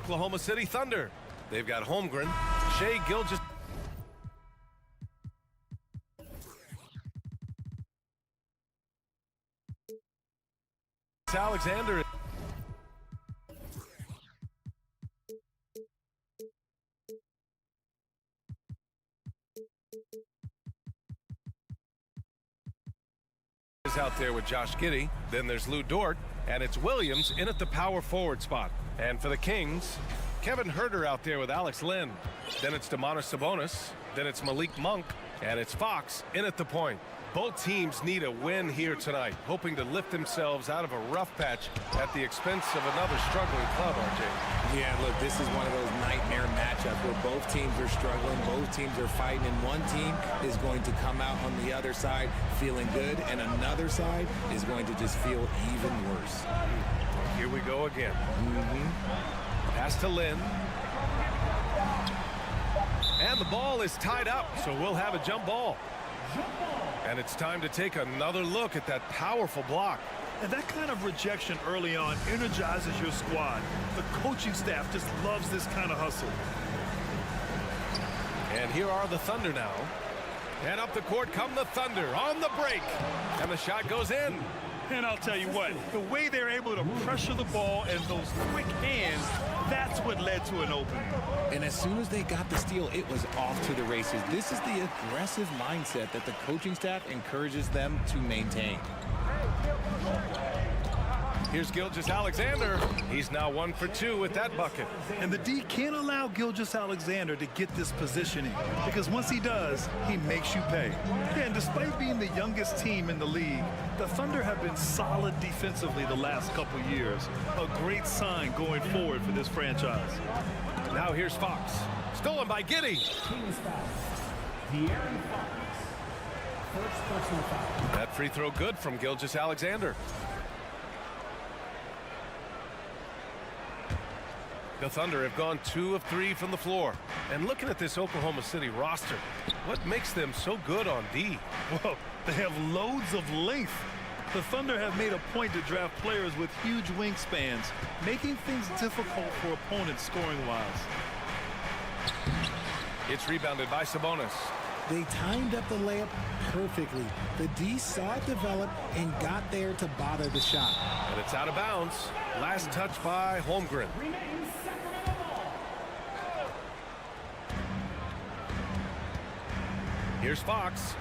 Oklahoma City Thunder. They've got Holmgren, Shai Gilgeous. Alexander. Is out there with Josh Giddey. Then there's Lou Dort, and it's Williams in at the power forward spot. And for the Kings, Kevin Huerter out there with Alex Len. Then it's Domantas Sabonis. Then it's Malik Monk, and it's Fox in at the point. Both teams need a win here tonight, hoping to lift themselves out of a rough patch at the expense of another struggling club, RJ. Yeah, look, this is one of those nightmare matchups where both teams are struggling, both teams are fighting, and one team is going to come out on the other side feeling good, and another side is going to just feel even worse. Here we go again. Pass to Lynn. And the ball is tied up, so we'll have a jump ball. And it's time to take another look at that powerful block. And that kind of rejection early on energizes your squad. The coaching staff just loves this kind of hustle. And here are the Thunder now. And up the court come the Thunder on the break. And the shot goes in. And I'll tell you what, the way they're able to pressure the ball and those quick hands, that's what led to an opening. And as soon as they got the steal, it was off to the races. This is the aggressive mindset that the coaching staff encourages them to maintain. Here's Gilgeous Alexander. He's now 1 for 2 with that bucket. And the D can't allow Gilgeous Alexander to get this positioning, because once he does, he makes you pay. Yeah, and despite being the youngest team in the league, the Thunder have been solid defensively the last couple years. A great sign going forward for this franchise. Now here's Fox. Stolen by Giddey. That free throw good from Gilgeous Alexander. The Thunder have gone 2 of 3 from the floor. And looking at this Oklahoma City roster, what makes them so good on D? Well, they have loads of length. The Thunder have made a point to draft players with huge wingspans, making things difficult for opponents scoring-wise. It's rebounded by Sabonis. They timed up the layup perfectly. The D saw it develop and got there to bother the shot. And it's out of bounds. Last touch by Holmgren. Here's Fox.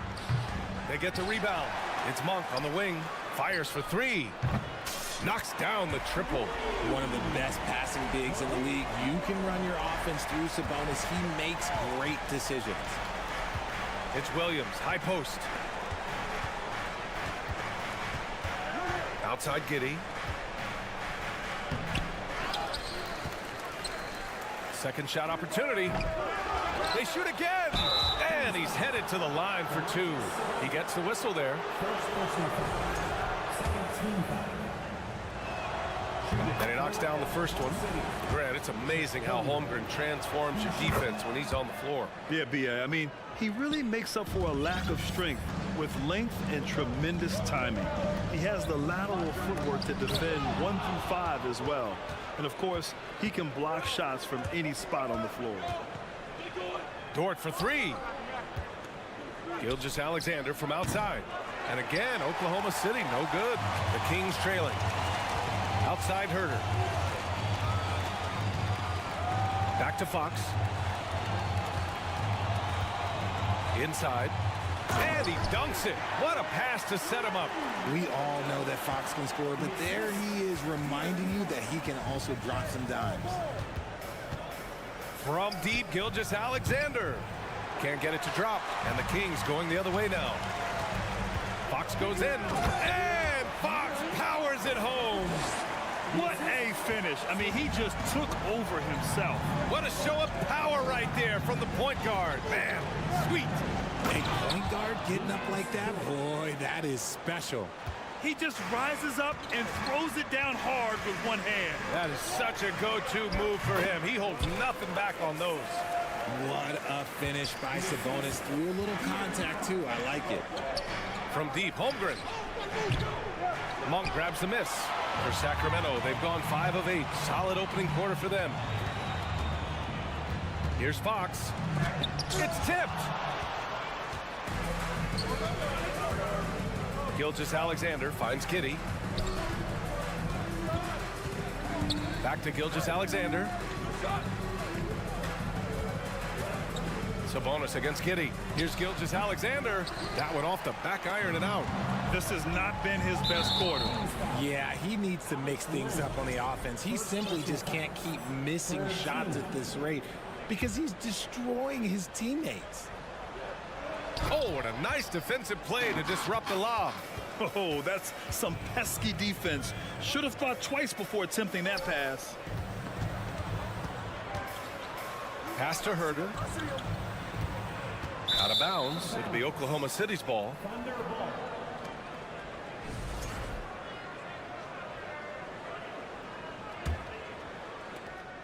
They get the rebound. It's Monk on the wing. Fires for 3. Knocks down the triple. One of the best passing bigs in the league. You can run your offense through Sabonis. He makes great decisions. It's Williams, high post. Outside Giddey. Second shot opportunity. They shoot again. And he's headed to the line for 2. He gets the whistle there. And he knocks down the first one. Grant, it's amazing how Holmgren transforms your defense when he's on the floor. Yeah, B.A. I mean, he really makes up for a lack of strength with length and tremendous timing. He has the lateral footwork to defend 1 through 5 as well. And, of course, he can block shots from any spot on the floor. Dort for 3. Gilgeous Alexander from outside. And again, Oklahoma City, no good. The Kings trailing. Outside Huerter. Back to Fox. Inside. And he dunks it. What a pass to set him up. We all know that Fox can score, but there he is reminding you that he can also drop some dimes. From deep, Gilgeous Alexander. Can't get it to drop. And the Kings going the other way now. Fox goes in. And Fox powers it home. What a finish. I mean, he just took over himself. What a show of power right there from the point guard. Man, sweet. A point guard getting up like that, boy, that is special. He just rises up and throws it down hard with one hand. That is such a go-to move for him. He holds nothing back on those. What a finish by Sabonis. Through a little contact, too. I like it. From deep, Holmgren. Monk grabs the miss. For Sacramento, they've gone 5 of 8. Solid opening quarter for them. Here's Fox. It's tipped. Gilgeous-Alexander finds Giddey. Back to Gilgeous-Alexander. Sabonis against Giddey. Here's Gilgeous-Alexander. That one off the back iron and out. This has not been his best quarter. Yeah, he needs to mix things up on the offense. He simply just can't keep missing shots at this rate because he's destroying his teammates. Oh, what a nice defensive play to disrupt the lob. Oh, that's some pesky defense. Should have thought twice before attempting that pass. Pass to Herder. Out of bounds. It'll be Oklahoma City's ball.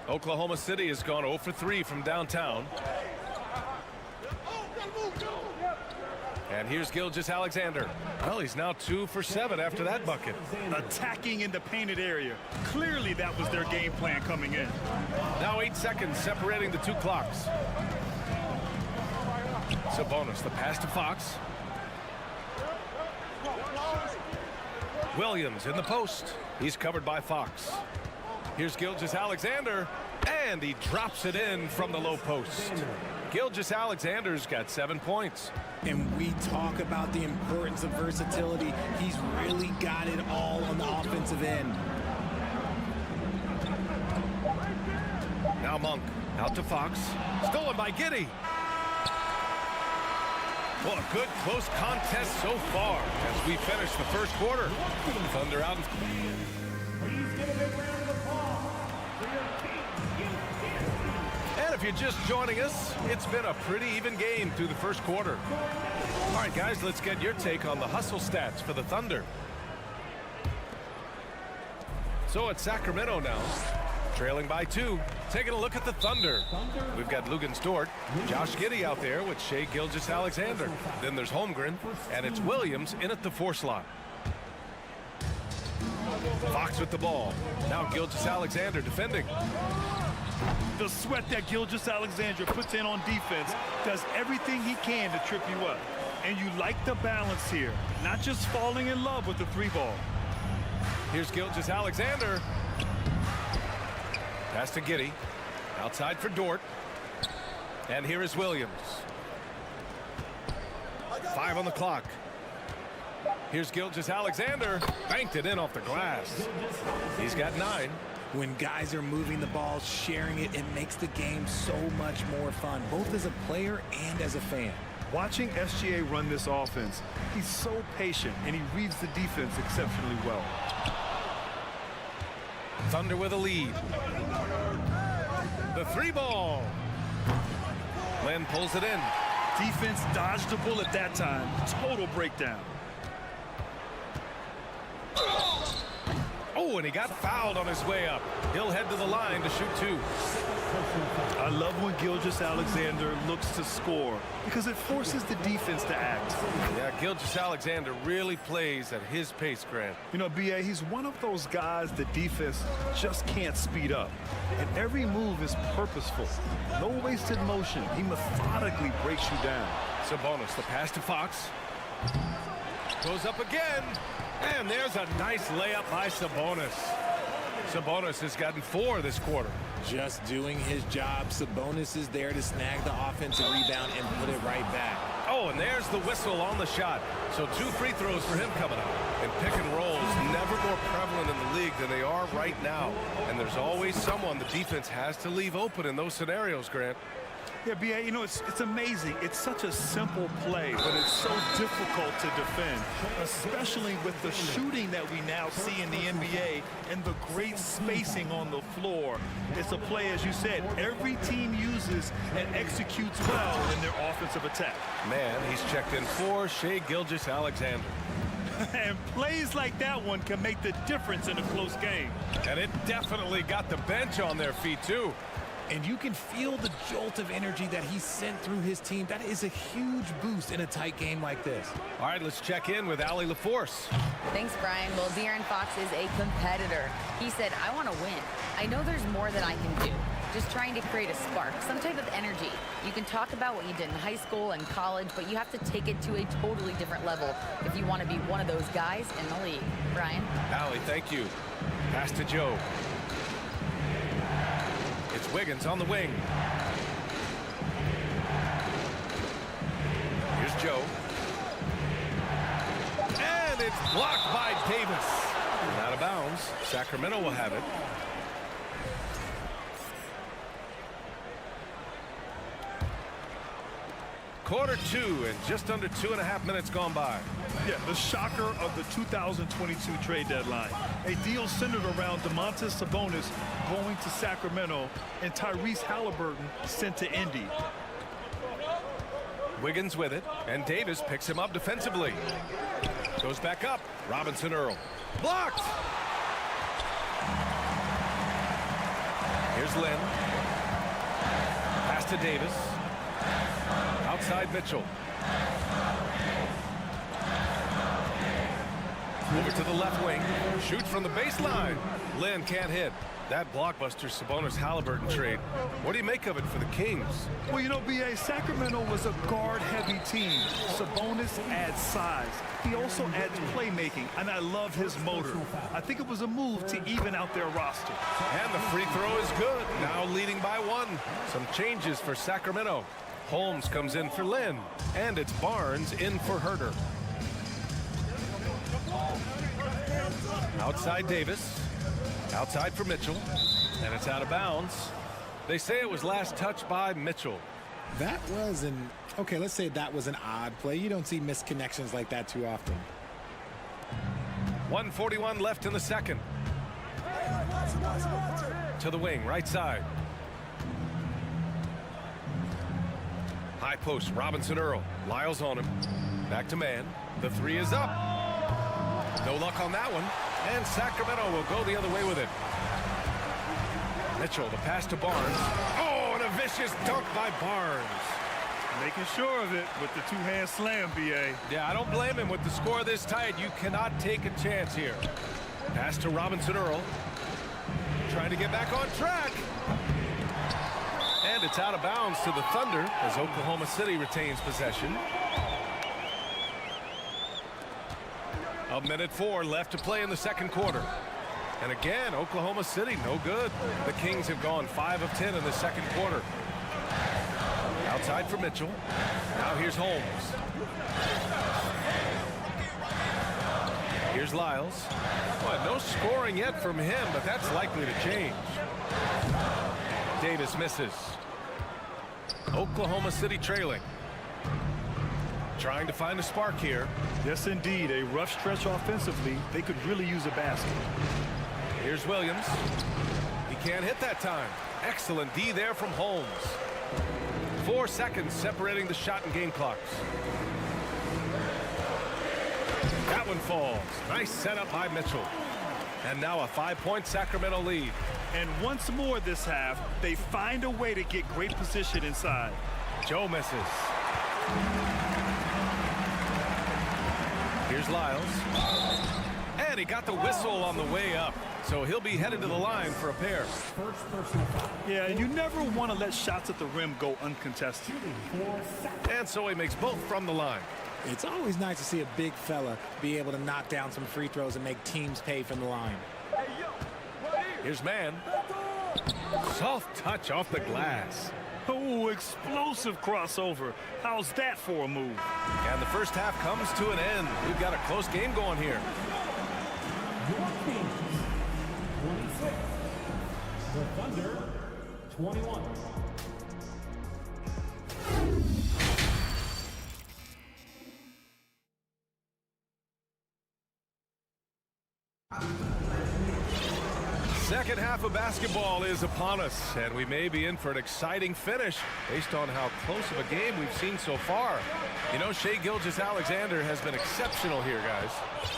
Oklahoma City has gone 0 for 3 from downtown. And here's Gilgeous-Alexander. Well, he's now 2 for 7 after that bucket. Attacking in the painted area. Clearly that was their game plan coming in. Now 8 seconds separating the two clocks. Sabonis, the pass to Fox. Williams in the post. He's covered by Fox. Here's Gilgeous-Alexander, and he drops it in from the low post. Gilgeous-Alexander's got 7 points. And we talk about the importance of versatility. He's really got it all on the offensive end. Now Monk, out to Fox. Stolen by Giddey. Well, a good close contest so far as we finish the first quarter. Thunder out. And if you're just joining us, it's been a pretty even game through the first quarter. All right, guys, let's get your take on the hustle stats for the Thunder. So it's Sacramento now, trailing by 2. Taking a look at the Thunder. We've got Luguentz Dort, Josh Giddey out there with Shai Gilgeous-Alexander. Then there's Holmgren, and it's Williams in at the 4 slot. Fox with the ball. Now Gilgeous-Alexander defending. The sweat that Gilgeous-Alexander puts in on defense does everything he can to trip you up. And you like the balance here, not just falling in love with the 3-ball. Here's Gilgeous-Alexander. Pass to Giddey. Outside for Dort. And here is Williams. 5 on the clock. Here's Gilgeous-Alexander. Banked it in off the glass. He's got 9. When guys are moving the ball, sharing it, it makes the game so much more fun, both as a player and as a fan. Watching SGA run this offense, he's so patient and he reads the defense exceptionally well. Thunder with a lead. The 3-ball. Len pulls it in. Defense dodged the bullet that time. Total breakdown. Oh, and he got fouled on his way up. He'll head to the line to shoot 2. I love when Gilgeous-Alexander looks to score because it forces the defense to act. Yeah, Gilgeous-Alexander really plays at his pace, Grant. You know, B.A., he's one of those guys the defense just can't speed up. And every move is purposeful. No wasted motion. He methodically breaks you down. Sabonis, the pass to Fox. Goes up again. And there's a nice layup by Sabonis. Sabonis has gotten 4 this quarter. Just doing his job. Sabonis is there to snag the offensive rebound and put it right back. Oh, and there's the whistle on the shot. So 2 free throws for him coming up. And pick and rolls never more prevalent in the league than they are right now. And there's always someone the defense has to leave open in those scenarios, Grant. Yeah, B.A., you know, it's amazing. It's such a simple play, but it's so difficult to defend, especially with the shooting that we now see in the NBA and the great spacing on the floor. It's a play, as you said, every team uses and executes well in their offensive attack. Man, he's checked in 4, Shai Gilgeous-Alexander. And plays like that one can make the difference in a close game. And it definitely got the bench on their feet, too. And you can feel the jolt of energy that he sent through his team. That is a huge boost in a tight game like this. All right, let's check in with Allie LaForce. Thanks, Brian. Well, De'Aaron Fox is a competitor. He said, I want to win. I know there's more that I can do. just trying to create a spark, some type of energy. You can talk about what you did in high school and college, but you have to take it to a totally different level if you want to be one of those guys in the league. Brian? Allie, thank you. Pass to Joe. It's Wiggins on the wing. Here's Joe. And it's blocked by Davis. And out of bounds. Sacramento will have it. Quarter 2 and just under 2.5 minutes gone by. Yeah, the shocker of the 2022 trade deadline. A deal centered around Domantas Sabonis going to Sacramento and Tyrese Halliburton sent to Indy. Wiggins with it, and Davis picks him up defensively. Goes back up. Robinson Earl. Blocked! Here's Lynn. Pass to Davis. Outside Mitchell. Over to the left wing. Shoots from the baseline. Lynn can't hit. That blockbuster Sabonis Halliburton trade. What do you make of it for the Kings? Well, you know, B.A., Sacramento was a guard-heavy team. Sabonis adds size. He also adds playmaking, and I love his motor. I think it was a move to even out their roster. And the free throw is good. Now leading by 1. Some changes for Sacramento. Holmes comes in for Lynn, and it's Barnes in for Herter. Outside Davis. Outside for Mitchell, and it's out of bounds. They say it was last touched by Mitchell. That was an, okay, let's say that was an odd play. You don't see missed connections like that too often. 1:41 left in the second. To the wing, right side. High post, Robinson Earl. Lyles on him. Back to man. The 3 is up. No luck on that one. And Sacramento will go the other way with it. Mitchell, the pass to Barnes. Oh, and a vicious dunk by Barnes. Making sure of it with the two-hand slam, B.A. Yeah, I don't blame him with the score this tight. You cannot take a chance here. Pass to Robinson Earl. Trying to get back on track. And it's out of bounds to the Thunder as Oklahoma City retains possession. A minute 4 left to play in the second quarter. And again, Oklahoma City, no good. The Kings have gone 5 of 10 in the second quarter. Outside for Mitchell. Now here's Holmes. Here's Lyles. Well, no scoring yet from him, but that's likely to change. Davis misses. Oklahoma City trailing. Trying to find a spark here. Yes, indeed. A rough stretch offensively. They could really use a basket. Here's Williams. He can't hit that time. Excellent D there from Holmes. 4 seconds separating the shot and game clocks. That one falls. Nice setup by Mitchell. And now a 5-point Sacramento lead. And once more this half, they find a way to get great position inside. Joe misses. Here's Lyles. And he got the whistle on the way up. So he'll be headed to the line for a pair. Yeah, and you never want to let shots at the rim go uncontested. And so he makes both from the line. It's always nice to see a big fella be able to knock down some free throws and make teams pay from the line. Here's man. Soft touch off the glass. Oh, explosive crossover. How's that for a move? And the first half comes to an end. We've got a close game going here. Your Kings, 26. The Thunder, 21. Second half of basketball is upon us, and we may be in for an exciting finish based on how close of a game we've seen so far. You know, Shai Gilgeous-Alexander has been exceptional here, guys.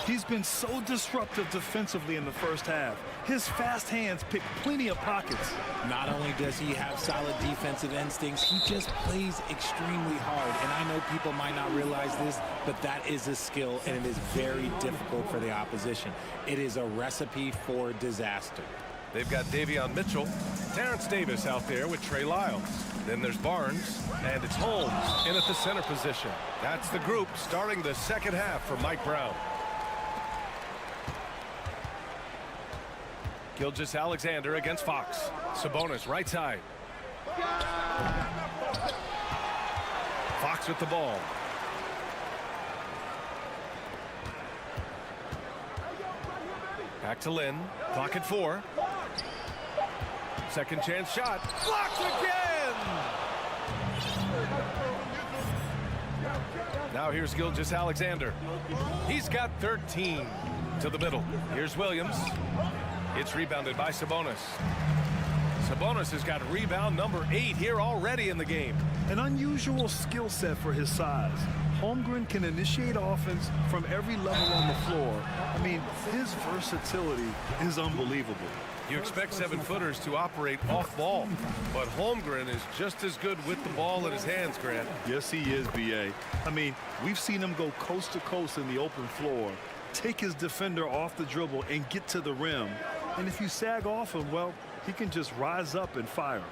He's been so disruptive defensively in the first half. His fast hands pick plenty of pockets. Not only does he have solid defensive instincts, he just plays extremely hard. And I know people might not realize this, but that is a skill, and it is very difficult for the opposition. It is a recipe for disaster. They've got Davion Mitchell, Terrence Davis out there with Trey Lyles. Then there's Barnes, and it's Holmes in at the center position. That's the group starting the second half for Mike Brown. Gilgeous-Alexander against Fox. Sabonis right side. Fox with the ball. Back to Lynn. Clock at 4. Second chance shot. Blocked again! Now here's Gilgeous-Alexander. He's got 13 to the middle. Here's Williams. It's rebounded by Sabonis. Sabonis has got rebound number 8 here already in the game. An unusual skill set for his size. Holmgren can initiate offense from every level on the floor. I mean, his versatility is unbelievable. You expect 7-footers to operate off ball, but Holmgren is just as good with the ball in his hands, Grant. Yes, he is, B.A. I mean, we've seen him go coast to coast in the open floor, take his defender off the dribble and get to the rim. And if you sag off him, well, he can just rise up and fire.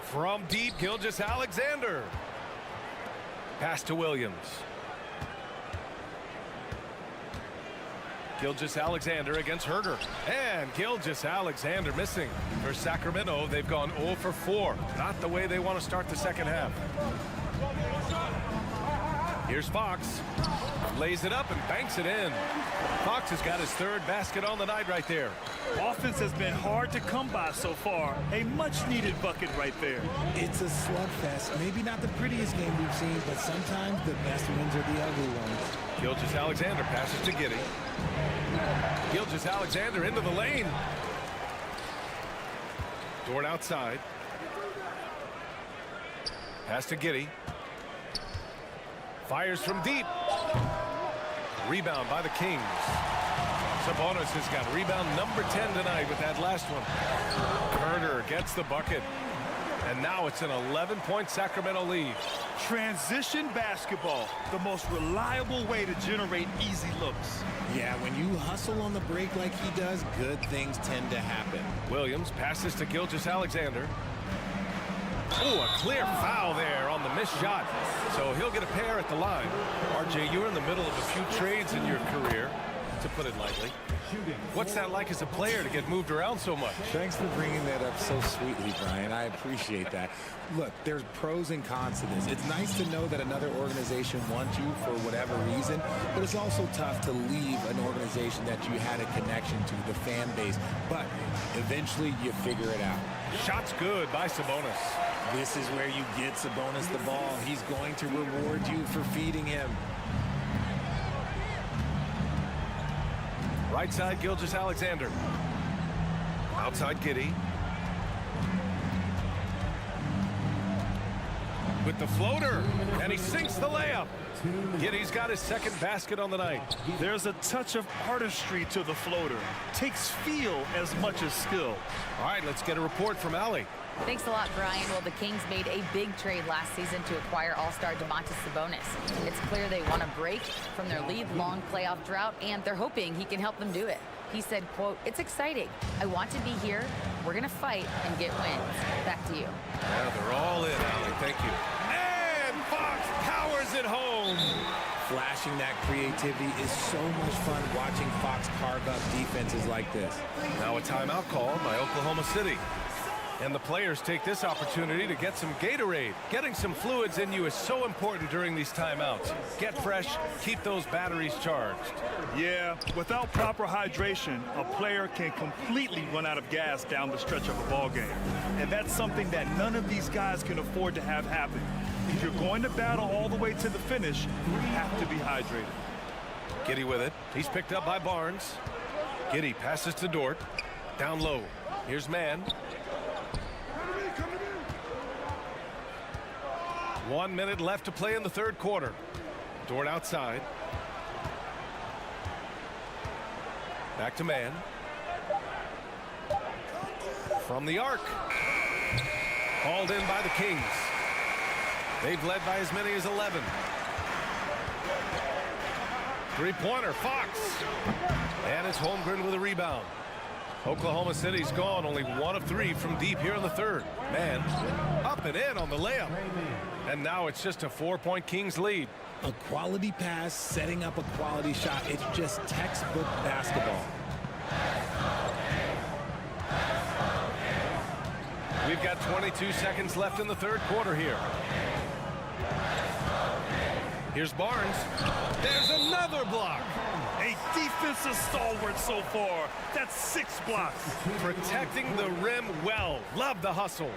From deep, Gilgeous-Alexander. Pass to Williams. Gilgeous-Alexander against Herder. And Gilgeous-Alexander missing. For Sacramento, they've gone 0 for 4. Not the way they want to start the second half. Here's Fox. Lays it up and banks it in. Fox has got his 3rd basket on the night right there. Offense has been hard to come by so far. A much-needed bucket right there. It's a slugfest. Maybe not the prettiest game we've seen, but sometimes the best wins are the ugly ones. Gilgeous-Alexander passes to Giddey. Gilgeous-Alexander into the lane. Dort outside. Pass to Giddey. Fires from deep. Rebound by the Kings. Sabonis has got rebound number 10 tonight with that last one. Herder gets the bucket. And now it's an 11-point Sacramento lead. Transition basketball, the most reliable way to generate easy looks. Yeah, when you hustle on the break like he does, good things tend to happen. Williams passes to Gilgeous-Alexander. Oh, a clear foul there on the missed shot. So he'll get a pair at the line. RJ, you're in the middle of a few trades in your career, to put it lightly. What's that like as a player to get moved around so much? Thanks for bringing that up so sweetly, Brian. I appreciate that. Look, there's pros and cons to this. It's nice to know that another organization wants you for whatever reason, but it's also tough to leave an organization that you had a connection to, the fan base. But eventually you figure it out. Shot's good by Sabonis. This is where you get Sabonis the ball. He's going to reward you for feeding him. Right side, Gilgeous-Alexander. Outside, Giddey. With the floater, and he sinks the layup. Giddey's got his 2nd basket on the night. There's a touch of artistry to the floater. Takes feel as much as skill. All right, let's get a report from Allie. Thanks a lot, Brian. Well, the Kings made a big trade last season to acquire all-star Domantas Sabonis. It's clear they want to break from their league-long playoff drought, and they're hoping he can help them do it. He said, quote, "It's exciting. I want to be here. We're going to fight and get wins." Back to you. Yeah, they're all in, Allie. Thank you. And Fox powers it home. Flashing that creativity is so much fun watching Fox carve up defenses like this. Now a timeout called by Oklahoma City. And the players take this opportunity to get some Gatorade. Getting some fluids in you is so important during these timeouts. Get fresh, keep those batteries charged. Yeah, without proper hydration, a player can completely run out of gas down the stretch of a ball game. And that's something that none of these guys can afford to have happen. If you're going to battle all the way to the finish, you have to be hydrated. Giddey with it. He's picked up by Barnes. Giddey passes to Dort. Down low. Here's Mann. 1 minute left to play in the 3rd quarter. Dort outside. Back to Mann. From the arc. Hauled in by the Kings. They've led by as many as 11. Three-pointer, Fox. And it's Holmgren with a rebound. Oklahoma City's gone only 1 of 3 from deep here in the third. Man, up and in on the layup. And now it's just a 4-point Kings lead. A quality pass, setting up a quality shot. It's just textbook basketball. We've got 22 seconds left in the third quarter here. Here's Barnes. There's another block. A defensive stalwart so far. That's 6 blocks. Protecting the rim well. Love the hustle.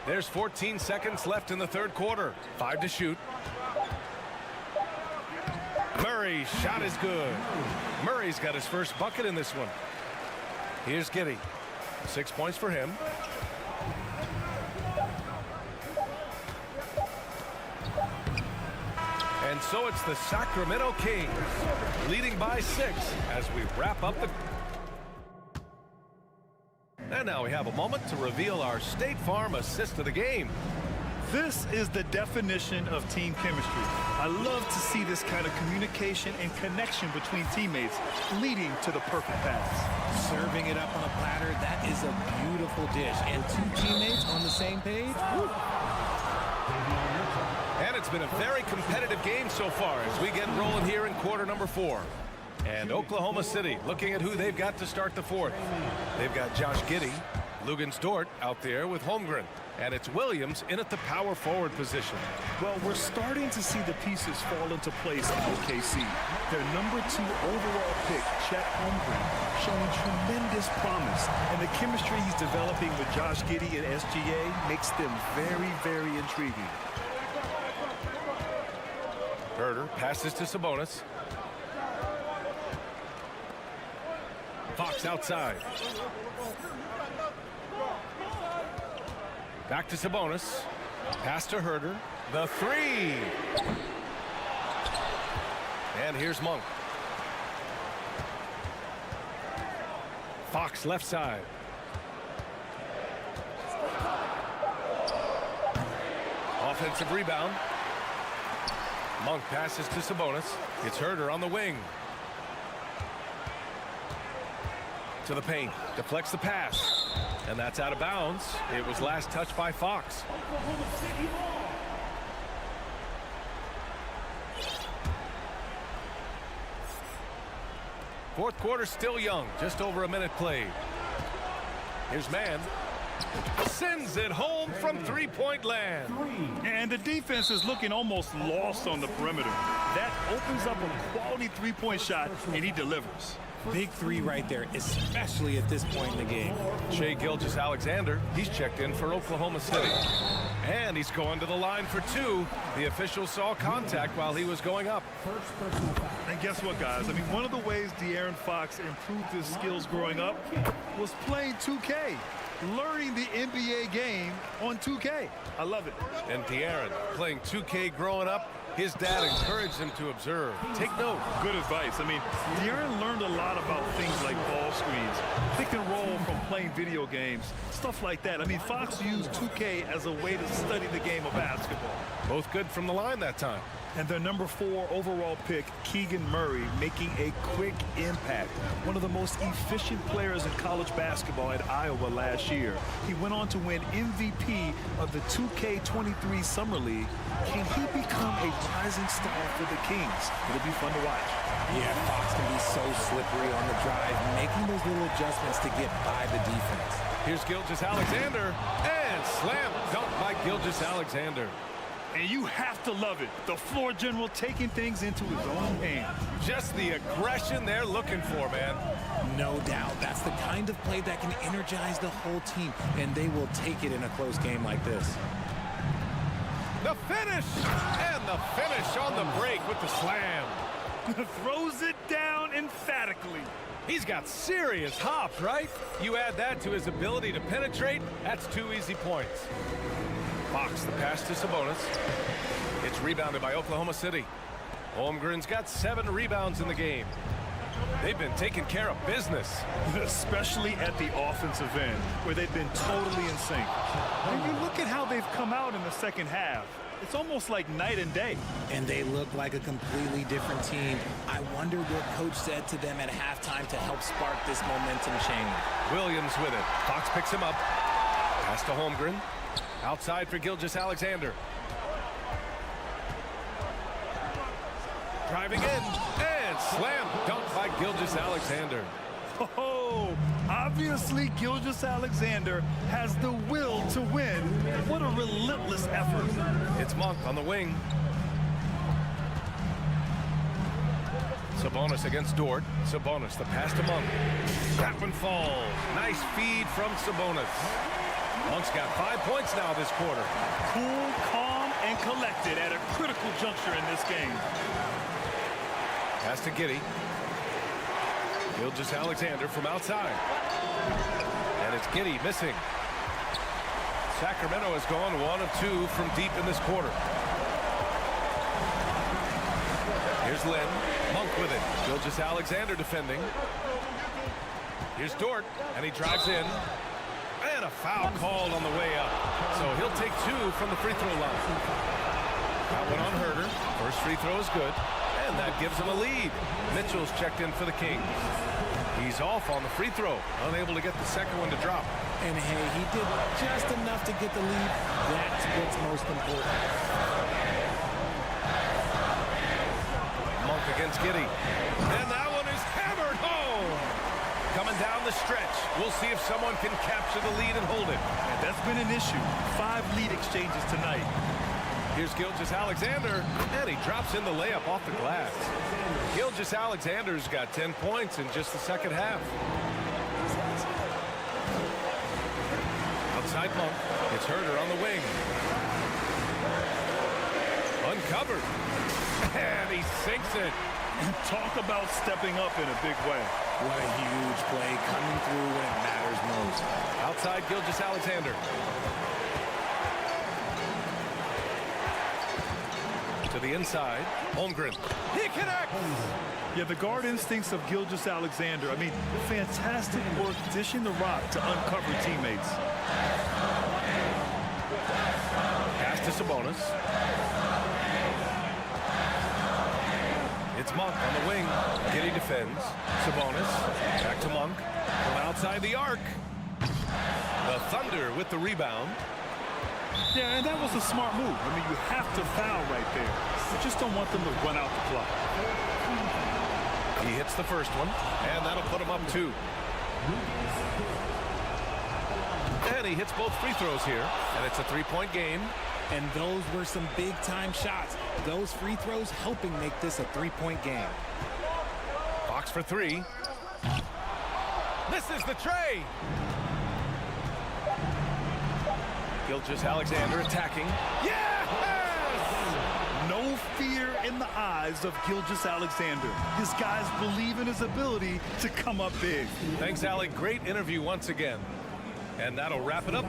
There's 14 seconds left in the third quarter. 5 to shoot. Murray's shot is good. Murray's got his first bucket in this one. Here's Giddey. 6 points for him. And so it's the Sacramento Kings leading by 6 as we wrap up the... And now we have a moment to reveal our State Farm assist of the game. This is the definition of team chemistry. I love to see this kind of communication and connection between teammates leading to the perfect pass. Serving it up on a platter, that is a beautiful dish. And 2 teammates on the same page. Woo. And it's been a very competitive game so far as we get rolling here in quarter number 4. And Oklahoma City looking at who they've got to start the fourth. They've got Josh Giddey, Dort out there with Holmgren. And it's Williams in at the power forward position. Well, we're starting to see the pieces fall into place in OKC. Their number 2 overall pick, Chet Holmgren, showing tremendous promise. And the chemistry he's developing with Josh Giddey and SGA makes them very, very intriguing. Herder passes to Sabonis. Fox outside. Back to Sabonis. Pass to Herder. The 3. And here's Monk. Fox left side. Offensive rebound. Monk passes to Sabonis. It's Herder on the wing. To the paint. Deflects the pass. And that's out of bounds. It was last touched by Fox. Fourth quarter still young. Just over a minute played. Here's Mann. Sends it home from 3-point land. And the defense is looking almost lost on the perimeter. That opens up a quality 3-point shot, and he delivers. Big 3 right there, especially at this point in the game. Shai Gilgeous-Alexander, he's checked in for Oklahoma City. And he's going to the line for 2. The official saw contact while he was going up. And guess what, guys? I mean, one of the ways De'Aaron Fox improved his skills growing up was playing 2K. Learning the NBA game on 2K. I love it. And De'Aaron playing 2K growing up, his dad encouraged him to observe. Take note. Good advice. I mean, De'Aaron learned a lot about things like ball screens, pick and roll from playing video games, stuff like that. I mean, Fox used 2K as a way to study the game of basketball. Both good from the line that time. And their number 4 overall pick, Keegan Murray, making a quick impact. One of the most efficient players in college basketball at Iowa last year. He went on to win MVP of the 2K23 Summer League. Can he become a rising star for the Kings? It'll be fun to watch. Yeah, Fox can be so slippery on the drive, making those little adjustments to get by the defense. Here's Gilgeous-Alexander, and slam dunk by Gilgeous-Alexander. And you have to love it. The floor general taking things into his own hands. Just the aggression they're looking for, man. No doubt. That's the kind of play that can energize the whole team, and they will take it in a close game like this. The finish! And the finish on the break with the slam. Throws it down emphatically. He's got serious hops, right? You add that to his ability to penetrate, that's 2 easy points. Fox, the pass to Sabonis. It's rebounded by Oklahoma City. Holmgren's got 7 rebounds in the game. They've been taking care of business. Especially at the offensive end, where they've been totally in sync. And you look at how they've come out in the second half. It's almost like night and day. And they look like a completely different team. I wonder what coach said to them at halftime to help spark this momentum change. Williams with it. Fox picks him up. Pass to Holmgren. Outside for Gilgeous-Alexander. Driving in and slam dunk by Gilgeous-Alexander. Oh, obviously Gilgeous-Alexander has the will to win. What a relentless effort. It's Monk on the wing. Sabonis against Dort. Sabonis, the pass to Monk. That one falls. Nice feed from Sabonis. Monk's got 5 points now this quarter. Cool, calm, and collected at a critical juncture in this game. Pass to Giddey. Gilgeous-Alexander from outside. And it's Giddey missing. Sacramento has gone 1 of 2 from deep in this quarter. Here's Lynn. Monk with it. Gilgeous-Alexander defending. Here's Dort, and he drives in. And a foul called on the way up. So he'll take 2 from the free throw line. That one on Herder. First free throw is good. And that gives him a lead. Mitchell's checked in for the Kings. He's off on the free throw. Unable to get the second one to drop. And hey, he did just enough to get the lead. That's what's most important. Monk against Giddey. And that one is hammered home. Coming down the stretch. We'll see if someone can capture the lead and hold it. And that's been an issue. 5 lead exchanges tonight. Here's Gilgeous-Alexander, and he drops in the layup off the glass. Gilgeous-Alexander's got 10 points in just the second half. Outside Monk. It's Herder on the wing. Uncovered. And he sinks it. And talk about stepping up in a big way. What a huge play coming through when it matters most. Outside Gilgeous-Alexander. To the inside, Holmgren. He connects! Yeah, the guard instincts of Gilgeous-Alexander. I mean, fantastic work dishing the rock to uncover teammates. Pass to Sabonis. It's Monk on the wing. Giddey defends. Sabonis. Back to Monk. From outside the arc. The Thunder with the rebound. Yeah, and that was a smart move. I mean, you have to foul right there. You just don't want them to run out the clock. He hits the first one, and that'll put him up 2. And he hits both free throws here, and it's a 3-point game. And those were some big-time shots. Those free throws helping make this a 3-point game. Fox for 3. Misses the tray. Gilgeous-Alexander attacking. Yes! No fear in the eyes of Gilgeous-Alexander. His guys believe in his ability to come up big. Thanks, Alec. Great interview once again. And that'll wrap it up.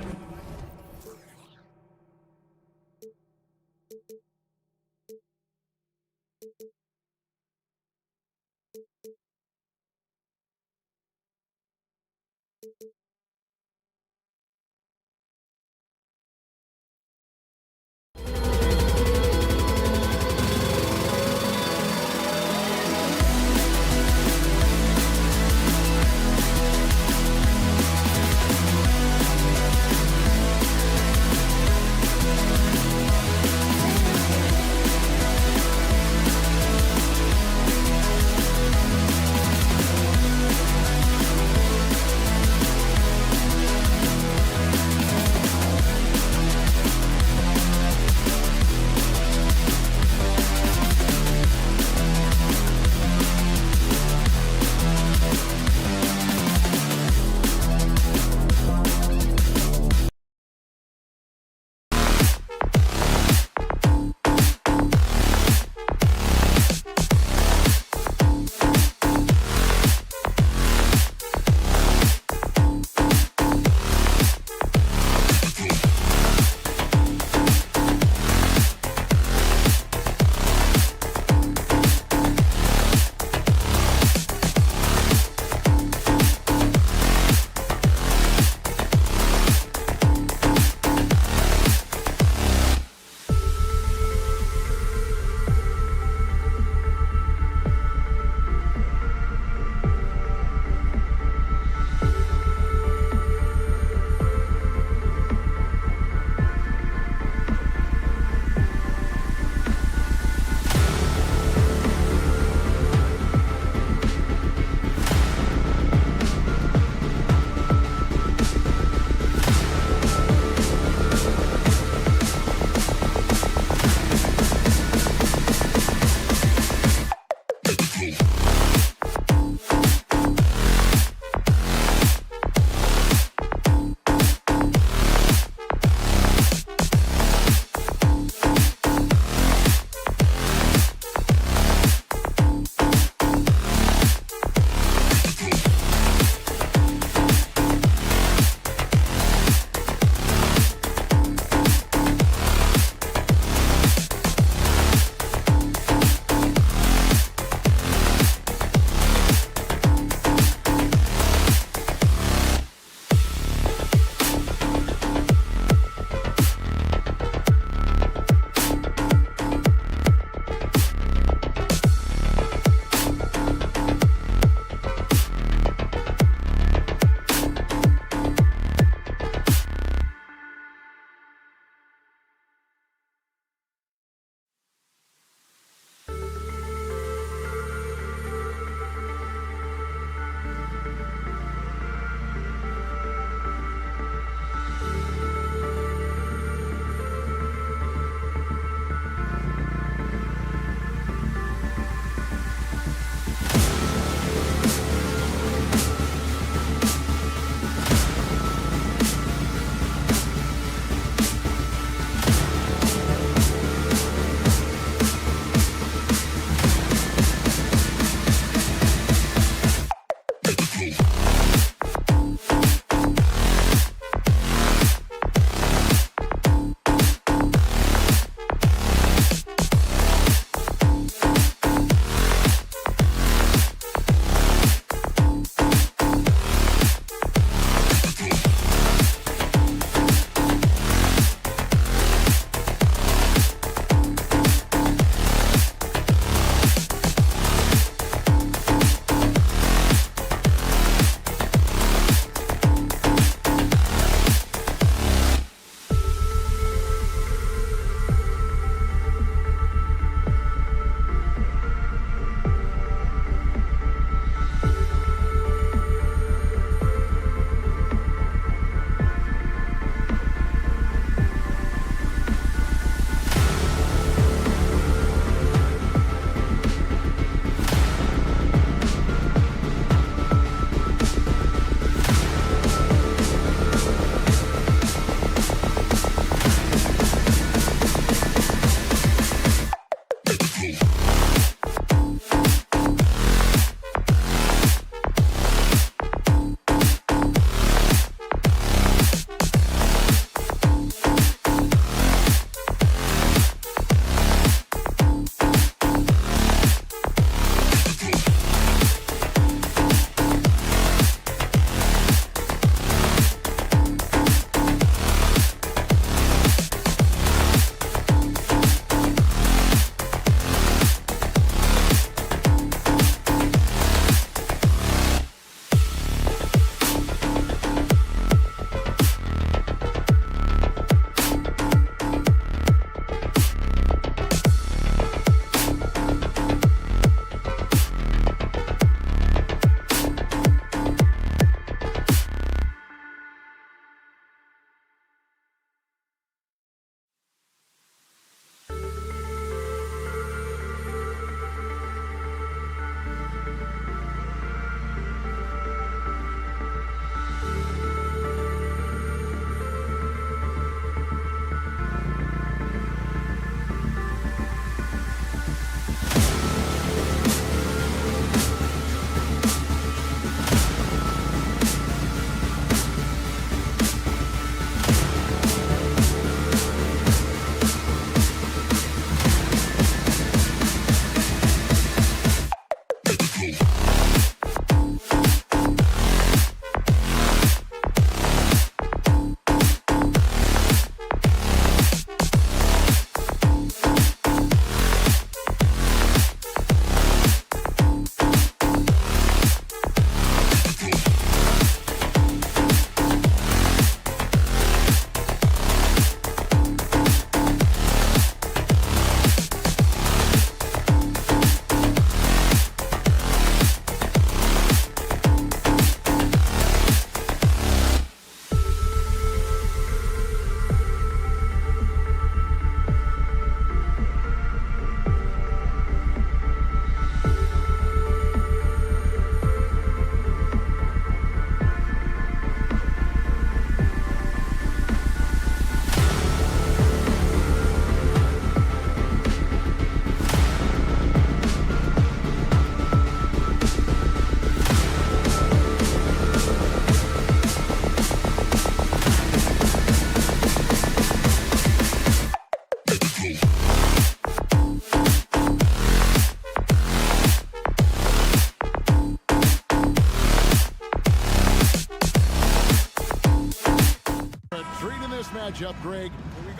matchup, Greg,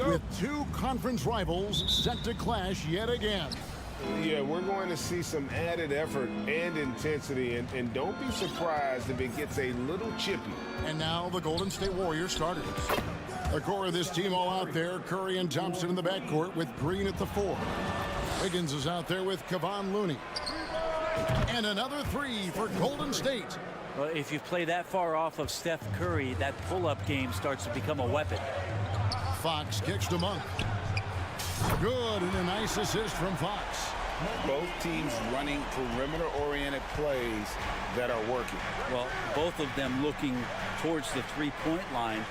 with two conference rivals set to clash yet again. Yeah, we're going to see some added effort and intensity, and don't be surprised if it gets a little chippy. And now the Golden State Warriors starters. The core of this team all out there. Curry and Thompson in the backcourt with Green at the 4. Wiggins is out there with Kevon Looney. And another 3 for Golden State. Well, if you play that far off of Steph Curry, that pull-up game starts to become a weapon. Fox kicks to Monk. Good, and a nice assist from Fox. Both teams running perimeter-oriented plays that are working. Well, both of them looking towards the three-point line,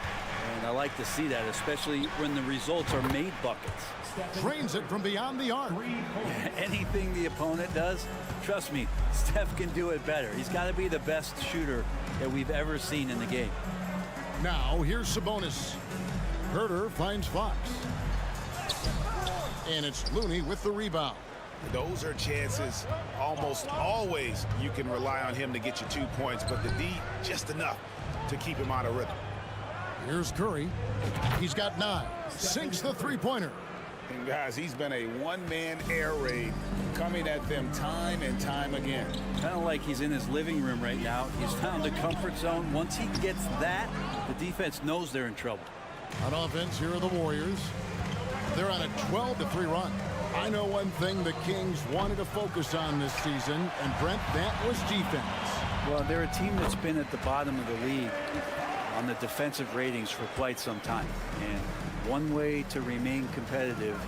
and I like to see that, especially when the results are made buckets. Drains it from beyond the arc. Anything the opponent does, trust me, Steph can do it better. He's got to be the best shooter that we've ever seen in the game. Now, here's Sabonis. Herter finds Fox. And it's Looney with the rebound. Those are chances almost always you can rely on him to get you 2 points, but the D just enough to keep him out of rhythm. Here's Curry. He's got 9. Sinks the three-pointer. And guys, he's been a one-man air raid coming at them time and time again. Kind of like he's in his living room right now. He's found a comfort zone. Once he gets that, the defense knows they're in trouble. On offense, here are the Warriors. They're on a 12-3 run. I know one thing the Kings wanted to focus on this season, and Brent, that was defense. Well, they're a team that's been at the bottom of the league on the defensive ratings for quite some time. And one way to remain competitive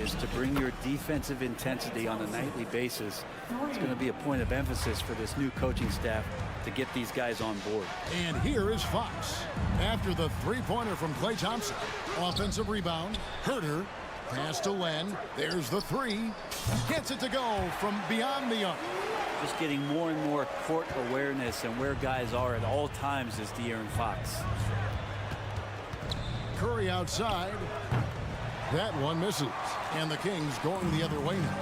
is to bring your defensive intensity on a nightly basis. It's going to be a point of emphasis for this new coaching staff to get these guys on board. And here is Fox. After the three-pointer from Klay Thompson. Offensive rebound. Herter. Pass to Len. There's the 3. Gets it to go from beyond the arc. Just getting more and more court awareness and where guys are at all times is De'Aaron Fox. Curry outside. That one misses. And the Kings going the other way now.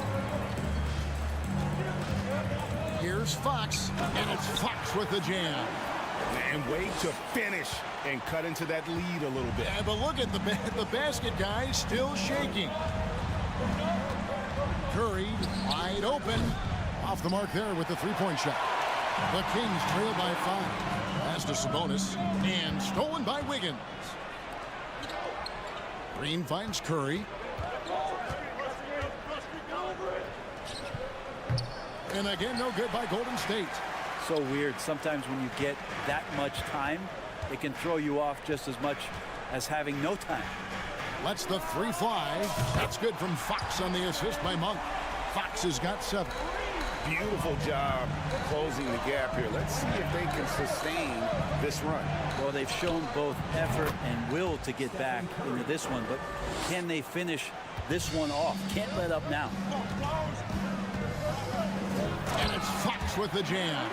Here's Fox. And it's Fox with the jam. And way to finish and cut into that lead a little bit. Yeah, but look at the basket guy still shaking. Curry wide open. Off the mark there with the three-point shot. The Kings trail by 5. Pass to Sabonis. And stolen by Wiggins. Green finds Curry. And again, no good by Golden State. So weird. Sometimes when you get that much time, it can throw you off just as much as having no time. Lets the 3 fly. That's good from Fox on the assist by Monk. Fox has got 7. Beautiful job closing the gap here. Let's see if they can sustain this run. Well, they've shown both effort and will to get back into this one, but can they finish this one off? Can't let up now. And it's Fox with the jam.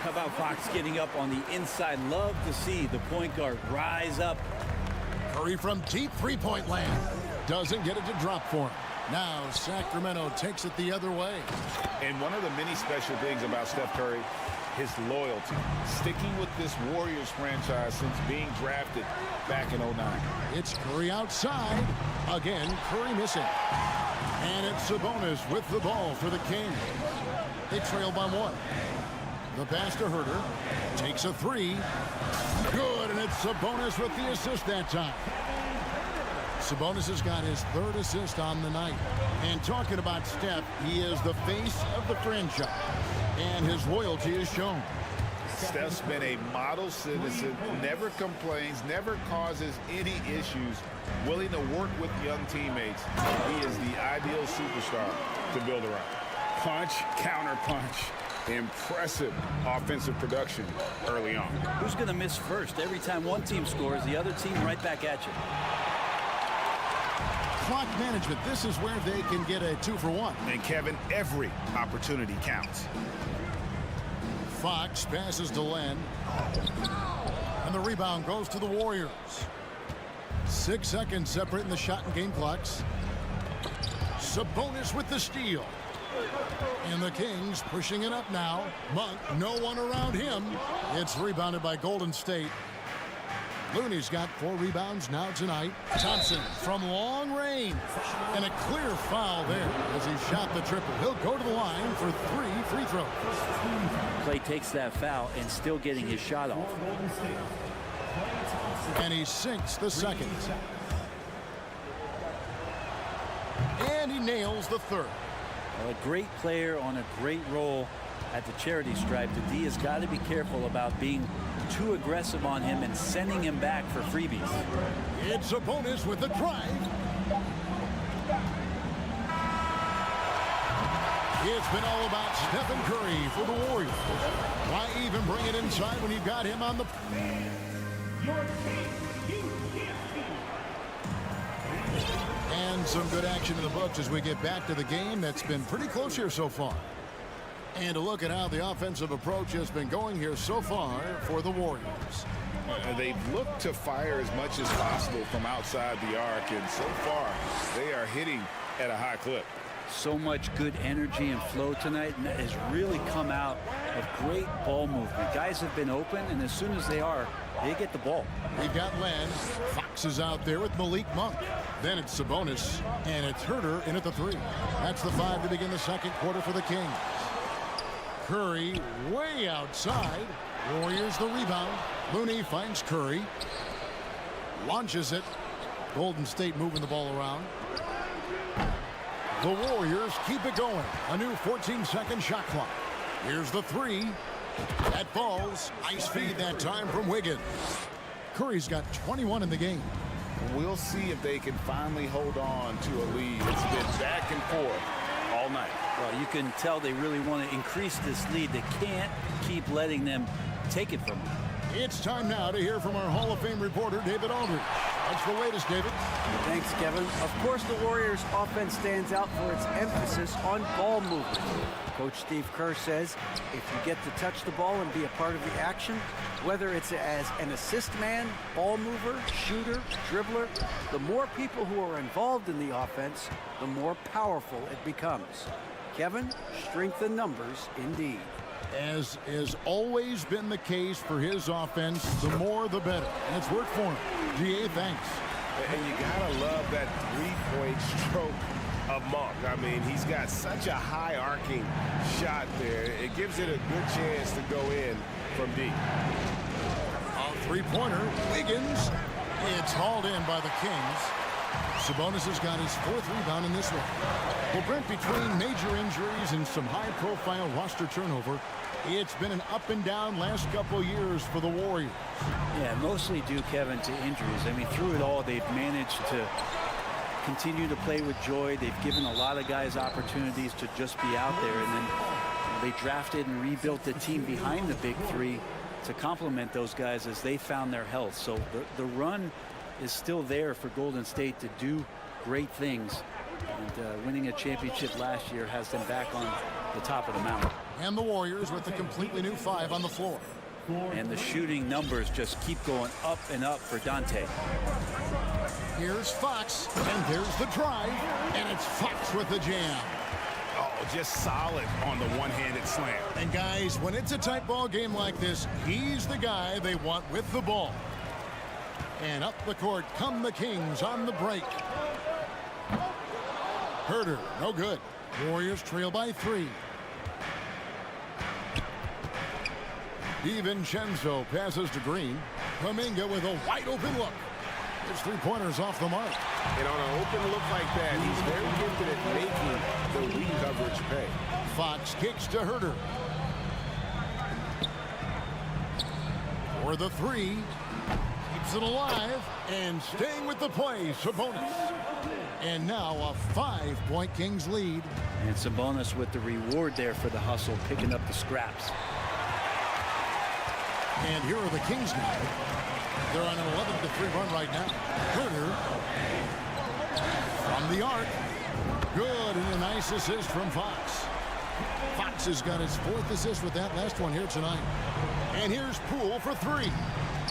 How about Fox getting up on the inside? Love to see the point guard rise up. Curry from deep three-point land. Doesn't get it to drop for him. Now Sacramento takes it the other way. And one of the many special things about Steph Curry, his loyalty. Sticking with this Warriors franchise since being drafted back in 09. It's Curry outside. Again, Curry missing. And it's Sabonis with the ball for the Kings. They trail by 1. The pass to Herter. Takes a 3. Good, and it's Sabonis with the assist that time. Sabonis has got his 3rd assist on the night. And talking about Steph, he is the face of the franchise. And his loyalty is shown. Steph's been a model citizen, never complains, never causes any issues, willing to work with young teammates. He is the ideal superstar to build around. Punch, counter punch. Impressive offensive production early on. Who's going to miss first? Every time one team scores, the other team right back at you. Clock management. This is where they can get a 2-for-1. And Kevin, every opportunity counts. Fox passes to Len. And the rebound goes to the Warriors. 6 seconds separating the shot and game clocks. Sabonis with the steal. And the Kings pushing it up now. Monk, no one around him. It's rebounded by Golden State. Looney's got 4 rebounds now tonight. Thompson from long range. And a clear foul there as he shot the triple. He'll go to the line for 3 free throws. Clay takes that foul and still getting his shot off. And he sinks the second. And he nails the third. Well, a great player on a great role at the charity stripe. The D has got to be careful about being too aggressive on him and sending him back for freebies. It's a bonus with the drive. It's been all about Stephen Curry for the Warriors. Why even bring it inside when you've got him on the... And some good action in the books as we get back to the game that's been pretty close here so far. And a look at how the offensive approach has been going here so far for the Warriors. They've looked to fire as much as possible from outside the arc, and so far they are hitting at a high clip. So much good energy and flow tonight, and that has really come out of great ball movement. Guys have been open, and as soon as they are, they get the ball. We've got Len. Fox is out there with Malik Monk. Then it's Sabonis, and it's Herter in at the 3. That's the 5 to begin the second quarter for the Kings. Curry way outside. Warriors the rebound. Looney finds Curry. Launches it. Golden State moving the ball around. The Warriors keep it going. A new 14-second shot clock. Here's the 3. That falls. Nice feed that time from Wiggins. Curry's got 21 in the game. We'll see if they can finally hold on to a lead. It's been back and forth all night. Well, you can tell they really want to increase this lead. They can't keep letting them take it from them. It's time now to hear from our Hall of Fame reporter, David Aldridge. What's the latest, David? Thanks, Kevin. Of course, the Warriors' offense stands out for its emphasis on ball movement. Coach Steve Kerr says if you get to touch the ball and be a part of the action, whether it's as an assist man, ball mover, shooter, dribbler, the more people who are involved in the offense, the more powerful it becomes. Kevin, strength in numbers indeed. As has always been the case for his offense, the more the better. And it's worked for him. GA, thanks. And you gotta love that three-point stroke of Monk. I mean, he's got such a high arcing shot there. It gives it a good chance to go in from deep. A three-pointer, Wiggins. It's hauled in by the Kings. Sabonis has got his 4th rebound in this one. Well, Brent, between major injuries and some high-profile roster turnover, it's been an up and down last couple years for the Warriors. Yeah, mostly due, Kevin, to injuries. I mean, through it all, they've managed to continue to play with joy. They've given a lot of guys opportunities to just be out there, and then they drafted and rebuilt the team behind the big 3 to complement those guys as they found their health. So the run is still there for Golden State to do great things. And winning a championship last year has them back on the top of the mountain. And the Warriors with a completely new 5 on the floor. And the shooting numbers just keep going up and up for Dante. Here's Fox, and there's the drive, and it's Fox with the jam. Oh, just solid on the one-handed slam. And guys, when it's a tight ball game like this, he's the guy they want with the ball. And up the court come the Kings on the break. Herter, no good. Warriors trail by 3. DiVincenzo passes to Green. Kuminga with a wide open look. His 3-pointers off the mark. And on an open look like that, he's very gifted at making the weak coverage pay. Fox kicks to Herter. For the 3. Keeps it alive and staying with the play, Sabonis. And now a 5-point Kings lead. And Sabonis with the reward there for the hustle, picking up the scraps. And here are the Kings now. They're on an 11-3 run right now. Herter from the arc. Good, and a nice assist from Fox. Fox has got his 4th assist with that last one here tonight. And here's Poole for 3.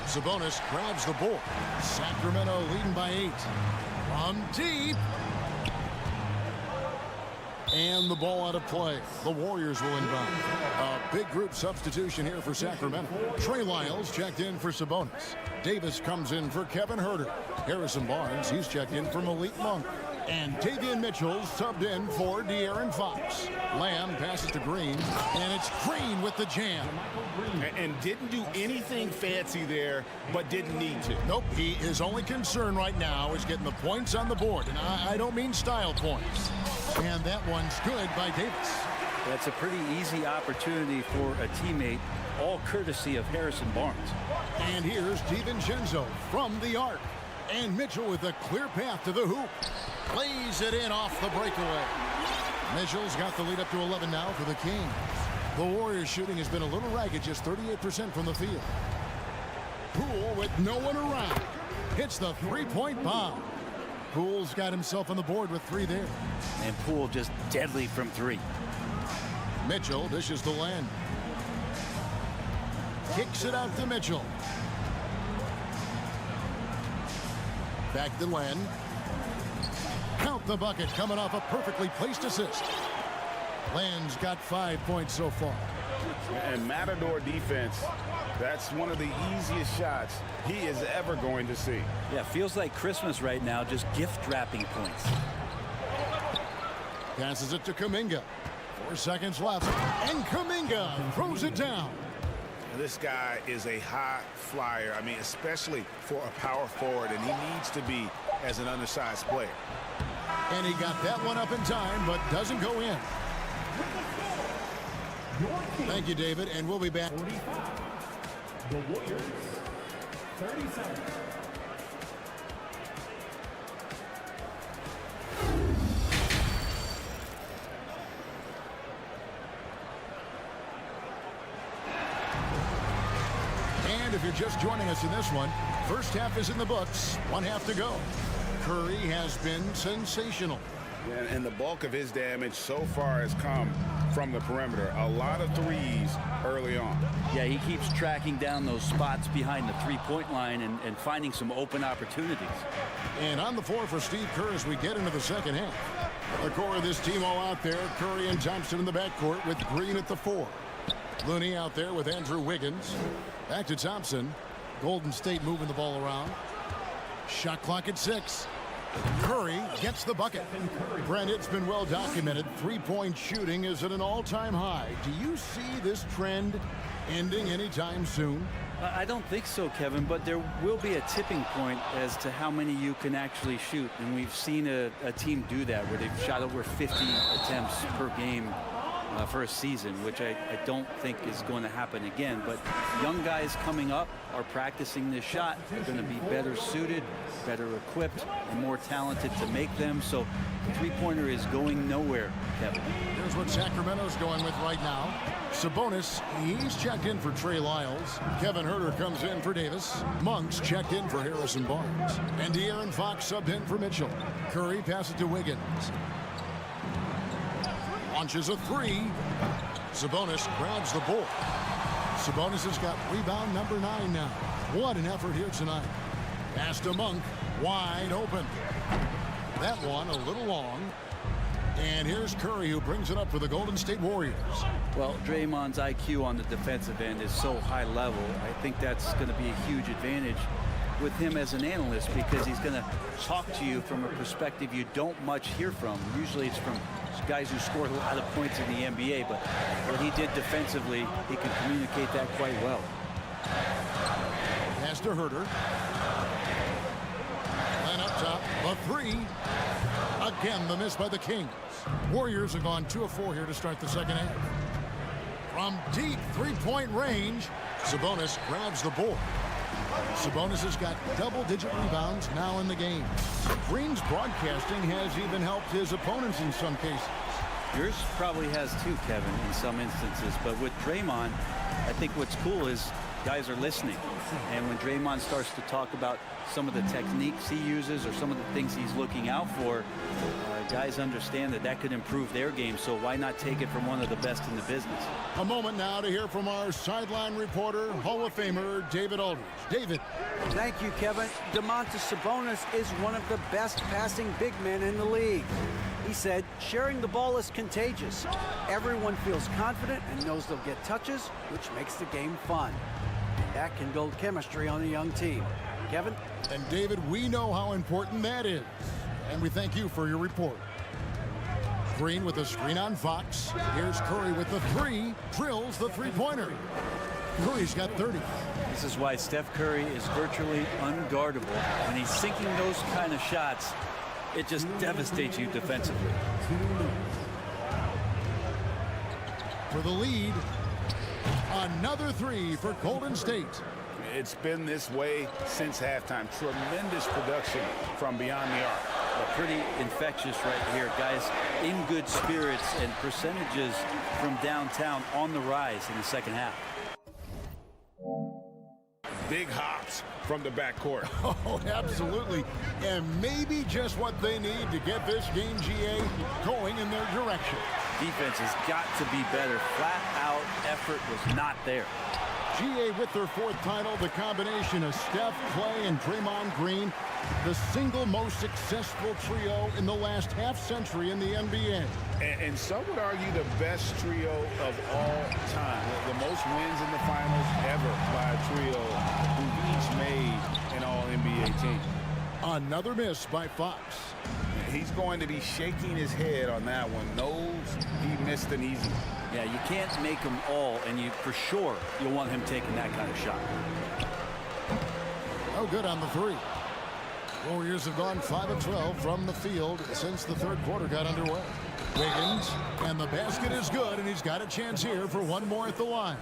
Sabonis grabs the board. Sacramento leading by 8. From deep. And the ball out of play. The Warriors will inbound. A big group substitution here for Sacramento. Trey Lyles checked in for Sabonis. Davis comes in for Kevin Huerter. Harrison Barnes, he's checked in for Malik Monk. And Davion Mitchell subbed in for De'Aaron Fox. Lamb passes to Green, and it's Green with the jam. And didn't do anything fancy there, but didn't need to. Nope, his only concern right now is getting the points on the board. And I don't mean style points. And that one's good by Davis. That's a pretty easy opportunity for a teammate, all courtesy of Harrison Barnes. And here's DiVincenzo from the arc. And Mitchell with a clear path to the hoop. Plays it in off the breakaway. Mitchell's got the lead up to 11 now for the Kings. The Warriors shooting has been a little ragged, just 38% from the field. Poole with no one around. Hits the three-point bomb. Poole's got himself on the board with 3 there. And Poole just deadly from 3. Mitchell dishes to Len. Kicks it out to Mitchell. Back to Len. Count the bucket coming off a perfectly placed assist. Len's got 5 points so far. And Matador defense, that's one of the easiest shots he is ever going to see. Yeah, feels like Christmas right now, just gift wrapping points. Passes it to Kuminga. 4 seconds left. And Kuminga throws it down. This guy is a high flyer. I mean, especially for a power forward, and he needs to be as an undersized player. And he got that one up in time, but doesn't go in. Thank you, David, and we'll be back. 45. The Warriors, 37. And if you're just joining us in this one, first half is in the books, 1 half to go. Curry has been sensational. And the bulk of his damage so far has come from the perimeter. A lot of threes early on. Yeah, he keeps tracking down those spots behind the three-point line and finding some open opportunities. And on the floor for Steve Kerr as we get into the second half. The core of this team all out there. Curry and Thompson in the backcourt with Green at the 4. Looney out there with Andrew Wiggins. Back to Thompson. Golden State moving the ball around. Shot clock at 6. Curry gets the bucket. Brent, it's been well documented. Three-point shooting is at an all-time high. Do you see this trend ending anytime soon? I don't think so, Kevin, but there will be a tipping point as to how many you can actually shoot. And we've seen a team do that where they've shot over 50 attempts per game for a season, which I don't think is going to happen again. But young guys coming up are practicing this shot. They're going to be better suited, better equipped, and more talented to make them. So the three-pointer is going nowhere, Kevin. Here's what Sacramento's going with right now. Sabonis, he's checked in for Trey Lyles. Kevin Huerter comes in for Davis. Monk's checked in for Harrison Barnes. And De'Aaron Fox subbed in for Mitchell. Curry passes to Wiggins. Launches a 3. Sabonis grabs the board. Sabonis has got rebound number 9 now. What an effort here tonight. Pass to Monk, wide open. That one a little long. And here's Curry, who brings it up for the Golden State Warriors. Well, Draymond's IQ on the defensive end is so high level. I think that's going to be a huge advantage with him as an analyst, because he's going to talk to you from a perspective you don't much hear from. Usually it's from guys who scored a lot of points in the NBA, but what he did defensively, he can communicate that quite well. Pass to Huerter. And up top, a 3. Again, the miss by the Kings. Warriors have gone 2 of 4 here to start the second half. From deep three-point range, Sabonis grabs the board. Sabonis has got double-digit rebounds now in the game. Green's broadcasting has even helped his opponents in some cases. Yours probably has too, Kevin, in some instances. But with Draymond, I think what's cool is guys are listening. And when Draymond starts to talk about some of the techniques he uses or some of the things he's looking out for, guys understand that could improve their game. So why not take it from one of the best in the business? A moment now to hear from our sideline reporter, Hall of Famer David Aldridge. David. Thank you, Kevin. Domantas Sabonis is one of the best passing big men in the league. He said, sharing the ball is contagious. Everyone feels confident and knows they'll get touches, which makes the game fun. That can build chemistry on a young team. Kevin? And David, we know how important that is. And we thank you for your report. Green with a screen on Fox. Here's Curry with the three. Drills the three-pointer. Curry's got 30. This is why Steph Curry is virtually unguardable. When he's sinking those kind of shots, it just devastates you defensively. For the lead, another three for Golden State. It's been this way since halftime. Tremendous production from beyond the arc. Pretty infectious right here, guys. In good spirits and percentages from downtown on the rise in the second half. Big hops from the backcourt. Oh, absolutely. And maybe just what they need to get this game, GA, going in their direction. Defense has got to be better. Flat out effort was not there. GA with their fourth title, the combination of Steph, Clay, and Draymond Green, the single most successful trio in the last half-century in the NBA. And some would argue the best trio of all time. The most wins in the finals ever by a trio who've each made an all-NBA team. Another miss by Fox. He's going to be shaking his head on that one. Knows he missed an easy one. Yeah, you can't make them all, and you for sure you'll want him taking that kind of shot. Oh, good on the three. Warriors have gone 5 of 12 from the field since the third quarter got underway. Wiggins, and the basket is good, and he's got a chance here for one more at the line.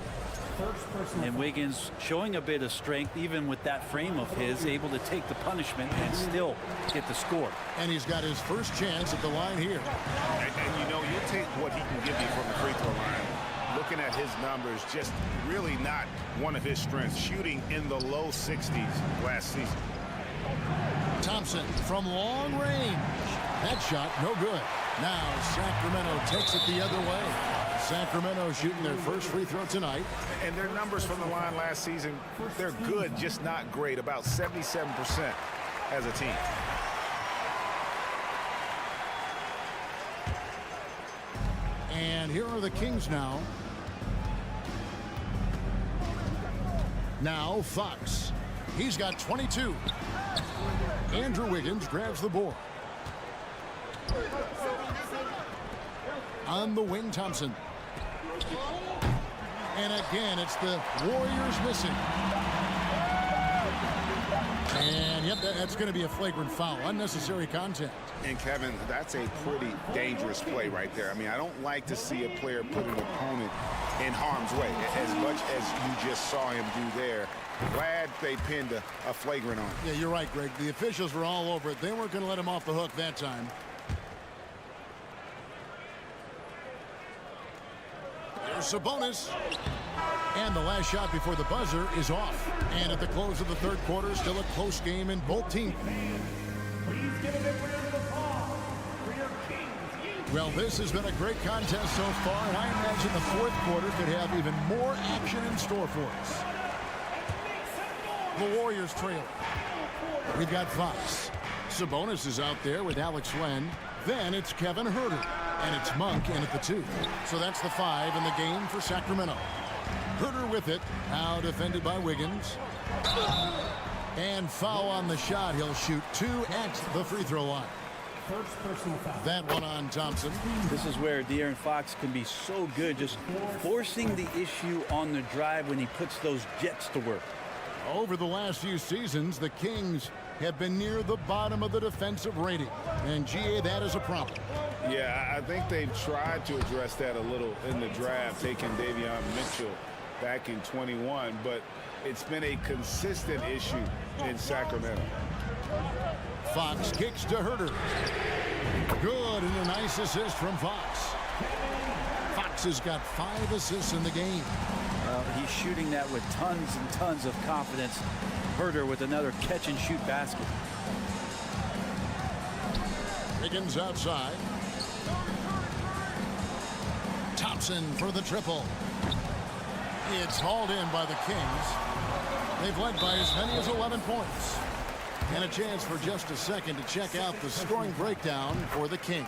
And Wiggins showing a bit of strength, even with that frame of his, able to take the punishment and still get the score. And he's got his first chance at the line here. And you know, you take what he can give you from the free throw line. Looking at his numbers, just really not one of his strengths. Shooting in the low 60s last season. Thompson from long range. That shot, no good. Now Sacramento takes it the other way. Sacramento shooting their first free throw tonight. And their numbers from the line last season, they're good, just not great. About 77% as a team. And here are the Kings now. Now Fox. He's got 22. Andrew Wiggins grabs the board. On the wing, Thompson. And again, it's the Warriors missing. And yep, that's going to be a flagrant foul. Unnecessary contact. And Kevin, that's a pretty dangerous play right there. I mean, I don't like to see a player put an opponent in harm's way as much as you just saw him do there. Glad they pinned a flagrant on him. Yeah, you're right, Greg. The officials were all over it. They weren't going to let him off the hook that time. There's Sabonis. And the last shot before the buzzer is off. And at the close of the third quarter, still a close game in both teams. Please give a big round of applause for your Kings. Well, this has been a great contest so far, and I imagine the fourth quarter could have even more action in store for us. The Warriors trail. We've got Fox. Sabonis is out there with Alex Len. Then it's Kevin Huerter. And it's Monk in at the 2. So that's the 5 in the game for Sacramento. Huerter with it. Now defended by Wiggins. And foul on the shot. He'll shoot 2 at the free throw line. First personal foul. That one on Thompson. This is where De'Aaron Fox can be so good, just forcing the issue on the drive when he puts those jets to work. Over the last few seasons, the Kings have been near the bottom of the defensive rating. And GA, that is a problem. Yeah, I think they've tried to address that a little in the draft, taking Davion Mitchell back in 21, but it's been a consistent issue in Sacramento. Fox kicks to Huerter. Good, and a nice assist from Fox. Fox has got 5 assists in the game. He's shooting that with tons and tons of confidence. Huerter with another catch-and-shoot basket. Wiggins outside. Thompson for the triple. It's hauled in by the Kings. They've led by as many as 11 points. And a chance for just a second to check out the scoring breakdown for the Kings.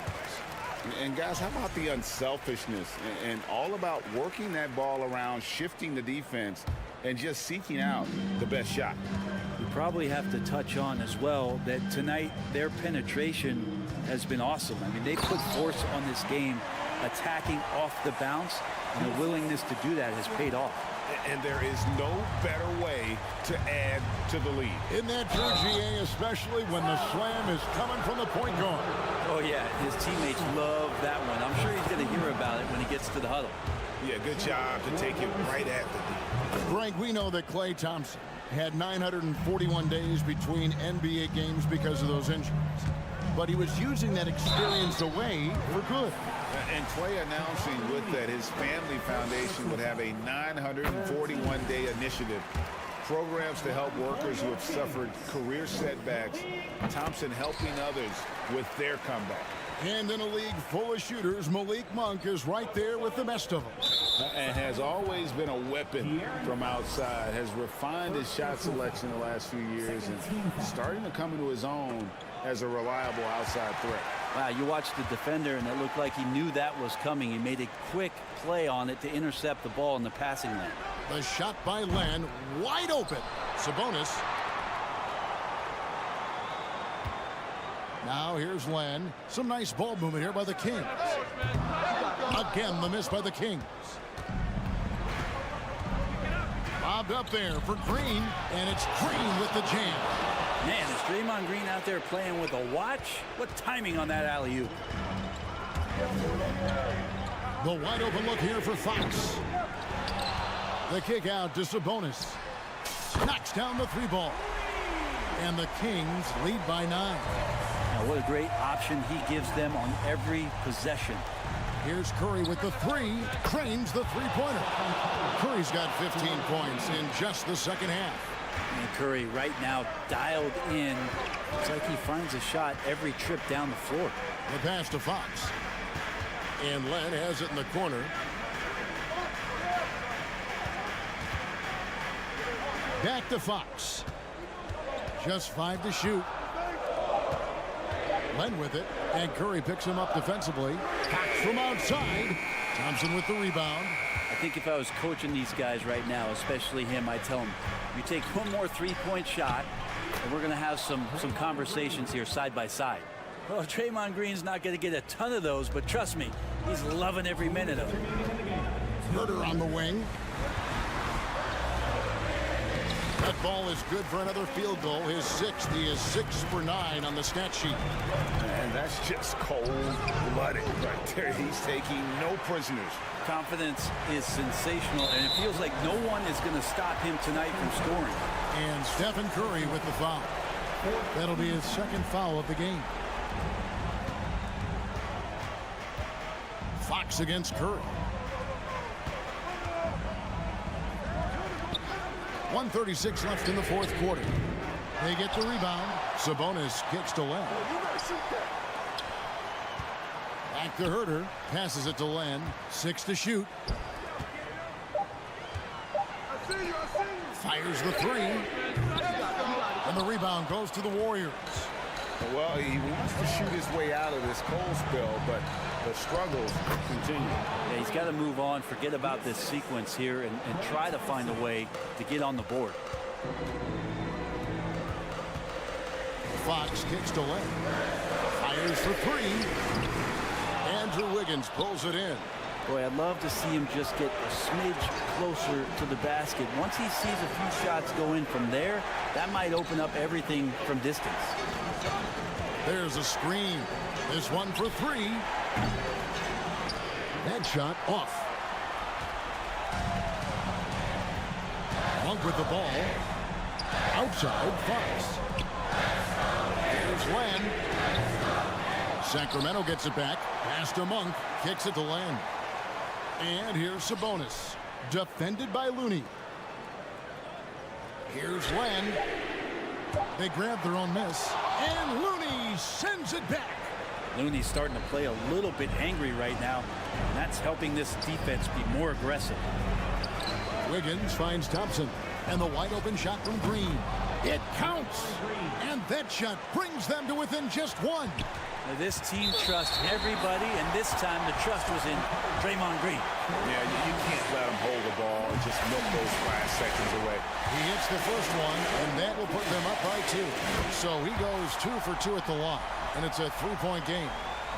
And guys, how about the unselfishness and all about working that ball around, shifting the defense, and just seeking out the best shot? You probably have to touch on as well that tonight their penetration has been awesome. I mean, they put force on this game, attacking off the bounce, and the willingness to do that has paid off. And there is no better way to add to the lead. In that true, GA, especially when the slam is coming from the point guard. Oh, yeah, his teammates love that one. I'm sure he's going to hear about it when he gets to the huddle. Yeah, good job to take it right at the D. Frank, we know that Klay Thompson had 941 days between NBA games because of those injuries. But he was using that experience away for good. And Klay announcing with that his family foundation would have a 941-day initiative. Programs to help workers who have suffered career setbacks. Thompson helping others with their comeback. And in a league full of shooters, Malik Monk is right there with the best of them. And has always been a weapon from outside. Has refined his shot selection the last few years and starting to come into his own as a reliable outside threat. Wow, you watched the defender, and it looked like he knew that was coming. He made a quick play on it to intercept the ball in the passing lane. The shot by Len, wide open. Sabonis. Now here's Len. Some nice ball movement here by the Kings. Again, the miss by the Kings. Bobbed up there for Green, and it's Green with the jam. Man, is Draymond Green out there playing with a watch? What timing on that alley-oop. The wide open look here for Fox. The kick out to Sabonis. Knocks down the three ball. And the Kings lead by 9. Now, what a great option he gives them on every possession. Here's Curry with the three. Cranes the three-pointer. Curry's got 15 points in just the second half. And Curry right now dialed in. It's like he finds a shot every trip down the floor. The pass to Fox. And Len has it in the corner. Back to Fox. Just 5 to shoot. Len with it. And Curry picks him up defensively. From outside. Thompson with the rebound. I think if I was coaching these guys right now, especially him, I'd tell him, you take one more three-point shot, and we're going to have some conversations here side by side. Well, Draymond Green's not going to get a ton of those, but trust me, he's loving every minute of it. Herder on the wing. That ball is good for another field goal. His 6th. He is 6 for 9 on the stat sheet. And that's just cold-blooded right there. He's taking no prisoners. Confidence is sensational, and it feels like no one is going to stop him tonight from scoring. And Stephen Curry with the foul. That'll be his 2nd foul of the game. Fox against Curry. 1:36 left in the 4th quarter. They get the rebound. Sabonis kicks to Len. Back to Herder. Passes it to Len. 6 to shoot. Fires the 3. And the rebound goes to the Warriors. Well, he wants to shoot his way out of this cold spell, but the struggles continue. Yeah, he's got to move on, forget about this sequence here, and try to find a way to get on the board. Fox kicks to Len. Fires for 3. Andrew Wiggins pulls it in. Boy, I'd love to see him just get a smidge closer to the basket. Once he sees a few shots go in from there, that might open up everything from distance. There's a screen. This one for 3. That shot off. Monk with the ball. Outside, Fox. Here's Len. Sacramento gets it back. Pass to Monk. Kicks it to Len. And here's Sabonis. Defended by Looney. Here's Len. They grab their own miss. And Looney sends it back. Looney's starting to play a little bit angry right now. And that's helping this defense be more aggressive. Wiggins finds Thompson. And the wide open shot from Green. It counts. And that shot brings them to within just one. Now, this team trusts everybody, and this time the trust was in Draymond Green. Yeah, you can't let him hold the ball and just milk those last seconds away. He hits the first one, and that will put them up by 2. So he goes 2 for 2 at the line, and it's a 3-point game.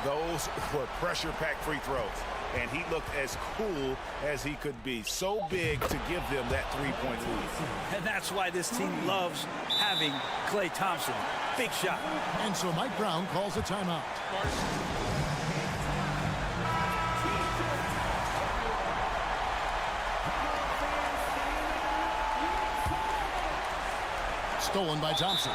Those were pressure-packed free throws, and he looked as cool as he could be. So big to give them that 3-point lead. And that's why this team loves having Klay Thompson. Big shot. And so Mike Brown calls a timeout. Stolen by Thompson.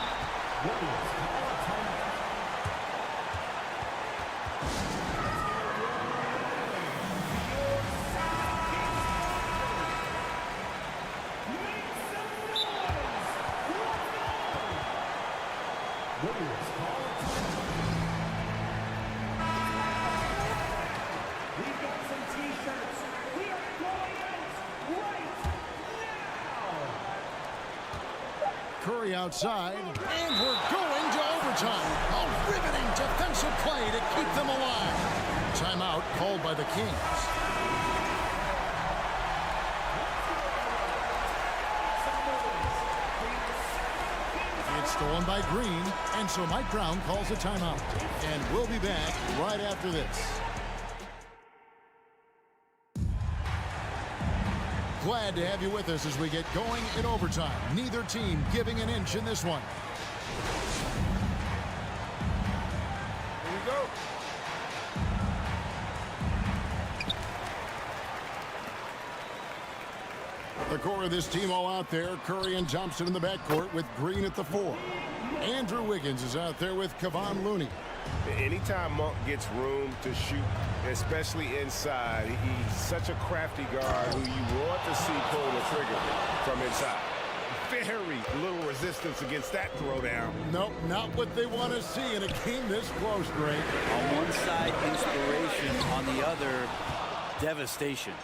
Curry outside, and we're going to overtime. A riveting defensive play to keep them alive. Timeout called by the Kings. It's stolen by Green, and so Mike Brown calls a timeout. And we'll be back right after this. Glad to have you with us as we get going in overtime. Neither team giving an inch in this one. Here we go. The core of this team all out there. Curry and Thompson in the backcourt with Green at the 4. Andrew Wiggins is out there with Kevon Looney. Anytime Monk gets room to shoot, especially inside, he's such a crafty guard who you want to see pull the trigger from inside. Very little resistance against that throwdown. Nope, not what they want to see in a game this close, Greg. On one side, inspiration. On the other, devastation.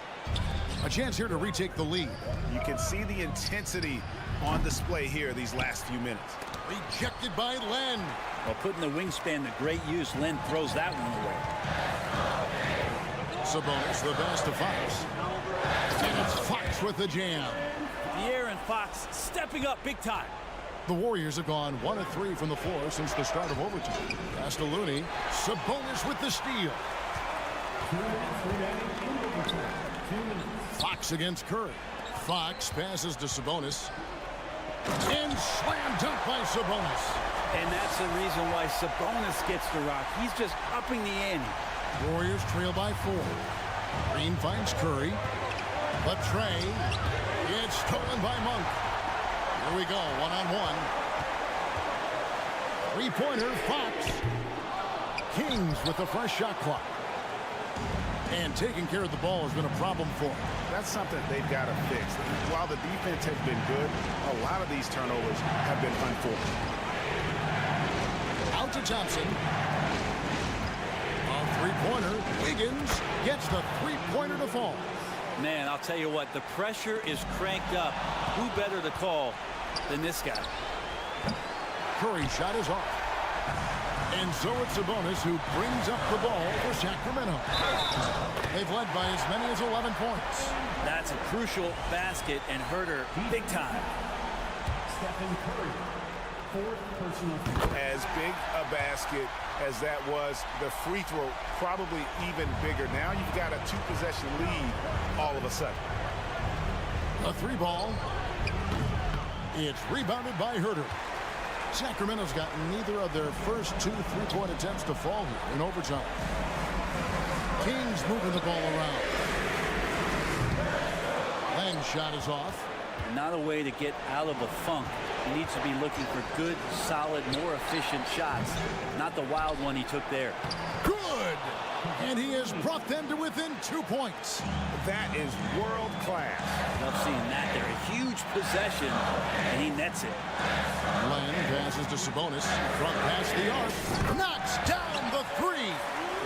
A chance here to retake the lead. You can see the intensity on display here these last few minutes. Rejected by Len. While putting the wingspan to great use, Len throws that one away. Sabonis, the best of Fox. And it's Fox with the jam. De'Aaron Fox stepping up big time. The Warriors have gone 1 of 3 from the floor since the start of overtime. Pass to Looney. Sabonis with the steal. Fox against Curry. Fox passes to Sabonis. And slam dunk by Sabonis. And that's the reason why Sabonis gets the rock. He's just upping the ante. Warriors trail by 4. Green finds Curry. But Trey. It's stolen by Monk. Here we go, one-on-one. Three-pointer, Fox. Kings with the fresh shot clock. And taking care of the ball has been a problem for them. That's something they've got to fix. While the defense has been good, a lot of these turnovers have been unfortunate. Out to Thompson. A three-pointer. Wiggins gets the three-pointer to fall. Man, I'll tell you what, the pressure is cranked up. Who better to call than this guy? Curry shot is off. And so it's Sabonis who brings up the ball for Sacramento. They've led by as many as 11 points. That's a crucial basket and Herder big time. Stephen Curry, 4th personal foul. As big a basket as that was, the free throw probably even bigger. Now you've got a 2-possession lead all of a sudden. A 3-ball. It's rebounded by Herder. Sacramento's got neither of their first 2 3-point attempts to fall here in overtime. Kings moving the ball around. Lang's shot is off. Not a way to get out of a funk. He needs to be looking for good, solid, more efficient shots. Not the wild one he took there. Good! And he has brought them to within 2 points. That is world class. Love seeing that there. A huge possession, and he nets it. Len passes to Sabonis. Front pass the arc. Knocks down the 3.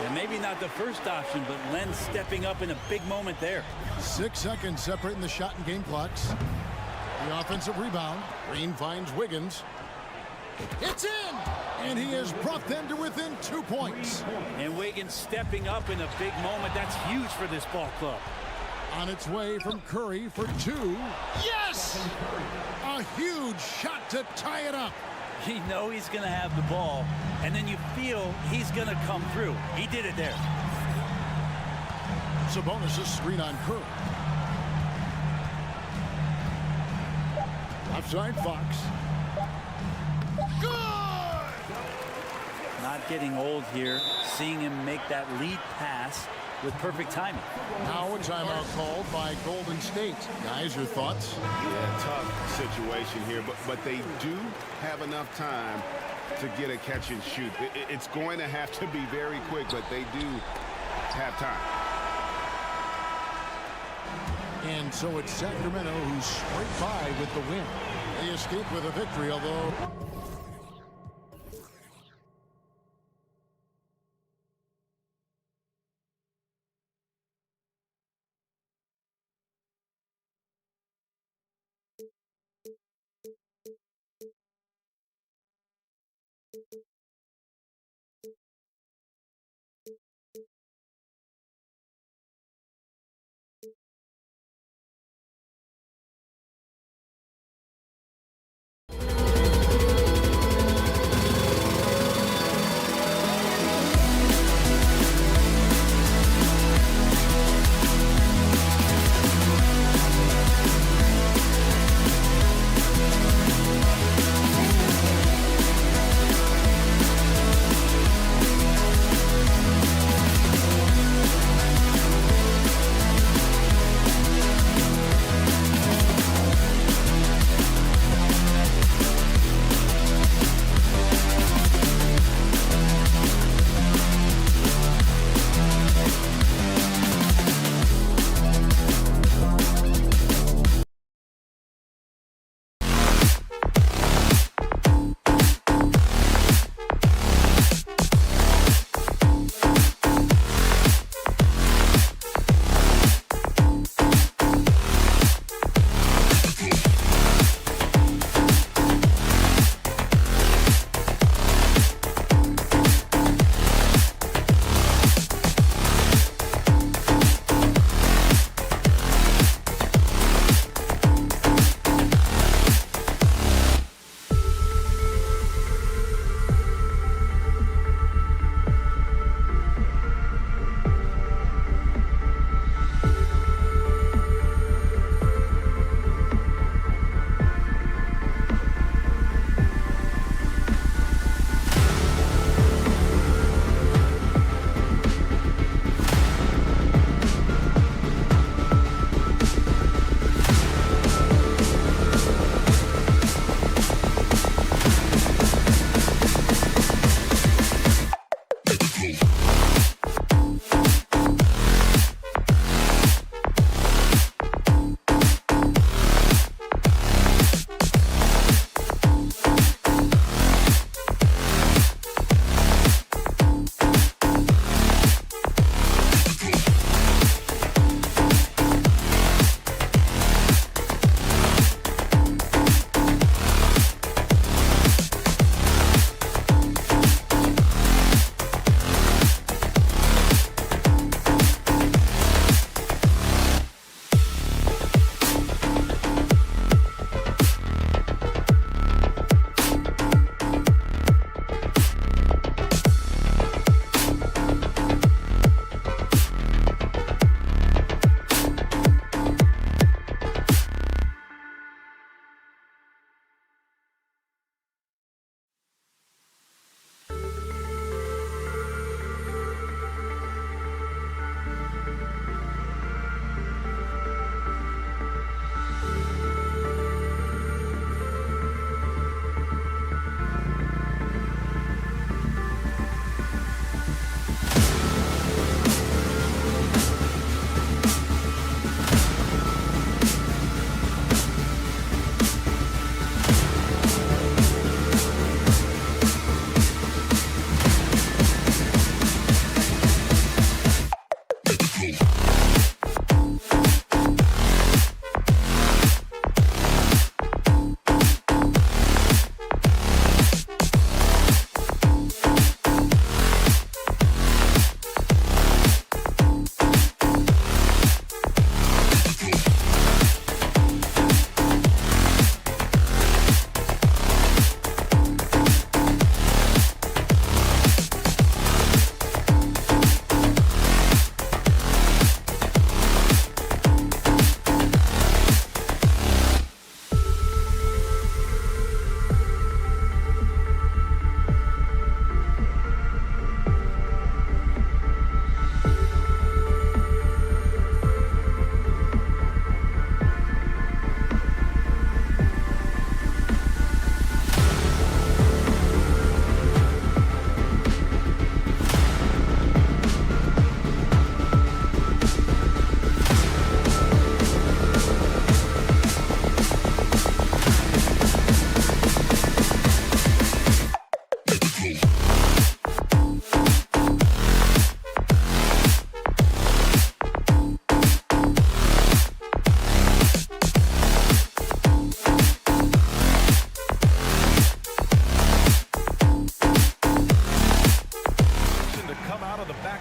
And maybe not the first option, but Len stepping up in a big moment there. 6 seconds separating the shot and game clocks. The offensive rebound. Green finds Wiggins. It's in! And he has brought them to within 2 points. And Wiggins stepping up in a big moment. That's huge for this ball club. On its way from Curry for 2. Yes! A huge shot to tie it up. You know he's going to have the ball, and then you feel he's going to come through. He did it there. Sabonis' screen on Curry. Offside Fox. Good! Not getting old here. Seeing him make that lead pass with perfect timing. Now a timeout called by Golden State. Guys, your thoughts? Yeah, tough situation here, but they do have enough time to get a catch and shoot. It's going to have to be very quick, but they do have time. And so it's Sacramento who's scraped by with the win. They escape with a victory, although...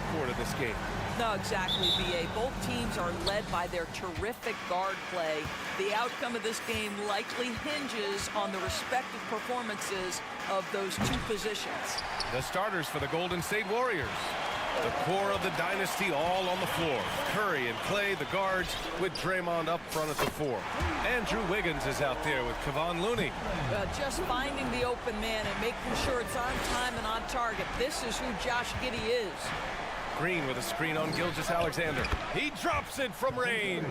backcourt of this game. No, exactly, B.A. Both teams are led by their terrific guard play. The outcome of this game likely hinges on the respective performances of those two positions. The starters for the Golden State Warriors. The core of the dynasty all on the floor. Curry and Clay, the guards, with Draymond up front at the 4. Andrew Wiggins is out there with Kevon Looney. Just finding the open man and making sure it's on time and on target. This is who Josh Giddey is. Green with a screen on Gilgeous-Alexander. He drops it from range.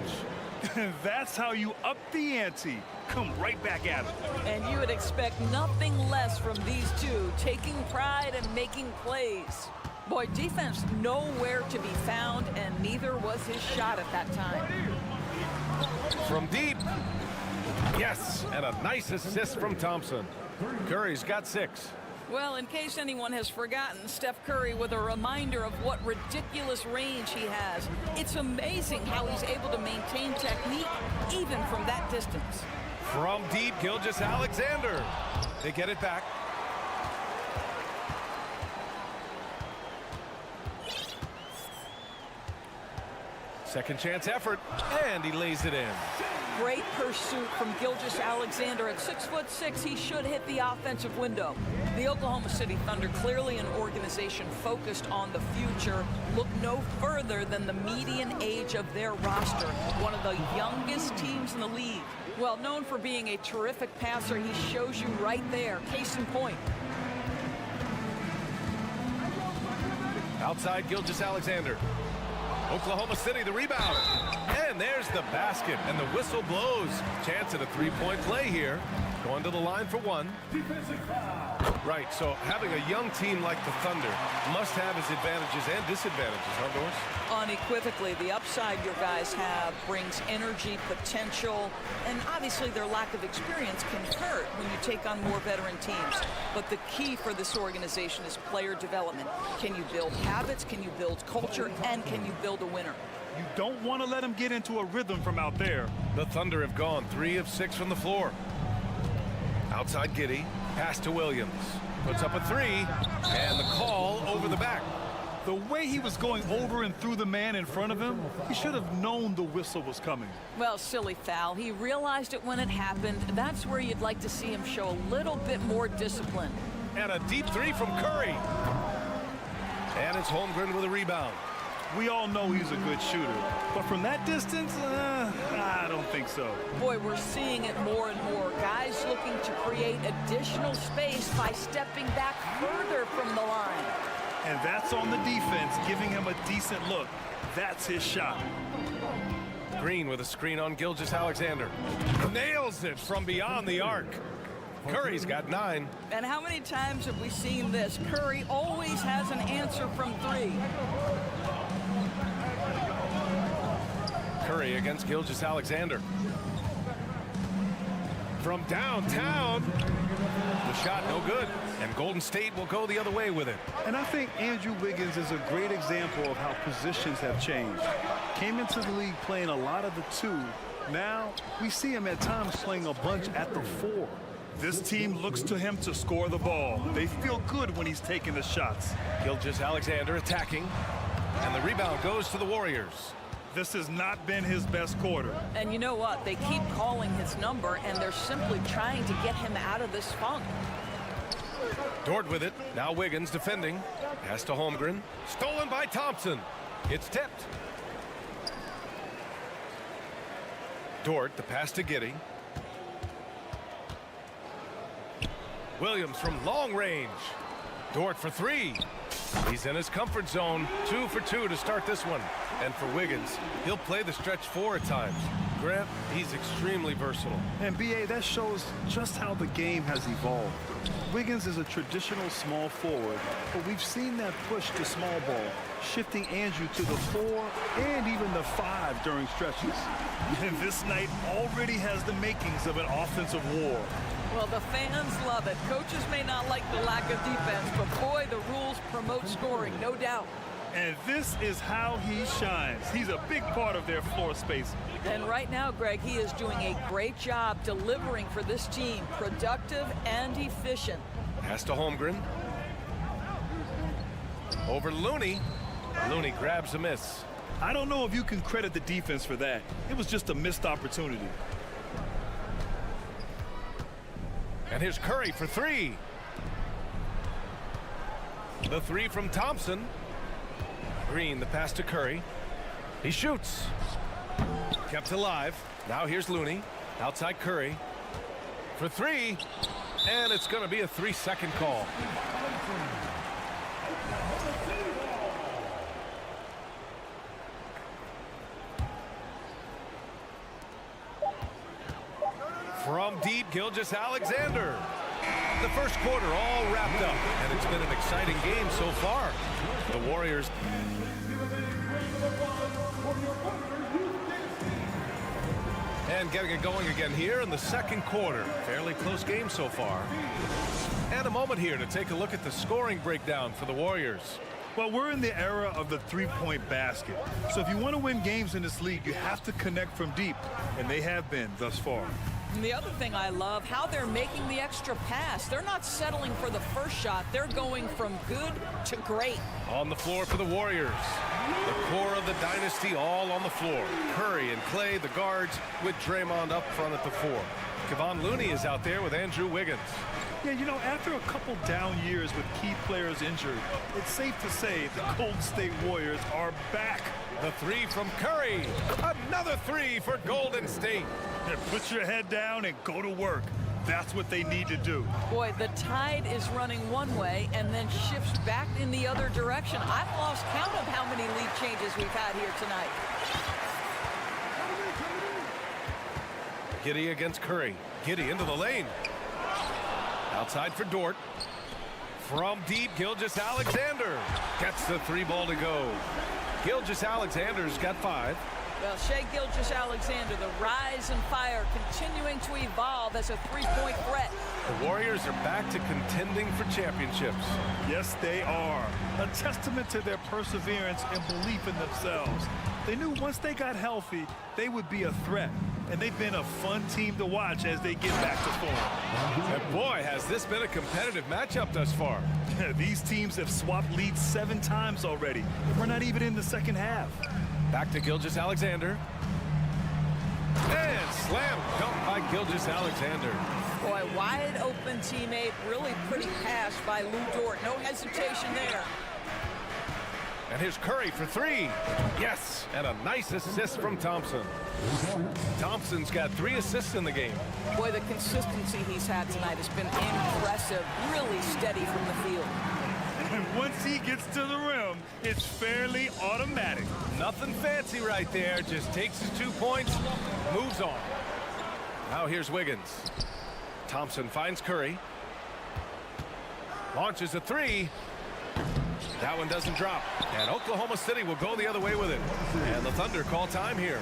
That's how you up the ante. Come right back at him. And you would expect nothing less from these two, taking pride and making plays. Boy, defense nowhere to be found, and neither was his shot at that time. From deep. Yes, and a nice assist from Thompson. Curry's got 6. Well, in case anyone has forgotten, Steph Curry with a reminder of what ridiculous range he has. It's amazing how he's able to maintain technique even from that distance. From deep, Gilgeous-Alexander. They get it back. Second chance effort, and he lays it in. Great pursuit from Gilgeous-Alexander. At 6'6", he should hit the offensive window. The Oklahoma City Thunder, clearly an organization focused on the future, look no further than the median age of their roster. One of the youngest teams in the league. Well, known for being a terrific passer, he shows you right there. Case in point. Outside Gilgeous-Alexander. Oklahoma City, the rebound. And there's the basket, and the whistle blows. Chance at a three-point play here. Going to the line for 1. Right, so having a young team like the Thunder must have its advantages and disadvantages, huh, Doris? Unequivocally, the upside your guys have brings energy, potential, and obviously their lack of experience can hurt when you take on more veteran teams. But the key for this organization is player development. Can you build habits? Can you build culture? And can you build a winner? You don't want to let him get into a rhythm from out there. The Thunder have gone 3 of 6 from the floor. Outside Giddey, pass to Williams. Puts up a 3, and the call over the back. The way he was going over and through the man in front of him, he should have known the whistle was coming. Well, silly foul. He realized it when it happened. That's where you'd like to see him show a little bit more discipline. And a deep 3 from Curry. And it's Holmgren with a rebound. We all know he's a good shooter, but from that distance, I don't think so. Boy, we're seeing it more and more. Guys looking to create additional space by stepping back further from the line. And that's on the defense, giving him a decent look. That's his shot. Green with a screen on Gilgeous-Alexander. Nails it from beyond the arc. Curry's got 9. And how many times have we seen this? Curry always has an answer from 3. Curry against Gilgeous-Alexander. From downtown, the shot no good, and Golden State will go the other way with it. And I think Andrew Wiggins is a great example of how positions have changed. Came into the league playing a lot of the 2. Now we see him at times playing a bunch at the 4. This team looks to him to score the ball. They feel good when he's taking the shots. Gilgeous-Alexander attacking, and the rebound goes to the Warriors. This has not been his best quarter. And you know what? They keep calling his number, and they're simply trying to get him out of this funk. Dort with it. Now Wiggins defending. Pass to Holmgren. Stolen by Thompson. It's tipped. Dort, the pass to Giddey. Williams from long range. Dort for 3. He's in his comfort zone. 2 for 2 to start this one. And for Wiggins, he'll play the stretch 4 at times. Grant, he's extremely versatile. And B.A., that shows just how the game has evolved. Wiggins is a traditional small forward, but we've seen that push to small ball, shifting Andrew to the 4 and even the 5 during stretches. And this night already has the makings of an offensive war. Well, the fans love it. Coaches may not like the lack of defense, but boy, the rules promote scoring, no doubt. And this is how he shines. He's a big part of their floor space. And right now, Greg, he is doing a great job delivering for this team, productive and efficient. Pass to Holmgren. Over to Looney. Looney grabs a miss. I don't know if you can credit the defense for that. It was just a missed opportunity. And here's Curry for three. The three from Thompson. Green, the pass to Curry. He shoots. Kept alive. Now here's Looney. Outside Curry. For three. And it's going to be a 3-second call. From deep, Gilgeous-Alexander. The first quarter all wrapped up, and it's been an exciting game so far. The Warriors. And getting it going again here in the second quarter. Fairly close game so far. And a moment here to take a look at the scoring breakdown for the Warriors. Well, we're in the era of the three-point basket. So if you want to win games in this league, you have to connect from deep, and they have been thus far. And the other thing I love, how they're making the extra pass. They're not settling for the first shot. They're going from good to great. On the floor for the Warriors. The core of the dynasty all on the floor. Curry and Clay, the guards, with Draymond up front at the four. Kevon Looney is out there with Andrew Wiggins. Yeah, you know, after a couple down years with key players injured, it's safe to say the Golden State Warriors are back. The three from Curry. Another three for Golden State. Yeah, put your head down and go to work. That's what they need to do. Boy, the tide is running one way and then shifts back in the other direction. I've lost count of how many lead changes we've had here tonight. Giddey against Curry. Giddey into the lane. Outside for Dort. From deep, Gilgeous-Alexander gets the three ball to go. Gilgeous-Alexander's got 5. Well, Shai Gilgeous-Alexander, the rise and fire, continuing to evolve as a three-point threat. The Warriors are back to contending for championships. Yes, they are. A testament to their perseverance and belief in themselves. They knew once they got healthy, they would be a threat. And they've been a fun team to watch as they get back to form. And boy, has this been a competitive matchup thus far. These teams have swapped leads 7 times already. We're not even in the second half. Back to Gilgeous-Alexander. And slam dunk by Gilgeous-Alexander. Boy, wide open teammate, really pretty pass by Lou Dort. No hesitation there. And here's Curry for 3. Yes, and a nice assist from Thompson. Thompson's got 3 assists in the game. Boy, the consistency he's had tonight has been impressive. Really steady from the field. And once he gets to the rim, it's fairly automatic. Nothing fancy right there. Just takes his 2 points, moves on. Now here's Wiggins. Thompson finds Curry. Launches a 3. That one doesn't drop. And Oklahoma City will go the other way with it. And the Thunder call time here.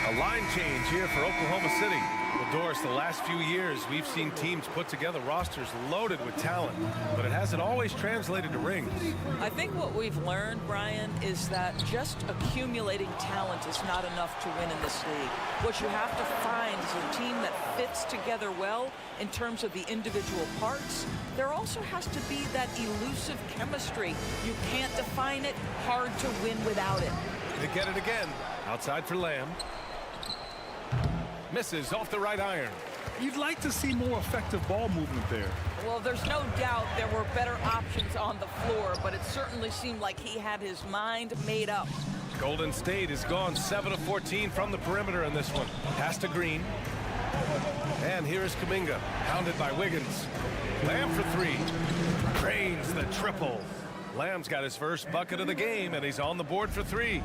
A line change here for Oklahoma City. Well, Doris, the last few years, we've seen teams put together rosters loaded with talent, but it hasn't always translated to rings. I think what we've learned, Brian, is that just accumulating talent is not enough to win in this league. What you have to find is a team that fits together well in terms of the individual parts. There also has to be that elusive chemistry. You can't define it, hard to win without it. They get it again. Outside for Lamb. Misses off the right iron. You'd like to see more effective ball movement there. Well, there's no doubt there were better options on the floor, but it certainly seemed like he had his mind made up. Golden State has gone 7 of 14 from the perimeter in this one. Pass to Green. And here is Kuminga, pounded by Wiggins. Lamb for 3. Drains the triple. Lamb's got his first bucket of the game, and he's on the board for 3.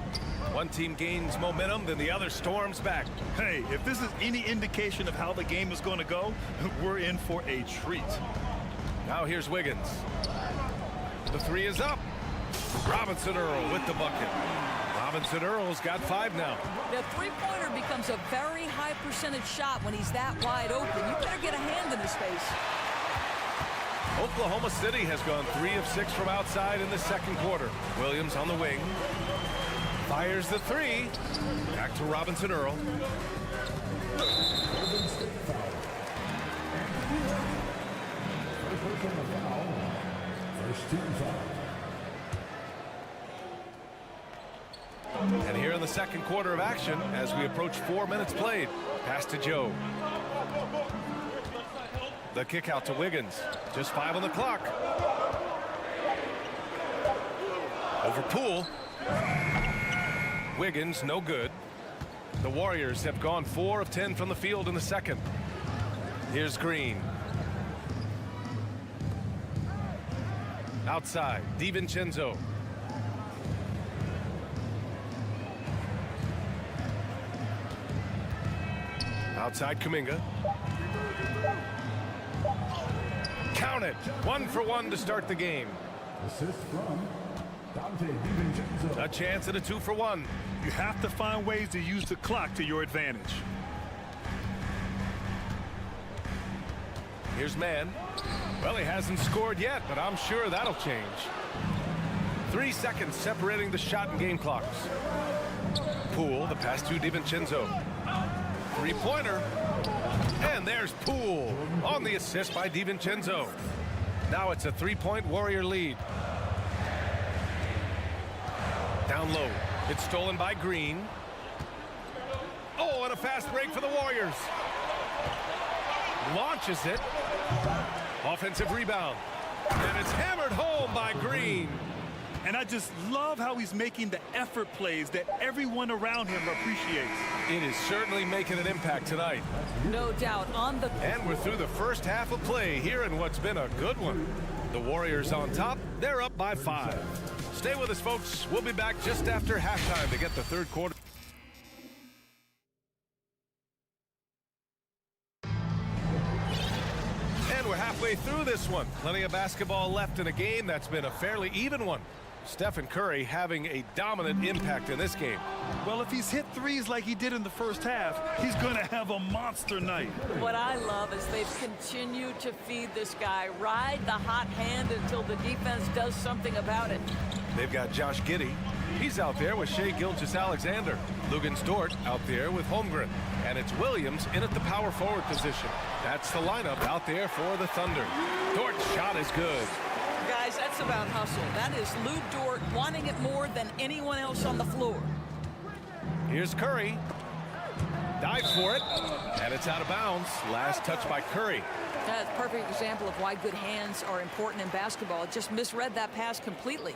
One team gains momentum, then the other storms back. Hey, if this is any indication of how the game is going to go, we're in for a treat. Now here's Wiggins. The 3 is up. Robinson Earl with the bucket. Robinson Earl's got 5 now. The three-pointer becomes a very high percentage shot when he's that wide open. You better get a hand in his face. Oklahoma City has gone 3 of 6 from outside in the second quarter. Williams on the wing. Fires the 3. Back to Robinson Earl. Personal foul. First team foul. And here in the second quarter of action, as we approach 4 minutes played, pass to Joe. The kick out to Wiggins. Just 5 on the clock. Over Poole. Wiggins, no good. The Warriors have gone 4 of 10 from the field in the second. Here's Green. Outside, DiVincenzo. Outside Kuminga. Count it. 1 for 1 to start the game. Assist from Dante DiVincenzo. A chance at a 2 for 1. You have to find ways to use the clock to your advantage. Here's Mann. Well, he hasn't scored yet, but I'm sure that'll change. 3 seconds separating the shot and game clocks. Poole, the pass to DiVincenzo. Three-pointer. And there's Poole on the assist by DiVincenzo. Now it's a 3-point Warrior lead. Down low. It's stolen by Green. Oh, and a fast break for the Warriors. Launches it. Offensive rebound. And it's hammered home by Green. And I just love how he's making the effort plays that everyone around him appreciates. It is certainly making an impact tonight. No doubt on the... And we're through the first half of play here in what's been a good one. The Warriors on top. They're up by 5. Stay with us, folks. We'll be back just after halftime to get the third quarter. And we're halfway through this one. Plenty of basketball left in a game that's been a fairly even one. Stephen Curry having a dominant impact in this game. Well, if he's hit threes like he did in the first half, he's going to have a monster night. What I love is they've continued to feed this guy, ride the hot hand until the defense does something about it. They've got Josh Giddey. He's out there with Shai Gilgeous-Alexander. Luguentz-Dort out there with Holmgren. And it's Williams in at the power forward position. That's the lineup out there for the Thunder. Dort's shot is good. Guys, that's about hustle. That is Lou Dort wanting it more than anyone else on the floor. Here's Curry. Dive for it. And it's out of bounds. Last touch by Curry. That's a perfect example of why good hands are important in basketball. Just misread that pass completely.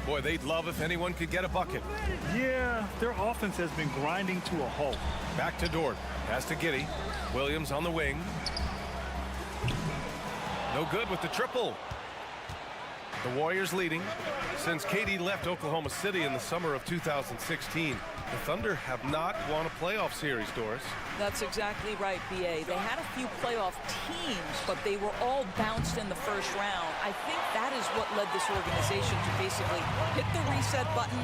Boy, they'd love if anyone could get a bucket. Yeah, their offense has been grinding to a halt. Back to Dort. Pass to Giddey. Williams on the wing. No good with the triple. The Warriors leading. Since KD left Oklahoma City in the summer of 2016, the Thunder have not won a playoff series, Doris. That's exactly right, B.A. They had a few playoff teams, but they were all bounced in the first round. I think that is what led this organization to basically hit the reset button.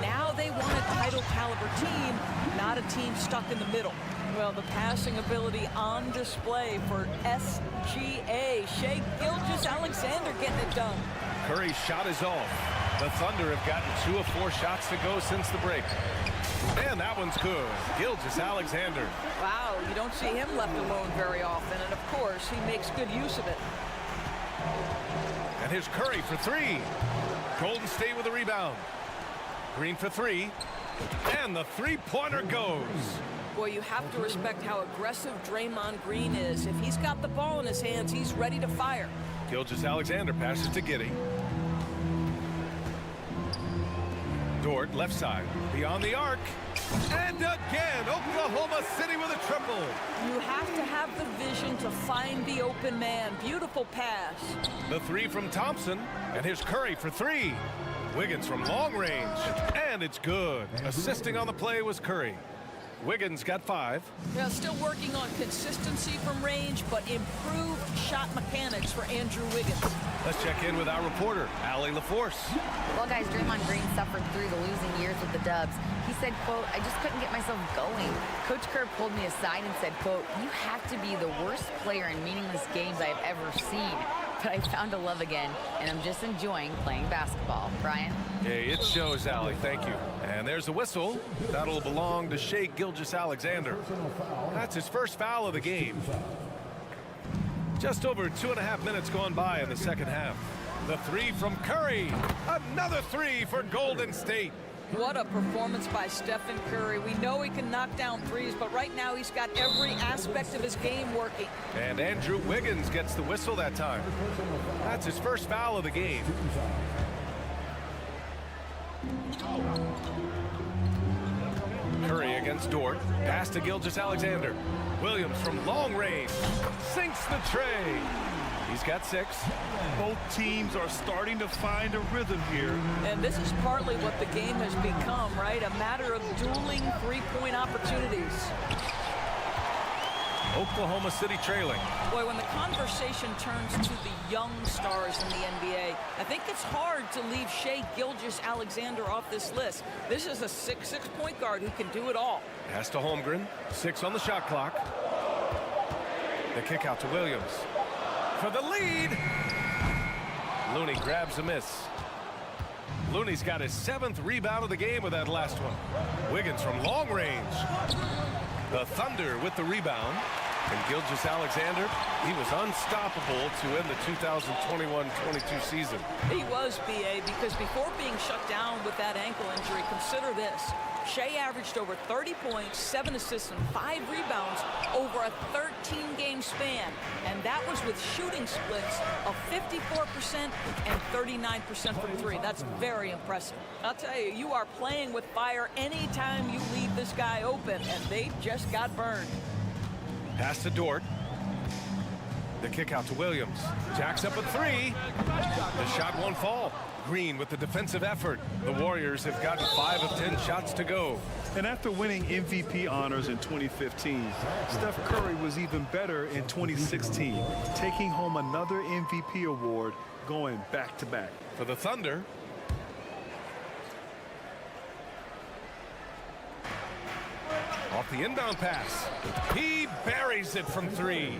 Now they want a title caliber team, not a team stuck in the middle. Well, the passing ability on display for SGA. Shai Gilgeous-Alexander getting it done. Curry's shot is off. The Thunder have gotten 2 of 4 shots to go since the break. And that one's good. Gilgeous-Alexander. Wow, you don't see him left alone very often, and of course, he makes good use of it. And here's Curry for 3. Golden State with a rebound. Green for 3. And the three-pointer goes. Boy, you have to respect how aggressive Draymond Green is. If he's got the ball in his hands, he's ready to fire. Gilgeous-Alexander passes to Giddey. Dort, left side, beyond the arc. And again, Oklahoma City with a triple. You have to have the vision to find the open man. Beautiful pass. The 3 from Thompson. And here's Curry for 3. Wiggins from long range. And it's good. Assisting on the play was Curry. Wiggins got 5. Yeah, still working on consistency from range, but improved shot mechanics for Andrew Wiggins. Let's check in with our reporter, Allie LaForce. Well, guys, Draymond Green suffered through the losing years with the Dubs. He said, quote, "I just couldn't get myself going." Coach Kerr pulled me aside and said, quote, "You have to be the worst player in meaningless games I have ever seen. but I found a love again, and I'm just enjoying playing basketball. Brian? Hey, it shows, Allie. Thank you. And there's the whistle. That'll belong to Shai Gilgeous-Alexander. That's his first foul of the game. Just over 2.5 minutes gone by in the second half. The three from Curry. Another three for Golden State. What a performance by Stephen Curry. We know he can knock down threes, but right now he's got every aspect of his game working. And Andrew Wiggins gets the whistle that time. That's his first foul of the game. Curry against Dort. Pass to Gilgeous-Alexander. Williams from long range. Sinks the tray. He's got 6. Both teams are starting to find a rhythm here. And this is partly what the game has become, right? A matter of dueling three-point opportunities. Oklahoma City trailing. Boy, when the conversation turns to the young stars in the NBA, I think it's hard to leave Shai Gilgeous-Alexander off this list. This is a 6'6" point guard who can do it all. Pass to Holmgren. 6 on the shot clock. The kick out to Williams. For the lead. Looney grabs a miss. Looney's got his 7th rebound of the game with that last one. Wiggins from long range. The Thunder with the rebound. And Gilgeous-Alexander, he was unstoppable to end the 2021-22 season. He was, BA, because before being shut down with that ankle injury, consider this. Shai averaged over 30 points, 7 assists, and 5 rebounds over a 13-game span. And that was with shooting splits of 54% and 39% from 3. That's very impressive. I'll tell you, you are playing with fire anytime you leave this guy open, and they just got burned. Pass to Dort. The kick out to Williams. Jacks up a 3. The shot won't fall. Green with the defensive effort. The Warriors have gotten 5 of 10 shots to go. And after winning MVP honors in 2015, Steph Curry was even better in 2016, taking home another MVP award, going back-to-back. For the Thunder, off the inbound pass. He buries it from 3.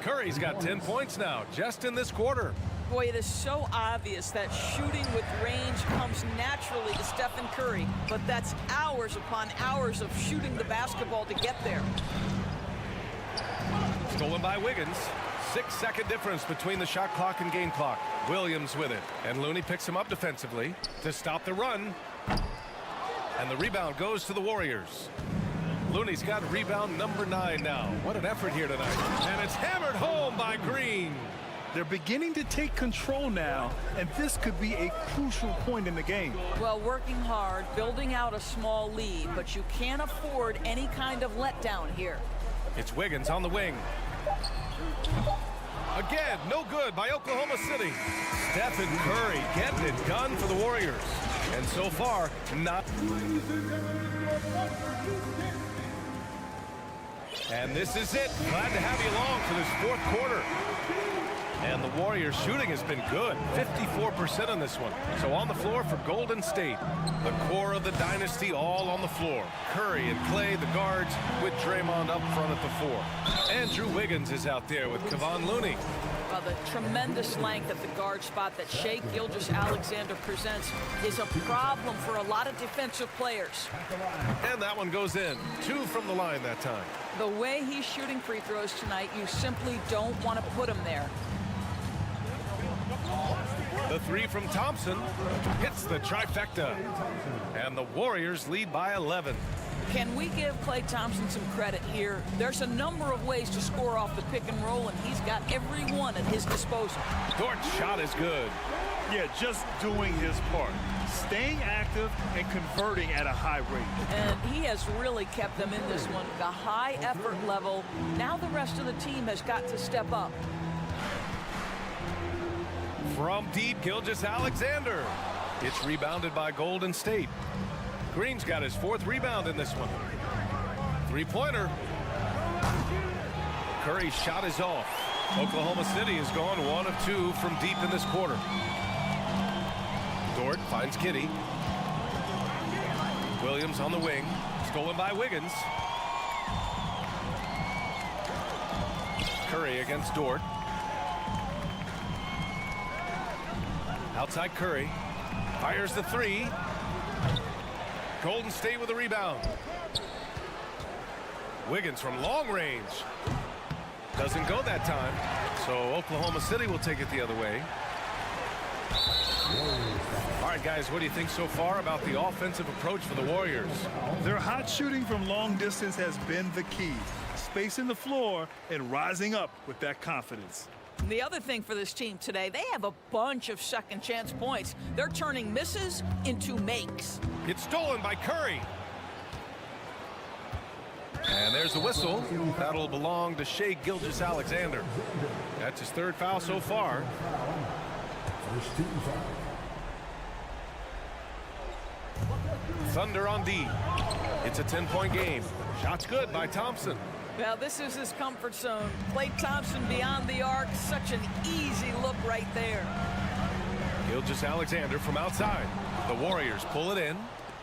Curry's got 10 points now, just in this quarter. Boy, it is so obvious that shooting with range comes naturally to Stephen Curry, but that's hours upon hours of shooting the basketball to get there. Stolen by Wiggins. 6-second difference between the shot clock and game clock. Williams with it, and Looney picks him up defensively to stop the run. And the rebound goes to the Warriors. Looney's got rebound number 9 now. What an effort here tonight. And it's hammered home by Green. They're beginning to take control now, and this could be a crucial point in the game. Well, working hard, building out a small lead, but you can't afford any kind of letdown here. It's Wiggins on the wing. Again, no good by Oklahoma City. Stephen Curry getting it done for the Warriors. And so far, not. And this is it. Glad to have you along for this 4th quarter. And the Warriors shooting has been good. 54% on this one. So on the floor for Golden State. The core of the dynasty all on the floor. Curry and Clay, the guards, with Draymond up front at the 4. Andrew Wiggins is out there with Kevon Looney. Well, the tremendous length at the guard spot that Shai Gilgeous-Alexander presents is a problem for a lot of defensive players. And that one goes in. 2 from the line that time. The way he's shooting free throws tonight, you simply don't want to put him there. The 3 from Thompson hits the trifecta. And the Warriors lead by 11. Can we give Klay Thompson some credit here? There's a number of ways to score off the pick and roll, and he's got every one at his disposal. Dort's shot is good. Yeah, just doing his part. Staying active and converting at a high rate. And he has really kept them in this one. The high effort level. Now the rest of the team has got to step up. From deep, Gilgeous-Alexander. It's rebounded by Golden State. Green's got his 4th rebound in this one. 3-pointer. Curry's shot is off. Oklahoma City has gone 1 of 2 from deep in this quarter. Dort finds Kitty. Williams on the wing. Stolen by Wiggins. Curry against Dort. Outside Curry. Fires the three. Golden State with the rebound. Wiggins from long range. Doesn't go that time. So Oklahoma City will take it the other way. All right, guys, what do you think so far about the offensive approach for the Warriors? Their hot shooting from long distance has been the key. Spacing the floor and rising up with that confidence. The other thing for this team today, they have a bunch of second chance points. They're turning misses into makes. It's stolen by Curry. And there's the whistle. That'll belong to Shai Gilgeous-Alexander. That's his third foul so far. Thunder on D. It's a 10-point game. Shots good by Thompson. Well, this is his comfort zone. Klay Thompson beyond the arc. Such an easy look right there. Gilgeous-Alexander from outside. The Warriors pull it in.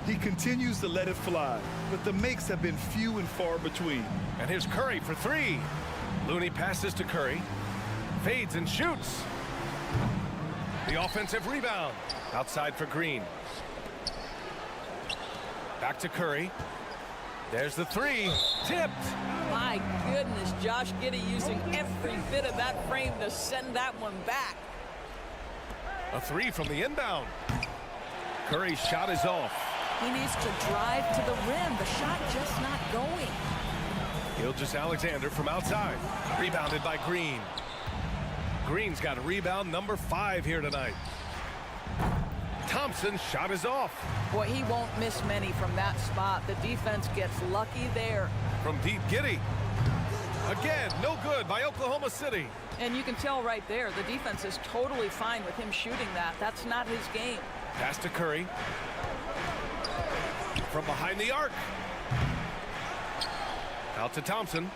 He continues to let it fly, but the makes have been few and far between. And here's Curry for three. Looney passes to Curry. Fades and shoots. The offensive rebound. Outside for Green. Back to Curry. There's the three. Tipped. My goodness, Josh Giddey using every bit of that frame to send that one back. A three from the inbound. Curry's shot is off. He needs to drive to the rim. The shot just not going. Gilgeous-Alexander from outside. Rebounded by Green. Green's got a rebound number 5 here tonight. Thompson's shot is off. Boy, he won't miss many from that spot. The defense gets lucky there. From deep, Giddey. Again, no good by Oklahoma City. And you can tell right there, the defense is totally fine with him shooting that. That's not his game. Pass to Curry. From behind the arc. Out to Thompson.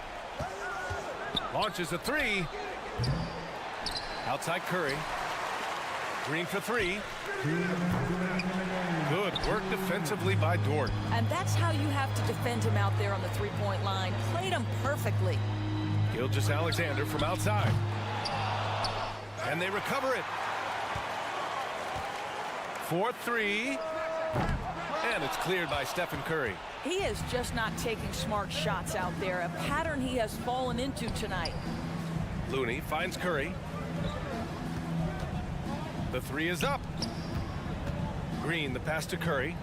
Launches a three. Outside Curry. Green for three. Good work defensively by Dort. And that's how you have to defend him out there on the three-point line. Played him perfectly. Gilgeous-Alexander from outside. And they recover it. 4-3. And it's cleared by Stephen Curry. He is just not taking smart shots out there. A pattern he has fallen into tonight. Looney finds Curry. The three is up. Green, the pass to Curry.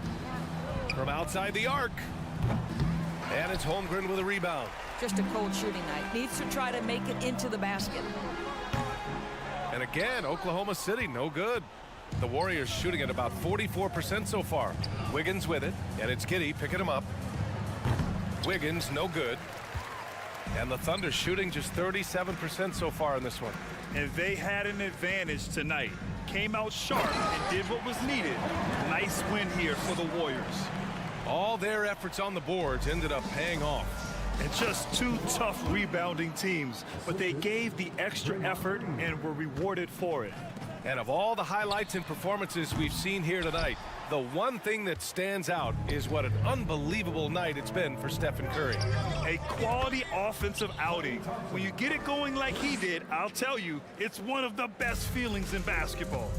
From outside the arc. And it's Holmgren with a rebound. Just a cold shooting night. Needs to try to make it into the basket. And again, Oklahoma City, no good. The Warriors shooting at about 44% so far. Wiggins with it, and it's Giddey picking him up. Wiggins, no good. And the Thunder shooting just 37% so far in this one. And they had an advantage tonight. Came out sharp and did what was needed. Nice win here for the Warriors. All their efforts on the boards ended up paying off. And just two tough rebounding teams, but they gave the extra effort and were rewarded for it. And of all the highlights and performances we've seen here tonight, the one thing that stands out is what an unbelievable night it's been for Stephen Curry. A quality offensive outing. When you get it going like he did, I'll tell you, it's one of the best feelings in basketball.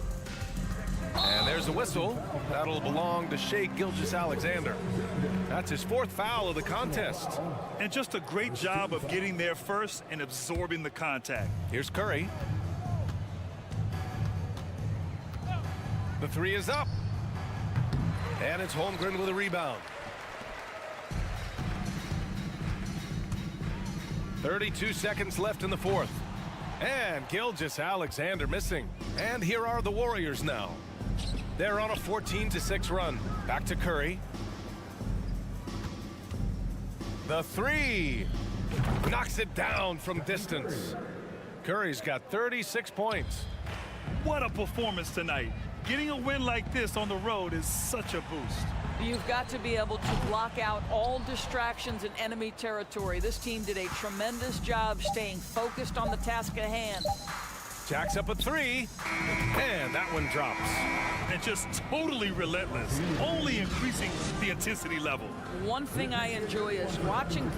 And there's a whistle. That'll belong to Shai Gilgeous-Alexander. That's his 4th foul of the contest. And just a great job of getting there first and absorbing the contact. Here's Curry. The three is up. And it's Holmgren with a rebound. 32 seconds left in the 4th. And Gilgeous-Alexander missing. And here are the Warriors now. They're on a 14-6 run. Back to Curry. The three. Knocks it down from distance. Curry's got 36 points. What a performance tonight. Getting a win like this on the road is such a boost. You've got to be able to block out all distractions in enemy territory. This team did a tremendous job staying focused on the task at hand. Jacks up a three, and that one drops. And just totally relentless, only increasing the intensity level. One thing I enjoy is watching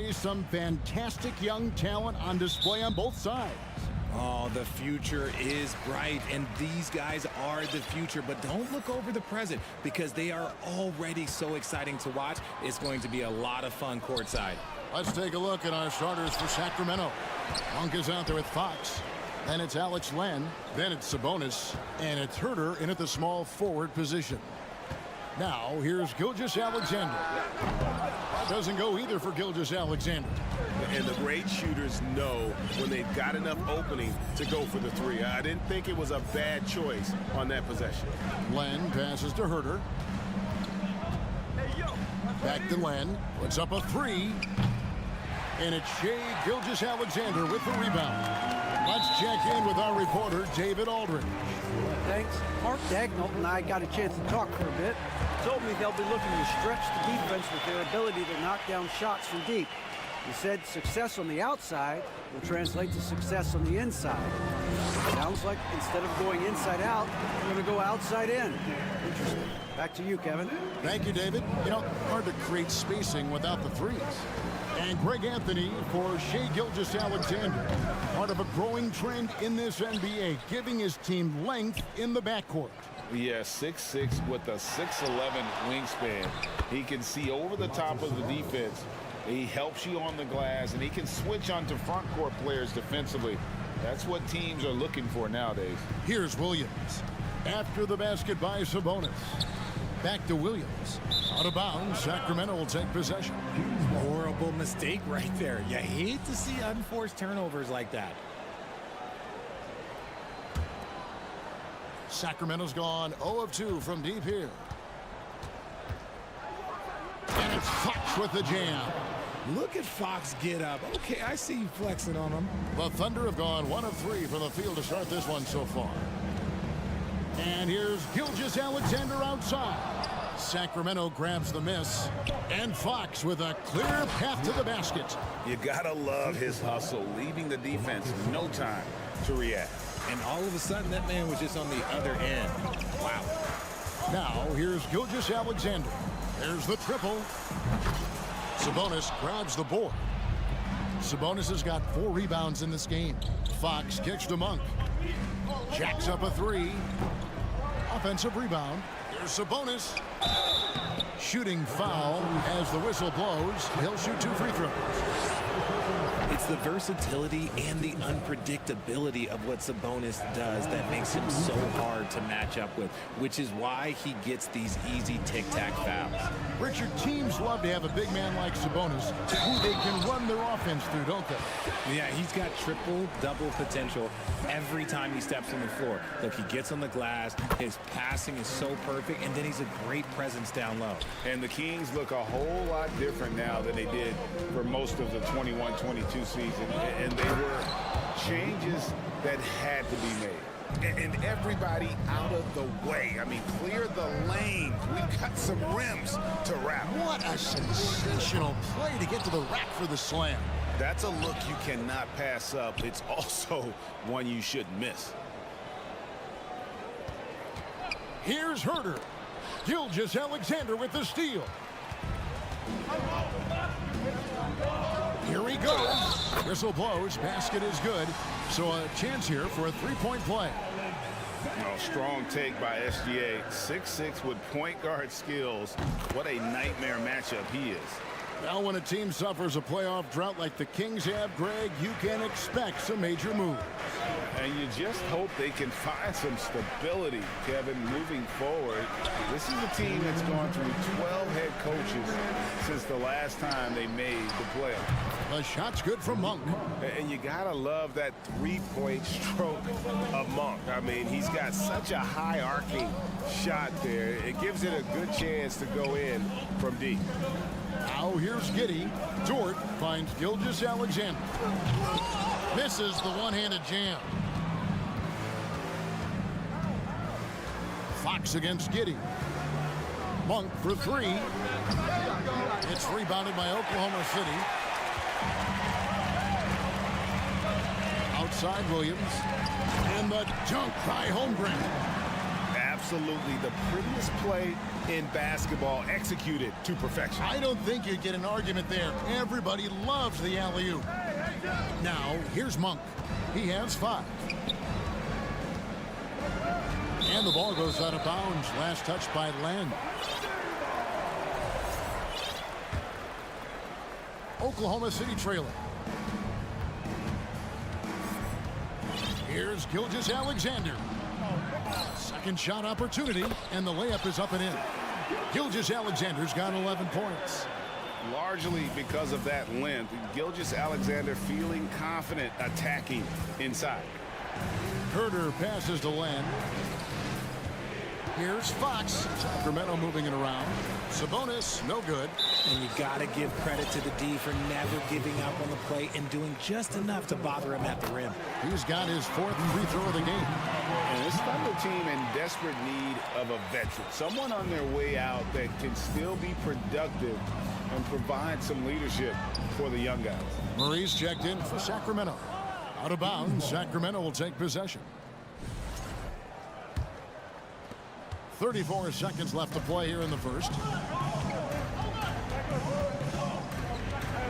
NBA, some fantastic young talent on display on both sides. Oh, the future is bright, and these guys are the future. But don't look over the present, because they are already so exciting to watch. It's going to be a lot of fun courtside. Let's take a look at our starters for Sacramento. Monk is out there with Fox. Then it's Alex Len. Then it's Sabonis. And it's Herter in at the small forward position. Now, here's Gilgeous-Alexander. That doesn't go either for Gilgeous-Alexander. And the great shooters know when they've got enough opening to go for the three. I didn't think it was a bad choice on that possession. Len passes to Herter. Back to Len. Puts up a three. And it's Shai Gilgeous-Alexander with the rebound. Let's check in with our reporter, David Aldridge. Thanks. Mark Dagnall and I got a chance to talk for a bit. Told me they'll be looking to stretch the defense with their ability to knock down shots from deep. He said success on the outside will translate to success on the inside. Sounds like instead of going inside out, we're going to go outside in. Interesting. Back to you, Kevin. Thank you, David. You know, hard to create spacing without the threes. And Greg Anthony for Shai Gilgeous-Alexander. Part of a growing trend in this NBA, giving his team length in the backcourt. Yeah, 6'6" with a 6'11" wingspan. He can see over the top of the defense. He helps you on the glass, and he can switch onto front court players defensively. That's what teams are looking for nowadays. Here's Williams. After the basket by Sabonis. Back to Williams. Out of bounds, Sacramento will take possession. Horrible mistake right there. You hate to see unforced turnovers like that. Sacramento's gone 0 of 2 from deep here. And it's Fox with the jam. Look at Fox get up. Okay, I see you flexing on him. The Thunder have gone 1 of 3 from the field to start this one so far. And here's Gilgeous-Alexander outside. Sacramento grabs the miss. And Fox with a clear path to the basket. You gotta love his hustle, leaving the defense no time to react. And all of a sudden, that man was just on the other end. Wow. Now, here's Gilgeous-Alexander. There's the triple. Sabonis grabs the board. Sabonis has got 4 rebounds in this game. Fox kicks to Monk. Jacks up a 3. Offensive rebound. Here's Sabonis. Shooting foul as the whistle blows. He'll shoot 2 free throws. It's the versatility and the unpredictability of what Sabonis does that makes him so hard to match up with, which is why he gets these easy tic-tac fouls. Richard, teams love to have a big man like Sabonis who they can run their offense through, don't they? Yeah, he's got triple-double potential every time he steps on the floor. Look, he gets on the glass, his passing is so perfect, and then he's a great presence down low. And the Kings look a whole lot different now than they did for most of the 21-22 season. And they were changes that had to be made. And everybody out of the way. I mean, clear the lane. We've got some rims to wrap. What a sensational play to get to the rack for the slam. That's a look you cannot pass up. It's also one you shouldn't miss. Here's Herter. Gilgeous-Alexander with the steal. Here he goes. Whistle blows. Basket is good. So a chance here for a 3-point play. Oh, strong take by SGA. 6'6" with point guard skills. What a nightmare matchup he is. Now, when a team suffers a playoff drought like the Kings have, Greg, you can expect some major moves. And you just hope they can find some stability, Kevin, moving forward. This is a team that's gone through 12 head coaches since the last time they made the playoffs. The shot's good from Monk. And you gotta love that 3-point stroke of Monk. I mean, he's got such a high arcing shot there. It gives it a good chance to go in from deep. Now here's Giddey. Dort finds Gilgeous-Alexander. Misses the one-handed jam. Fox against Giddey. Monk for 3. It's rebounded by Oklahoma City. Outside Williams. And the dunk by Holmgren. absolutely the prettiest play in basketball, executed to perfection. I don't think you'd get an argument there. Everybody loves the alley-oop. Now, here's Monk. He has 5. And the ball goes out of bounds. Last touch by Len. Oklahoma City trailing. Here's Gilgeous-Alexander. Second shot opportunity, and the layup is up and in. Gilgeous-Alexander's got 11 points. Largely because of that length, Gilgeous-Alexander feeling confident attacking inside. Herder passes to Len. Here's Fox. Sacramento moving it around. Sabonis, no good. And you got to give credit to the D for never giving up on the play and doing just enough to bother him at the rim. He's got his 4th free throw of the game. And this Thunder team in desperate need of a veteran. Someone on their way out that can still be productive and provide some leadership for the young guys. Murray's checked in for Sacramento. Out of bounds, Sacramento will take possession. 34 seconds left to play here in the first.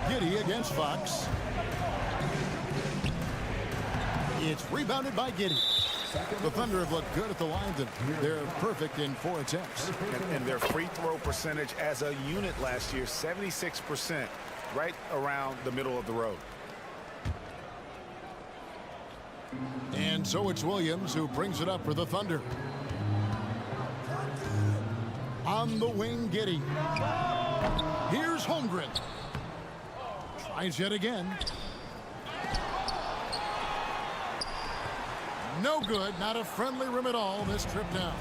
Giddey against Fox. It's rebounded by Giddey. The Thunder have looked good at the line. They're perfect in 4 attempts. And their free throw percentage as a unit last year, 76%, right around the middle of the road. And so it's Williams who brings it up for the Thunder. On the wing, Giddey. Here's Holmgren. Tries yet again. No good. Not a friendly rim at all this trip down.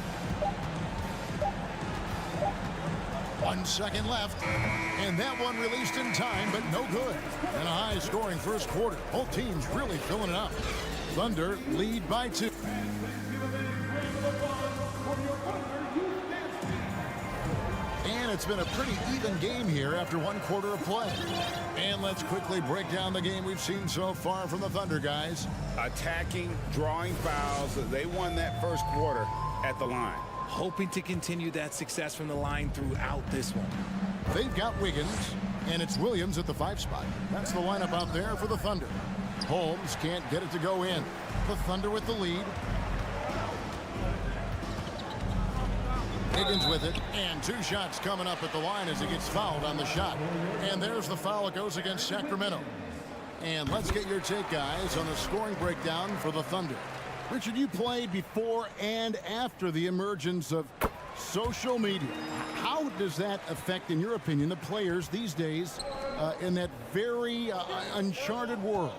1 second left. And that one released in time, but no good. And a high-scoring first quarter. Both teams really filling it up. Thunder lead by 2. And it's been a pretty even game here after 1 quarter of play. And let's quickly break down the game we've seen so far from the Thunder, guys. Attacking, drawing fouls. They won that first quarter at the line. Hoping to continue that success from the line throughout this one. They've got Wiggins, and it's Williams at the 5 spot. That's the lineup out there for the Thunder. Holmes can't get it to go in. The Thunder with the lead. Higgins with it, and 2 shots coming up at the line as he gets fouled on the shot. And there's the foul. It goes against Sacramento. And let's get your take, guys, on the scoring breakdown for the Thunder. Richard, you played before and after the emergence of social media. How does that affect, in your opinion, the players these days in that very uncharted world?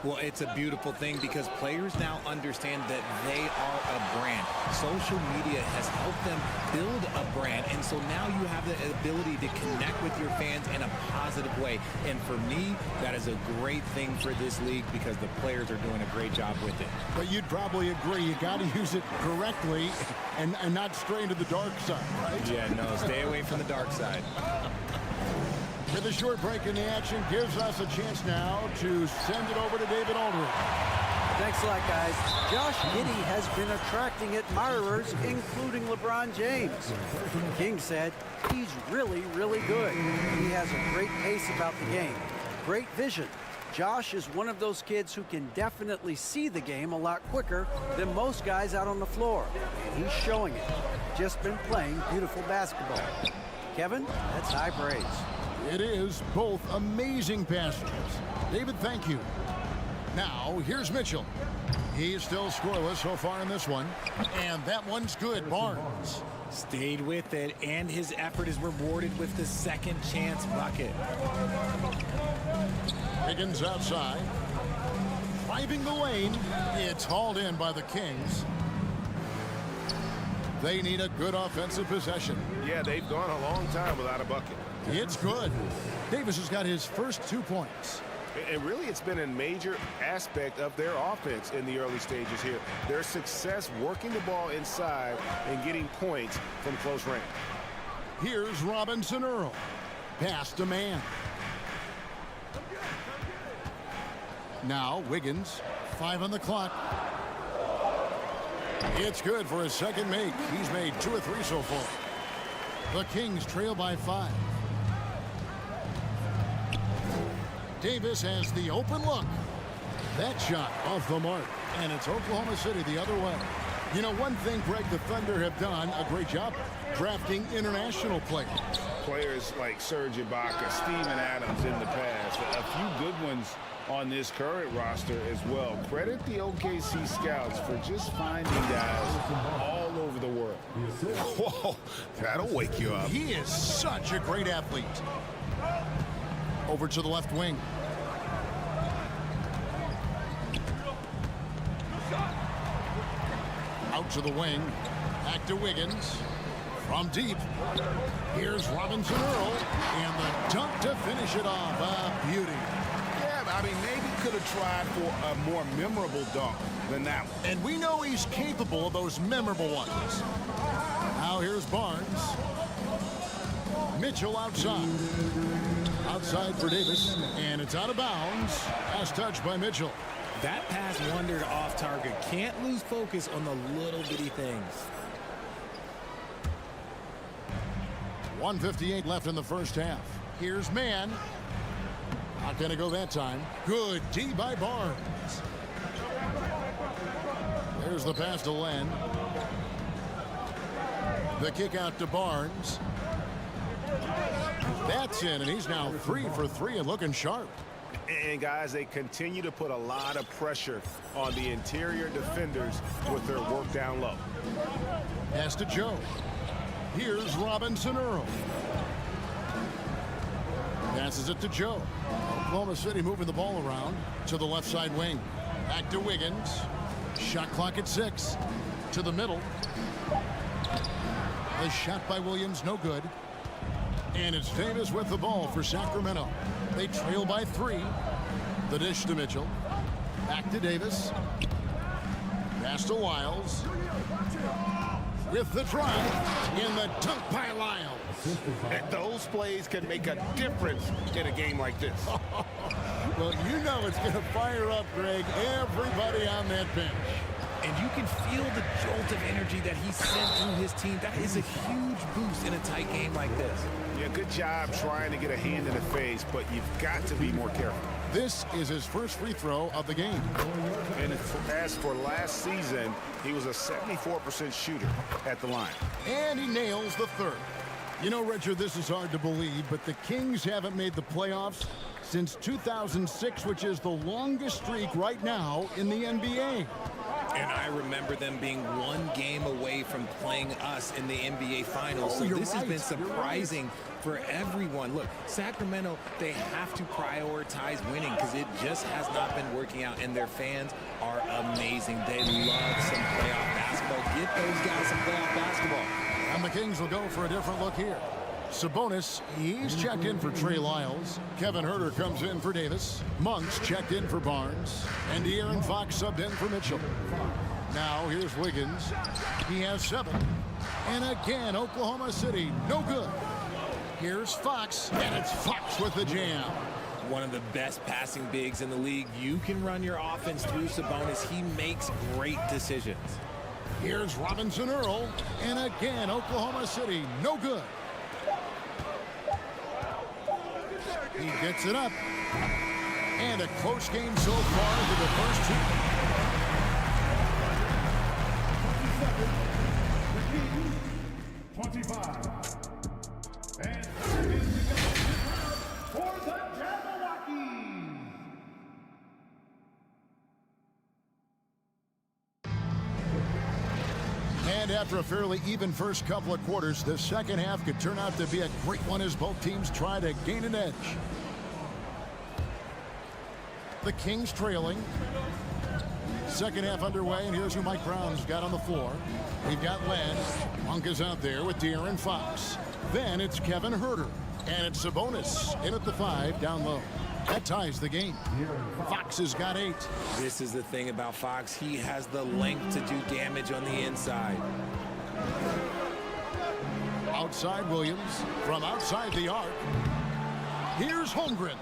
Well, it's a beautiful thing because players now understand that they are a brand. Social media has helped them build a brand, and so now you have the ability to connect with your fans in a positive way. And for me, that is a great thing for this league because the players are doing a great job with it. But you'd probably agree you got to use it correctly and not stray into the dark side, right? Yeah, no, stay away from the dark side. With a short break in the action, gives us a chance now to send it over to David Aldridge. Thanks a lot, guys. Josh Giddey has been attracting admirers, including LeBron James. King said he's really, really good. He has a great pace about the game, great vision. Josh is one of those kids who can definitely see the game a lot quicker than most guys out on the floor. And he's showing it. Just been playing beautiful basketball. Kevin, that's high praise. It is both amazing passers. David, thank you. Now, here's Mitchell. He's still scoreless so far in this one. And that one's good. Barnes stayed with it, and his effort is rewarded with the second chance bucket. Higgins outside. Driving the lane. It's hauled in by the Kings. They need a good offensive possession. Yeah, they've gone a long time without a bucket. It's good. Davis has got his first 2 points. And really, it's been a major aspect of their offense in the early stages here. Their success working the ball inside and getting points from close range. Here's Robinson Earl. Pass to man. Now Wiggins. 5 on the clock. It's good for his second make. He's made 2 of 3 so far. The Kings trail by 5. Davis has the open look. That shot off the mark. And it's Oklahoma City the other way. You know, one thing, Greg, the Thunder have done a great job drafting international players. Players like Serge Ibaka, Steven Adams in the past. A few good ones on this current roster as well. Credit the OKC scouts for just finding guys all over the world. Whoa, that'll wake you up. He is such a great athlete. Over to the left wing. Out to the wing. Back to Wiggins. From deep. Here's Robinson Earl. And the dunk to finish it off. A beauty. Yeah, I mean, maybe could have tried for a more memorable dunk than that one. And we know he's capable of those memorable ones. Now here's Barnes. Mitchell outside. Outside for Davis. And it's out of bounds. Pass touched by Mitchell. That pass wandered off target. Can't lose focus on the little bitty things. 1:58 left in the first half. Here's Mann. Not going to go that time. Good D by Barnes. There's the pass to Len. The kick out to Barnes. That's in, and he's now 3 for 3 and looking sharp. And guys, they continue to put a lot of pressure on the interior defenders with their work down low. Pass to Joe. Here's Robinson Earl. Passes it to Joe. Oklahoma City moving the ball around to the left side wing. Back to Wiggins. Shot clock at 6. To the middle. A shot by Williams, no good. And it's Davis with the ball for Sacramento. They trail by 3. The dish to Mitchell. Back to Davis. Pass to Lyles. With the drive. And the dunk by Lyles. And those plays can make a difference in a game like this. Well, you know it's going to fire up, Greg, everybody on that bench. And you can feel the jolt of energy that he sent through his team. That is a huge boost in a tight game like this. Yeah, good job trying to get a hand in the face, but you've got to be more careful. This is his first free throw of the game. And as for last season, he was a 74% shooter at the line. And he nails the third. You know, Richard, this is hard to believe, but the Kings haven't made the playoffs since 2006, which is the longest streak right now in the NBA. And I remember them being 1 game away from playing us in the NBA Finals. So this has been surprising for everyone. Look, Sacramento, they have to prioritize winning because it just has not been working out. And their fans are amazing. They love some playoff basketball. Get those guys some playoff basketball. And the Kings will go for a different look here. Sabonis, he's checked in for Trey Lyles. Kevin Huerter comes in for Davis. Monk's checked in for Barnes. And De'Aaron Fox subbed in for Mitchell. Now here's Wiggins. He has 7. And again, Oklahoma City, no good. Here's Fox, and it's Fox with the jam. One of the best passing bigs in the league. You can run your offense through Sabonis. He makes great decisions. Here's Robinson Earl. And again, Oklahoma City, no good. He gets it up. And a close game so far for the first 2. And for the Jabberwockies. And after a fairly even first couple of quarters, the second half could turn out to be a great one as both teams try to gain an edge. The Kings trailing. Second half underway, and here's who Mike Brown's got on the floor. We've got Len. Monk is out there with De'Aaron Fox. Then it's Kevin Huerter. And it's Sabonis in at the 5 down low. That ties the game. Fox has got 8. This is the thing about Fox. He has the length to do damage on the inside. Outside Williams. From outside the arc. Here's Holmgren.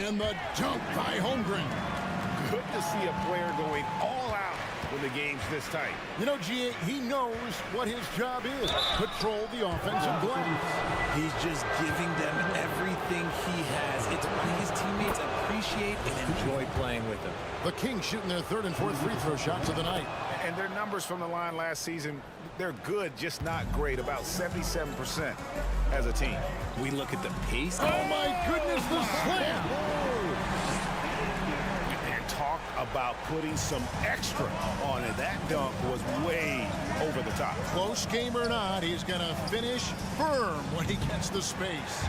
And the dunk by Holmgren. Good to see a player going all out when the game's this tight. You know, G.A., he knows what his job is. Patrol the offensive glass. He's just giving them everything he has. It's why his teammates appreciate and enjoy playing with him. The Kings shooting their third and fourth free throw shots of the night. And their numbers from the line last season, they're good, just not great. About 77% as a team. We look at the pace. Oh, my goodness, the slam. And talk about putting some extra on it. That dunk was way over the top. Close game or not, he's going to finish firm when he gets the space.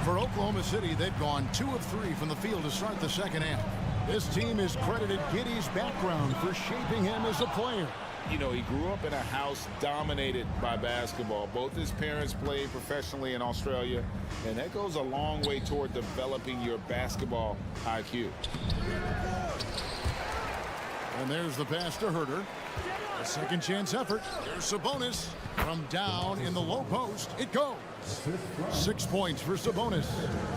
For Oklahoma City, they've gone 2 of 3 from the field to start the second half. This team has credited Giddey's background for shaping him as a player. You know, he grew up in a house dominated by basketball. Both his parents played professionally in Australia, and that goes a long way toward developing your basketball IQ. And there's the pass to Herder. A second chance effort. Here's Sabonis from down in the low post. It goes. 6 points for Sabonis.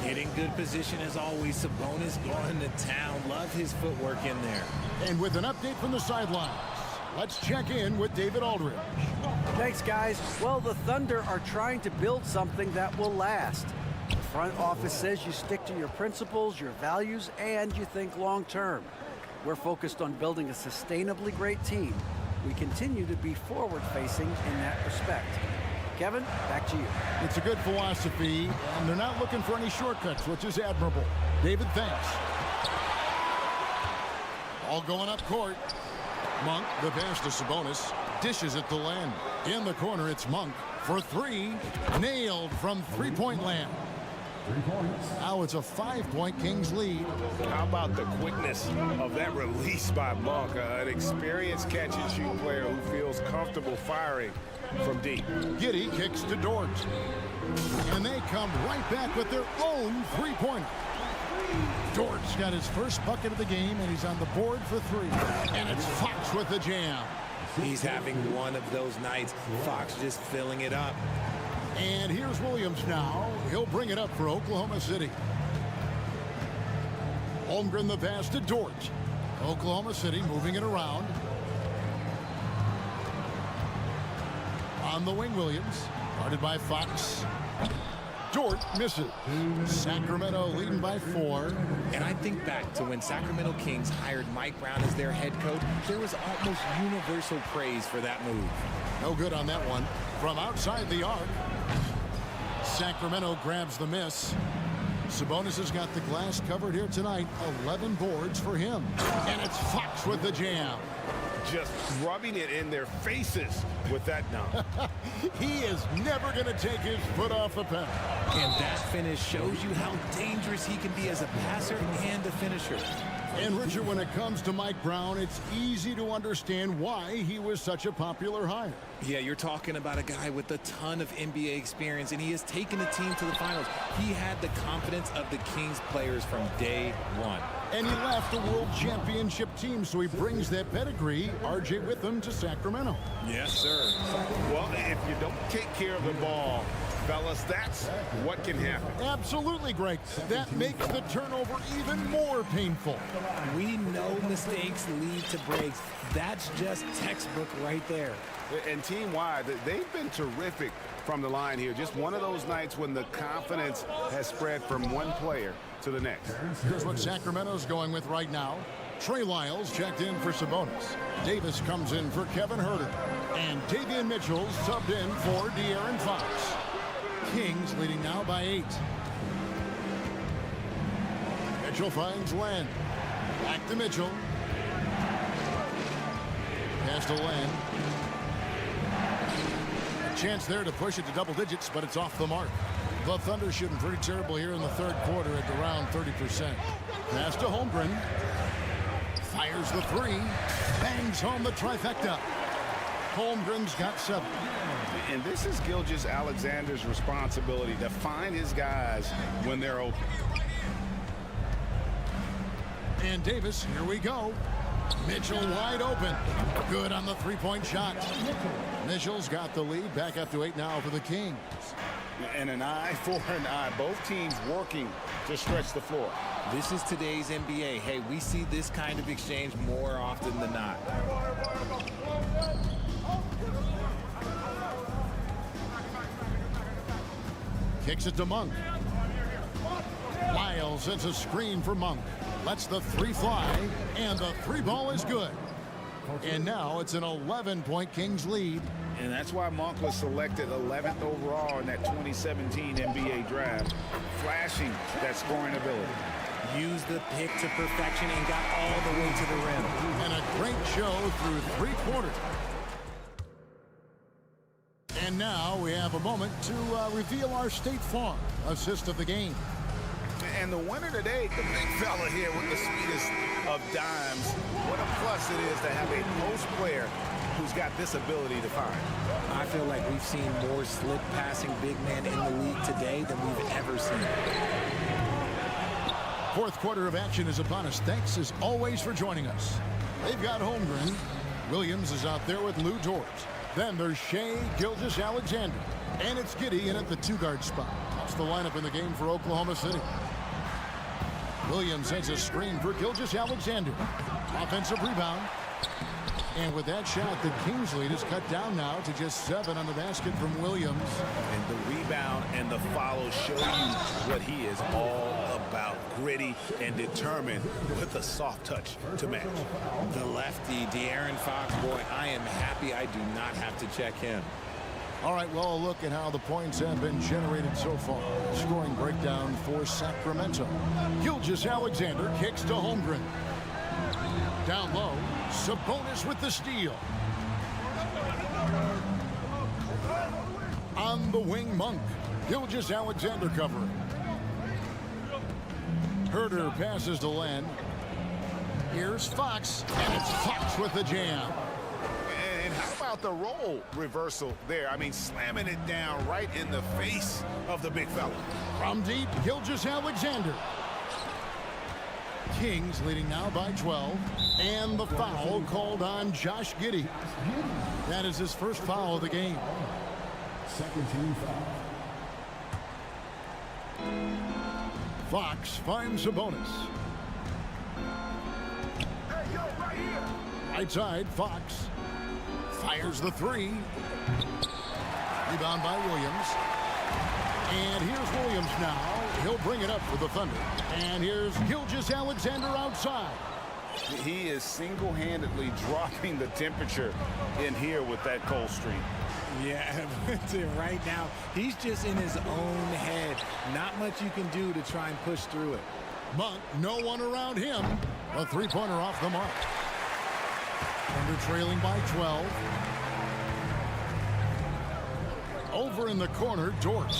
Getting good position as always. Sabonis going to town. Love his footwork in there. And with an update from the sidelines, let's check in with David Aldridge. Thanks, guys. Well, the Thunder are trying to build something that will last. The front office says you stick to your principles, your values, and you think long term. We're focused on building a sustainably great team. We continue to be forward-facing in that respect. Kevin, back to you. It's a good philosophy, and they're not looking for any shortcuts, which is admirable. David, thanks. All going up court. Monk, the pass to Sabonis, dishes it to Len. In the corner, it's Monk for 3. Nailed from three-point land. 3 points. Now it's a 5-point Kings lead. How about the quickness of that release by Monk? An experienced catch-and-shoot player who feels comfortable firing from deep. Giddey kicks to Dort. And they come right back with their own three-pointer. Dort's got his first bucket of the game, and he's on the board for 3. And it's Fox with the jam. He's having one of those nights. Fox just filling it up. And here's Williams now. He'll bring it up for Oklahoma City. Holmgren the pass to Dort. Oklahoma City moving it around. On the wing, Williams. Guarded by Fox. Dort misses. Sacramento leading by 4. And I think back to when Sacramento Kings hired Mike Brown as their head coach. There was almost universal praise for that move. No good on that one. From outside the arc. Sacramento grabs the miss. Sabonis has got the glass covered here tonight. 11 boards for him. And it's Fox with the jam. Just rubbing it in their faces with that dunk. He is never going to take his foot off the pedal. And that finish shows you how dangerous he can be as a passer and a finisher. And Richard, when it comes to Mike Brown, it's easy to understand why he was such a popular hire. Yeah, you're talking about a guy with a ton of NBA experience, and he has taken the team to the finals. He had the confidence of the Kings players from day one. And he left a world championship team, so he brings that pedigree, RJ, with him to Sacramento. Yes, sir. Well, if you don't take care of the ball, fellas, that's what can happen. Absolutely, Greg. That makes the turnover even more painful. We know mistakes lead to breaks. That's just textbook right there. And team-wide, they've been terrific from the line here. Just one of those nights when the confidence has spread from one player to the next. Here's what Sacramento's going with right now. Trey Lyles checked in for Sabonis. Davis comes in for Kevin Herter. And Davion Mitchell subbed in for De'Aaron Fox. Kings leading now by 8. Mitchell finds Len. Back to Mitchell. Pass to Len. A chance there to push it to double digits, but it's off the mark. The Thunder shooting pretty terrible here in the third quarter at around 30%. Pass to Holmgren. Fires the 3. Bangs home the trifecta. Holmgren's got 7. And this is Gilgeous-Alexander's responsibility to find his guys when they're open. And Davis, here we go. Mitchell wide open. Good on the three-point shot. Mitchell's got the lead. Back up to 8 now for the Kings. And an eye for an eye. Both teams working to stretch the floor. This is today's NBA. Hey, we see this kind of exchange more often than not. Kicks it to Monk. Lyles sets a screen for Monk. Lets the three fly, and the three ball is good. And now it's an 11-point Kings lead. And that's why Monk was selected 11th overall in that 2017 NBA draft, flashing that scoring ability. Used the pick to perfection and got all the way to the rim. And a great show through three quarters. And now we have a moment to reveal our State Farm assist of the game. And the winner today, the big fella here with the sweetest of dimes. What a plus it is to have a post player who's got this ability to find. I feel like we've seen more slip passing big men in the league today than we've ever seen. Fourth quarter of action is upon us. Thanks as always for joining us. They've got Holmgren. Williams is out there with Lou Dort. Then there's Shea Gilgeous-Alexander. And it's Giddey in at the two-guard spot. That's the lineup in the game for Oklahoma City. Williams sends a screen for Gilgeous-Alexander. Offensive rebound. And with that shot, the Kings lead is cut down now to just 7 on the basket from Williams. And the rebound and the follow show you what he is all about. Gritty and determined with a soft touch to match. The lefty, De'Aaron Fox, boy, I am happy I do not have to check him. All right, well, a look at how the points have been generated so far. Scoring breakdown for Sacramento. Gilgeous-Alexander kicks to Holmgren. Down low, Sabonis with the steal. On the wing, Monk. Gilgeous-Alexander covering. Herder passes to Len. Here's Fox, and it's Fox with the jam. And how about the role reversal there? I mean, slamming it down right in the face of the big fella. From deep, Gilgeous-Alexander. Kings leading now by 12. And the foul called on Josh Giddey. That is his first foul of the game. Second team foul. Fox finds Sabonis. Right side, Fox fires the three. Rebound by Williams. And here's Williams now. He'll bring it up for the Thunder. And here's Gilgeous-Alexander outside. He is single-handedly dropping the temperature in here with that cold streak. Yeah, right now, he's just in his own head. Not much you can do to try and push through it. Monk, no one around him. A three-pointer off the mark. Thunder trailing by 12. Over in the corner, Dort.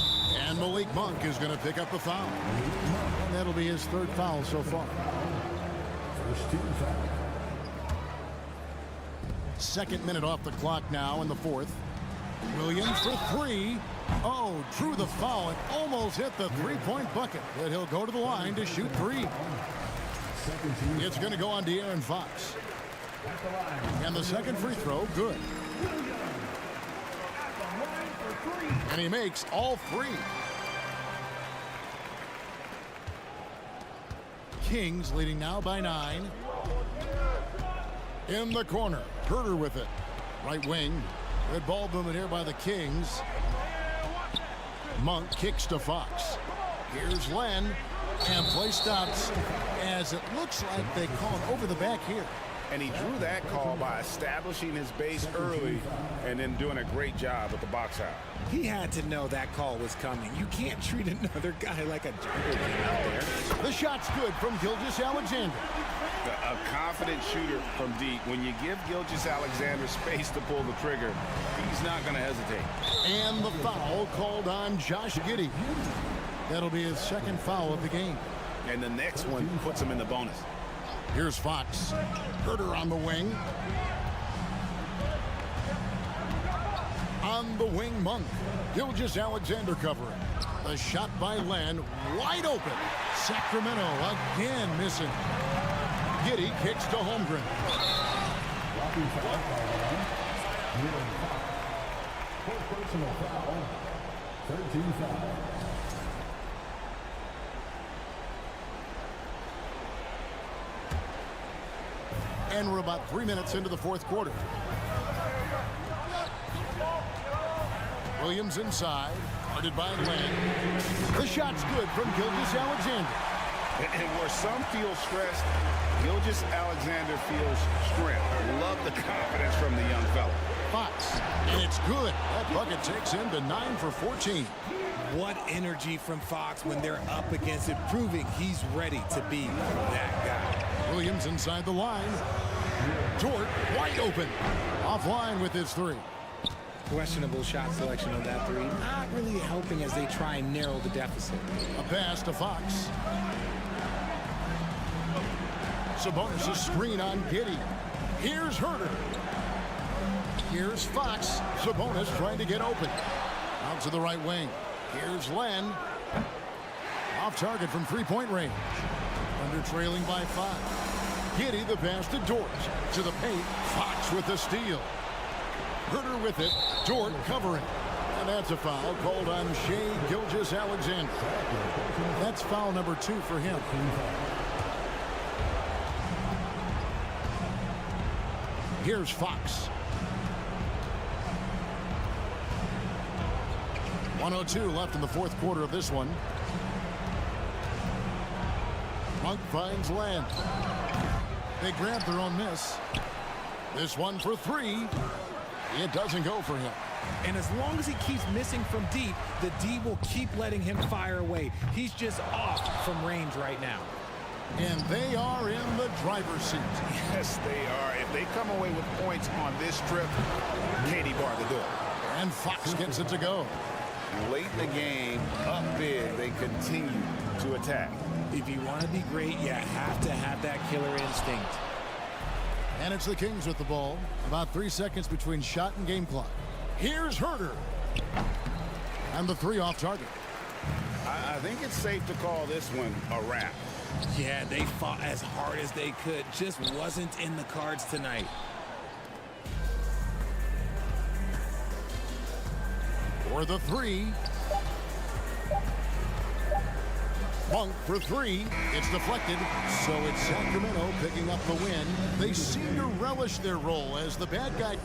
And Malik Monk is going to pick up the foul. And that'll be his third foul so far. First team foul. Second minute off the clock now in the fourth. Williams for three. Oh, drew the foul and almost hit the three-point bucket. But he'll go to the line to shoot three. It's going to go on De'Aaron Fox. And the second free throw, good. And he makes all three. Kings leading now by 9. In the corner, Herder with it. Right wing. Good ball movement here by the Kings. Monk kicks to Fox. Here's Len. And play stops as it looks like they call it over the back here. And he drew that call by establishing his base early and then doing a great job with the box out. He had to know that call was coming. You can't treat another guy like a jungle out there. The shot's good from Gilgeous-Alexander. A confident shooter from deep. When you give Gilgeous-Alexander space to pull the trigger, he's not going to hesitate. And the foul called on Josh Giddey. That'll be his second foul of the game. And the next one puts him in the bonus. Here's Fox. Herder on the wing. On the wing, Monk. Gilgeous-Alexander covering. The shot by Len. Wide open. Sacramento again missing. Giddey kicks to Holmgren. Personal foul. 13 foul. And we're about 3 minutes into the fourth quarter. Williams inside, guarded by Len. The shot's good from Gilgeous-Alexander. And where some feel stressed, Gilgeous-Alexander feels strength. Love the confidence from the young fella. Fox, and it's good. That bucket takes him to 9 for 14. What energy from Fox when they're up against it, proving he's ready to be that guy. Williams inside the line. Dort wide open. Offline with his three. Questionable shot selection on that three. Not really helping as they try and narrow the deficit. A pass to Fox. Sabonis' screen on Giddey. Here's Herder. Here's Fox. Sabonis trying to get open. Out to the right wing. Here's Len. Off target from three-point range. Under trailing by 5. Giddey the pass to Dort. To the paint. Fox with the steal. Herder with it. Dort covering. And that's a foul called on Shai Gilgeous-Alexander. That's foul number 2 for him. Here's Fox. 1:02 left in the fourth quarter of this one. Monk finds Land. They grab their own miss. This one for 3. It doesn't go for him. And as long as he keeps missing from deep, the D will keep letting him fire away. He's just off from range right now. And they are in the driver's seat. Yes, they are. If they come away with points on this trip, Katie bar the door. And Fox gets it to go. Late in the game, up big, they continue to attack. If you want to be great, you have to have that killer instinct. And it's the Kings with the ball. About 3 seconds between shot and game clock. Here's Herder. And the 3 off target. I think it's safe to call this one a wrap. Yeah, they fought as hard as they could. Just wasn't in the cards tonight. For the 3. Monk for 3. It's deflected. So it's Sacramento picking up the win. They seem to relish their role as the bad guy.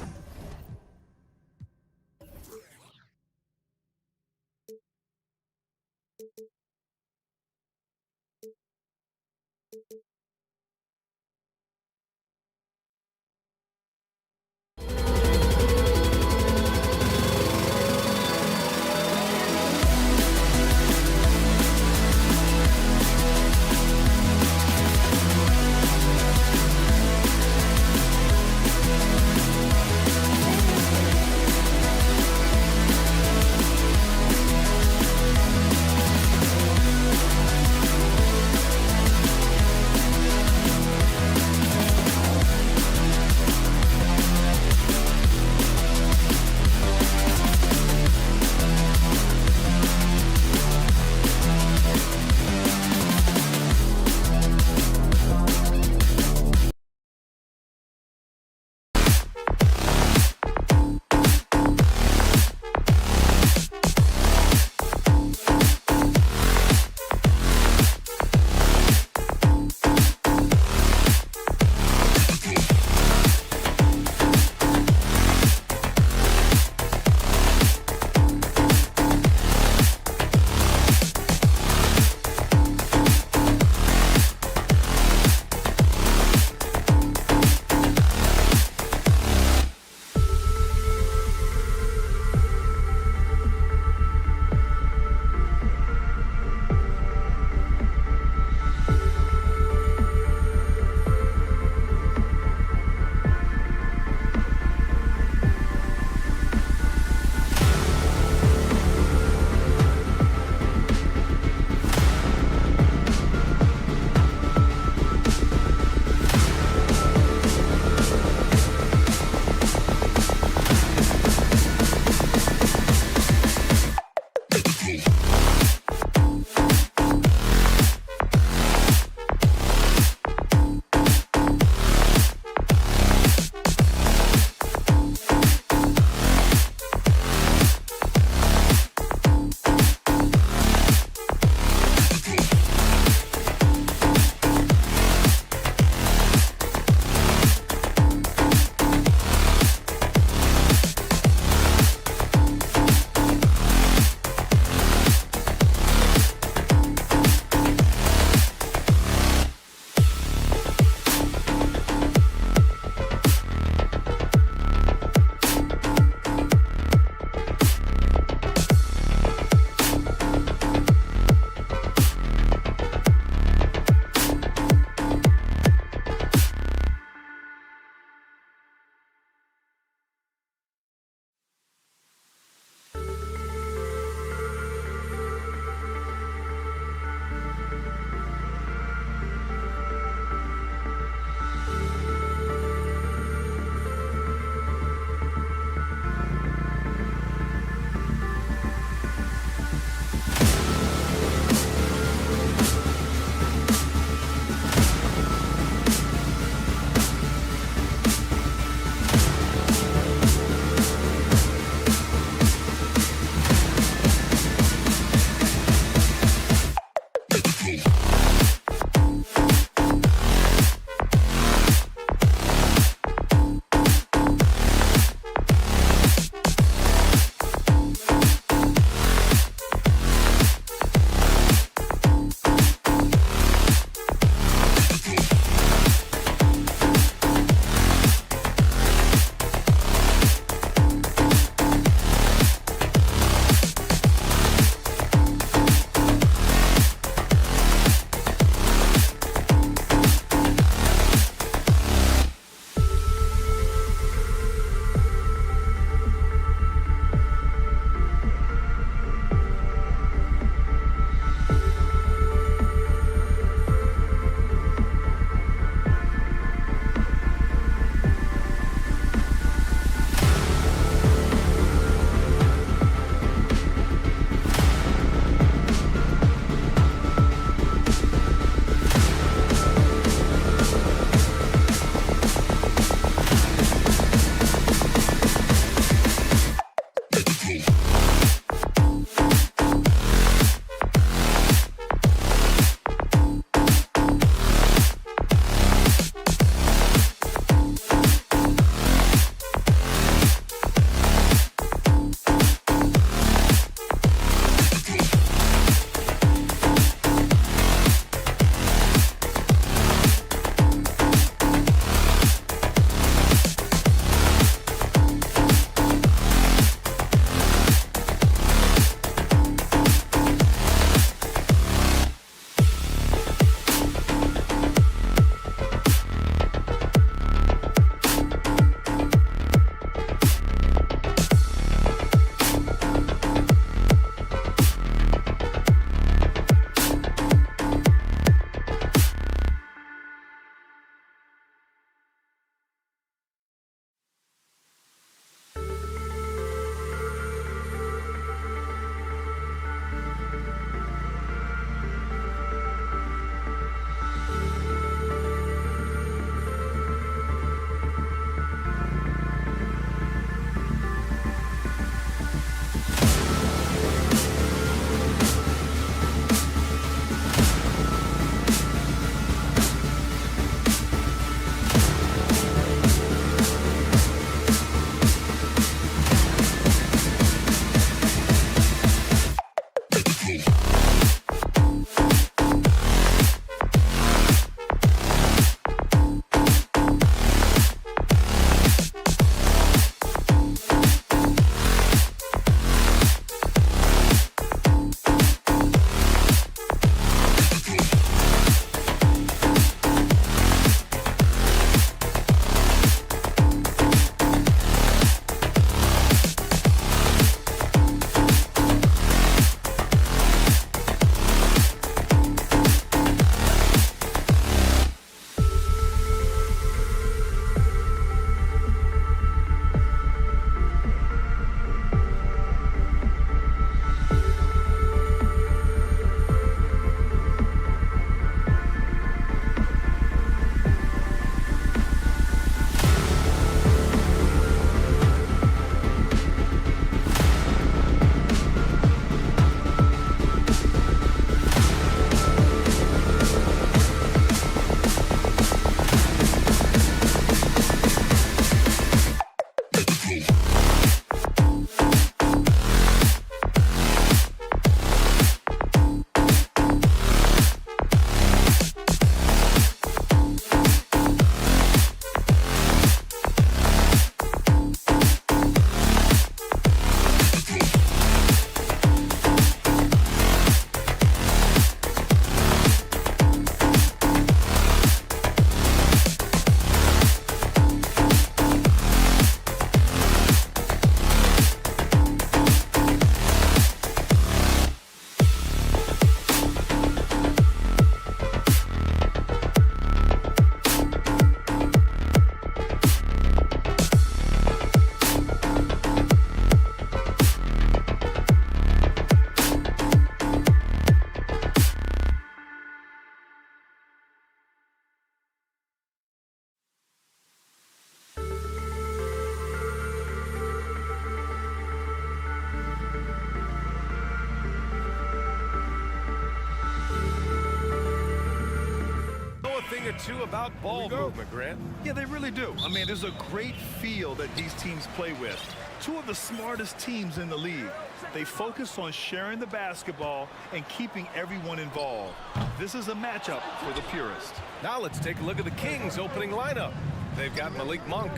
thing or two about ball movement, Grant. Yeah, they really do. I mean, there's a great feel that these teams play with. Two of the smartest teams in the league. They focus on sharing the basketball and keeping everyone involved. This is a matchup for the purist. Now let's take a look at the Kings' opening lineup. They've got Malik Monk.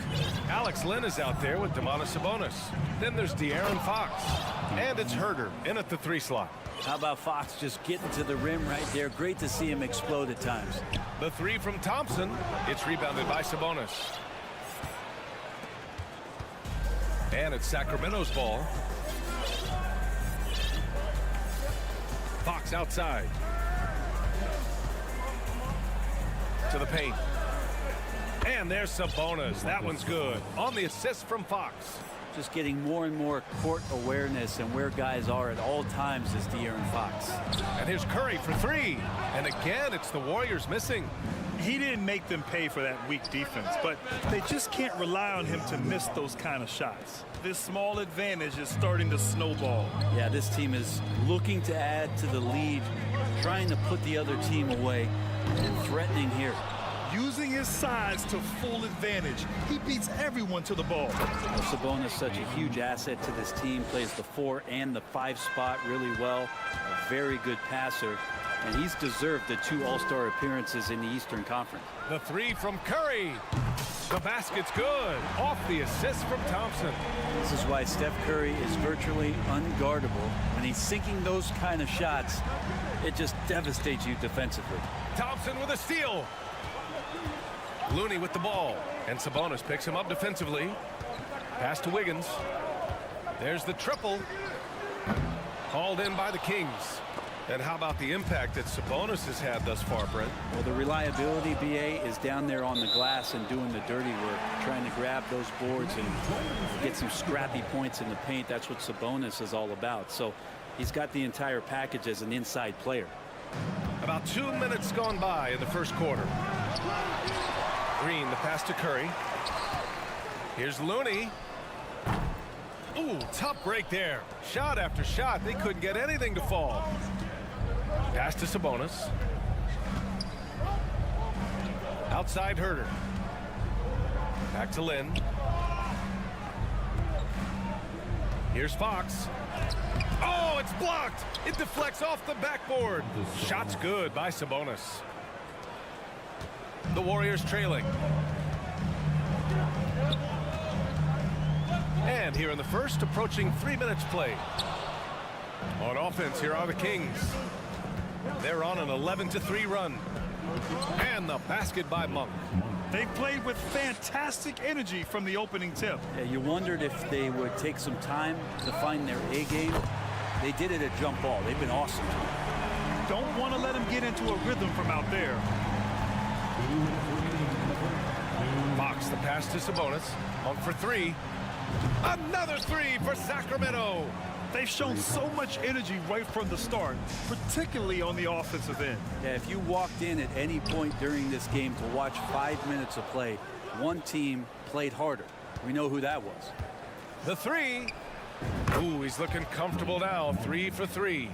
Alex Len is out there with Domantas Sabonis. Then there's De'Aaron Fox. And it's Herder in at the 3 slot. How about Fox just getting to the rim right there? Great to see him explode at times. The 3 from Thompson. It's rebounded by Sabonis. And it's Sacramento's ball. Fox outside. To the paint. And there's Sabonis. That one's good. On the assist from Fox. Just getting more and more court awareness and where guys are at all times is De'Aaron Fox. And here's Curry for 3. And again, it's the Warriors missing. He didn't make them pay for that weak defense, but they just can't rely on him to miss those kind of shots. This small advantage is starting to snowball. Yeah, this team is looking to add to the lead, trying to put the other team away, and threatening here. Using his size to full advantage, he beats everyone to the ball. Well, Sabonis, such a huge asset to this team, plays the 4 and the 5 spot really well. A very good passer, and he's deserved the 2 All-Star appearances in the Eastern Conference. The 3 from Curry. The basket's good. Off the assist from Thompson. This is why Steph Curry is virtually unguardable. When he's sinking those kind of shots, it just devastates you defensively. Thompson with a steal. Looney with the ball. And Sabonis picks him up defensively. Pass to Wiggins. There's the triple. Called in by the Kings. And how about the impact that Sabonis has had thus far, Brent? Well, the reliability, BA, is down there on the glass and doing the dirty work, trying to grab those boards and get some scrappy points in the paint. That's what Sabonis is all about. So he's got the entire package as an inside player. About 2 minutes gone by in the first quarter. Green, the pass to Curry. Here's Looney. Ooh, tough break there. Shot after shot. They couldn't get anything to fall. Pass to Sabonis. Outside Herder. Back to Lynn. Here's Fox. Oh, it's blocked. It deflects off the backboard. Shot's good by Sabonis. The Warriors trailing. And here in the first, approaching 3 minutes played. On offense, here are the Kings. They're on an 11-3 run. And the basket by Monk. They played with fantastic energy from the opening tip. Yeah, you wondered if they would take some time to find their A game. They did it at jump ball. They've been awesome. Don't want to let him get into a rhythm from out there. Fox, the pass to Sabonis. On for 3. Another 3 for Sacramento. They've shown so much energy right from the start, particularly on the offensive end. Yeah, if you walked in at any point during this game to watch 5 minutes of play, one team played harder. We know who that was. The 3. Ooh, he's looking comfortable now. 3 for 3.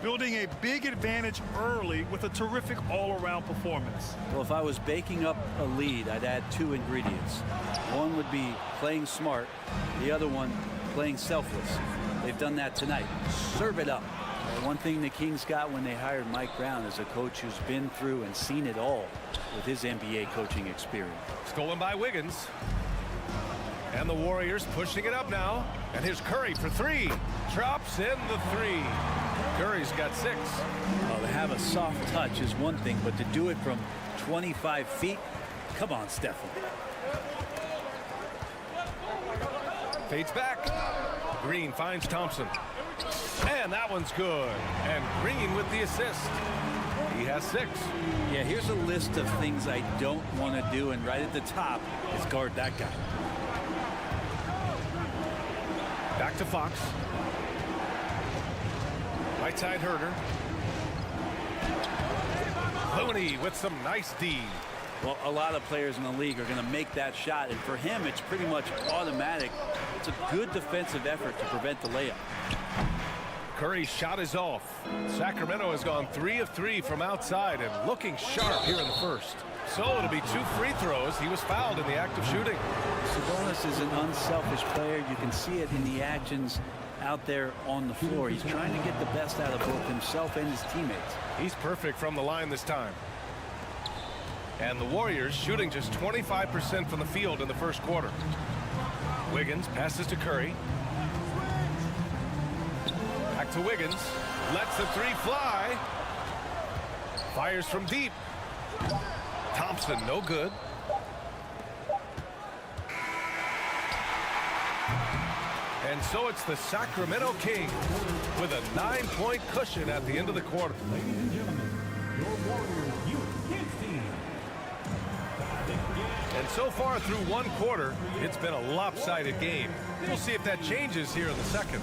Building a big advantage early with a terrific all-around performance. Well, if I was baking up a lead, I'd add 2 ingredients. One would be playing smart. The other one, playing selfless. They've done that tonight. Serve it up. One thing the Kings got when they hired Mike Brown is a coach who's been through and seen it all with his NBA coaching experience. Stolen by Wiggins. And the Warriors pushing it up now. And here's Curry for 3. Drops in the 3. Curry's got 6. Well, to have a soft touch is one thing, but to do it from 25 feet, come on, Stephen. Fades back. Green finds Thompson. And that one's good. And Green with the assist. He has 6. Yeah, here's a list of things I don't want to do, and right at the top is guard that guy. Back to Fox. Right side Herder. Looney with some nice D. Well, a lot of players in the league are going to make that shot, and for him, it's pretty much automatic. It's a good defensive effort to prevent the layup. Curry's shot is off. Sacramento has gone 3 of 3 from outside and looking sharp here in the first. So it'll be 2 free throws. He was fouled in the act of shooting. Sabonis is an unselfish player. You can see it in the actions out there on the floor. He's trying to get the best out of both himself and his teammates. He's perfect from the line this time. And the Warriors shooting just 25% from the field in the first quarter. Wiggins passes to Curry. Back to Wiggins. Lets the 3 fly. Fires from deep. Thompson, no good. And so it's the Sacramento Kings with a 9-point cushion at the end of the quarter. Ladies and gentlemen, your Warriors Youth Kids team. And so far through one quarter, it's been a lopsided game. We'll see if that changes here in the second.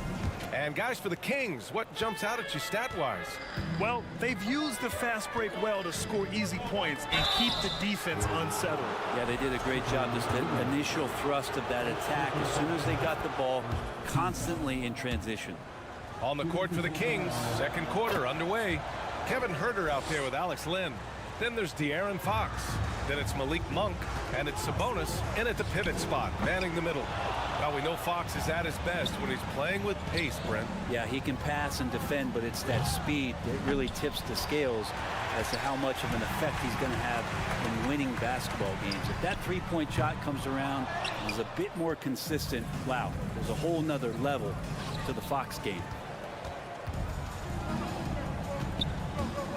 And guys, for the Kings, what jumps out at you stat-wise? Well, they've used the fast break well to score easy points and keep the defense unsettled. Yeah, they did a great job. Just the initial thrust of that attack, as soon as they got the ball, constantly in transition. On the court for the Kings, second quarter underway. Kevin Huerter out there with Alex Len. Then there's De'Aaron Fox. Then it's Malik Monk, and it's Sabonis in at the pivot spot, manning the middle. Well, we know Fox is at his best when he's playing with pace, Brent. Yeah, he can pass and defend, but it's that speed that really tips the scales as to how much of an effect he's going to have in winning basketball games. If that three-point shot comes around and is a bit more consistent, wow, there's a whole nother level to the Fox game.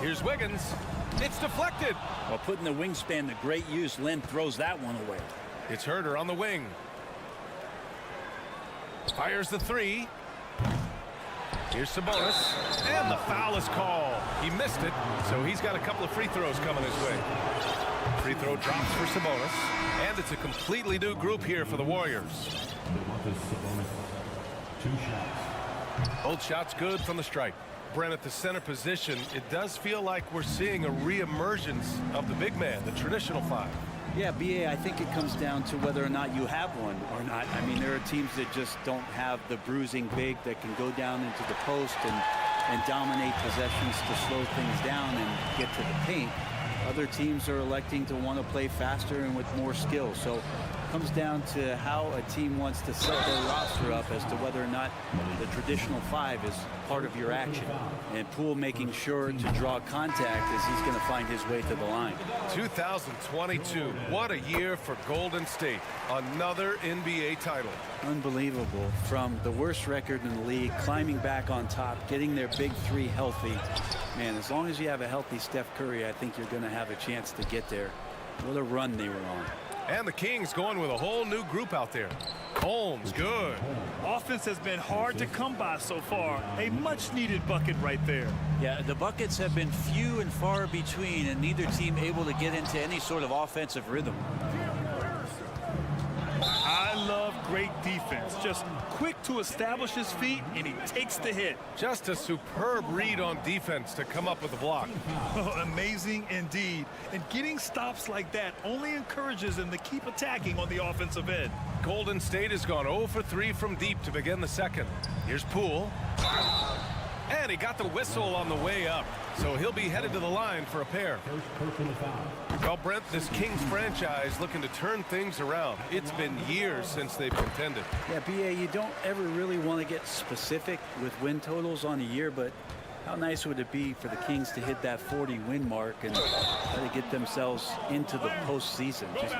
Here's Wiggins. It's deflected. Well, putting the wingspan to great use, Len throws that one away. It's Huerter on the wing. Fires the 3. Here's Sabonis. And the foul is called. He missed it, so he's got a couple of free throws coming his way. Free throw drops for Sabonis. And it's a completely new group here for the Warriors. Both shots good from the strike. Brent, at the center position, it does feel like we're seeing a re-emergence of the big man, the traditional 5. Yeah, BA, I think it comes down to whether or not you have one or not. I mean, there are teams that just don't have the bruising big that can go down into the post and dominate possessions to slow things down and get to the paint. Other teams are electing to want to play faster and with more skill. So it comes down to how a team wants to set their roster up as to whether or not the traditional 5 is part of your action. And Poole making sure to draw contact as he's going to find his way to the line. 2022, what a year for Golden State. Another NBA title. Unbelievable. From the worst record in the league, climbing back on top, getting their big 3 healthy. Man, as long as you have a healthy Steph Curry, I think you're going to have a chance to get there. What a run they were on. And the Kings going with a whole new group out there. Holmes, good. Offense has been hard to come by so far. A much-needed bucket right there. Yeah, the buckets have been few and far between, and neither team able to get into any sort of offensive rhythm. I love great defense. Just quick to establish his feet, and he takes the hit. Just a superb read on defense to come up with the block. Oh, amazing indeed. And getting stops like that only encourages him to keep attacking on the offensive end. Golden State has gone 0 for 3 from deep to begin the second. Here's Poole. And he got the whistle on the way up. So he'll be headed to the line for a pair. Well, Brent, this Kings franchise looking to turn things around. It's been years since they've contended. Yeah, BA, you don't ever really want to get specific with win totals on a year, but how nice would it be for the Kings to hit that 40-win mark and try to get themselves into the postseason? Just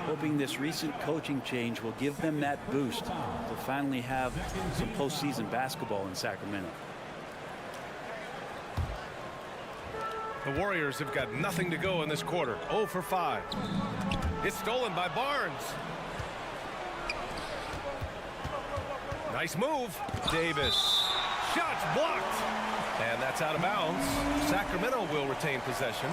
hoping this recent coaching change will give them that boost to finally have some postseason basketball in Sacramento. The Warriors have got nothing to go in this quarter. 0 for 5. It's stolen by Barnes. Nice move. Davis. Shots blocked. And that's out of bounds. Sacramento will retain possession.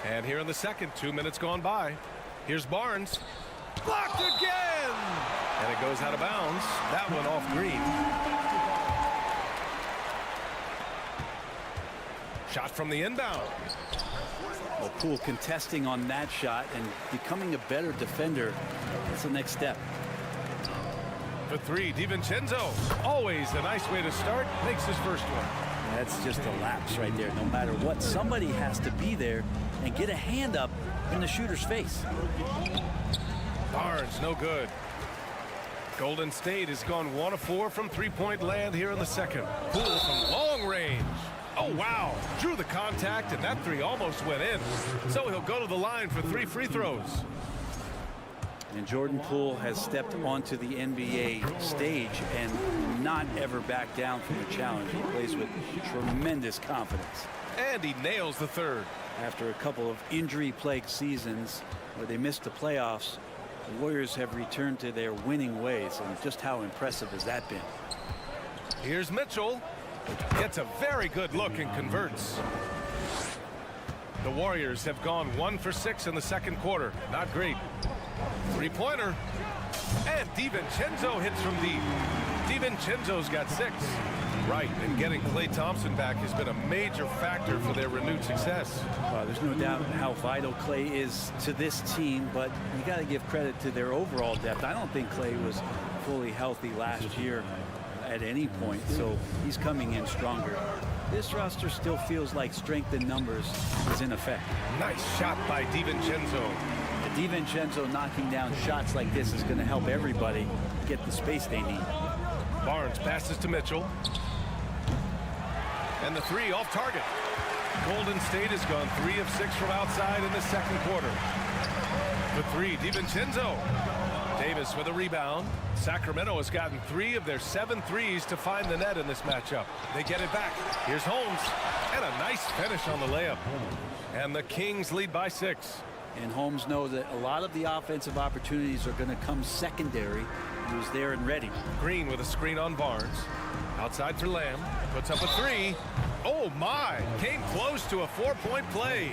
And here in the second, 2 minutes gone by. Here's Barnes. Blocked again. And it goes out of bounds. That one off Green. Shot from the inbound. Well, Poole contesting on that shot and becoming a better defender. That's the next step. For 3, DiVincenzo. Always a nice way to start. Makes his first one. That's just a lapse right there. No matter what, somebody has to be there and get a hand up in the shooter's face. Barnes, no good. Golden State has gone 1 of 4 from three-point land here in the second. Poole from long range. Oh, wow. Drew the contact, and that three almost went in. So he'll go to the line for 3 free throws. And Jordan Poole has stepped onto the NBA stage and not ever backed down from the challenge. He plays with tremendous confidence. And he nails the third. After a couple of injury-plagued seasons where they missed the playoffs, the Warriors have returned to their winning ways, and just how impressive has that been? Here's Mitchell. Gets a very good look and converts. The Warriors have gone 1 for 6 in the second quarter. Not great. Three-pointer. And DiVincenzo hits from deep. DiVincenzo's got 6. Right, and getting Klay Thompson back has been a major factor for their renewed success. Well, there's no doubt how vital Klay is to this team, but you got to give credit to their overall depth. I don't think Klay was fully healthy last year at any point, so he's coming in stronger. This roster still feels like strength in numbers is in effect. Nice shot by DiVincenzo. DiVincenzo knocking down shots like this is going to help everybody get the space they need. Barnes passes to Mitchell. And the three off target. Golden State has gone 3 of 6 from outside in the second quarter. The three, DiVincenzo. Davis with a rebound. Sacramento has gotten 3 of their 7 threes to find the net in this matchup. They get it back. Here's Holmes. And a nice finish on the layup. And the Kings lead by 6. And Holmes knows that a lot of the offensive opportunities are going to come secondary. He was there and ready. Green with a screen on Barnes. Outside for Lamb. Puts up a 3. Oh, my. Came close to a 4-point play.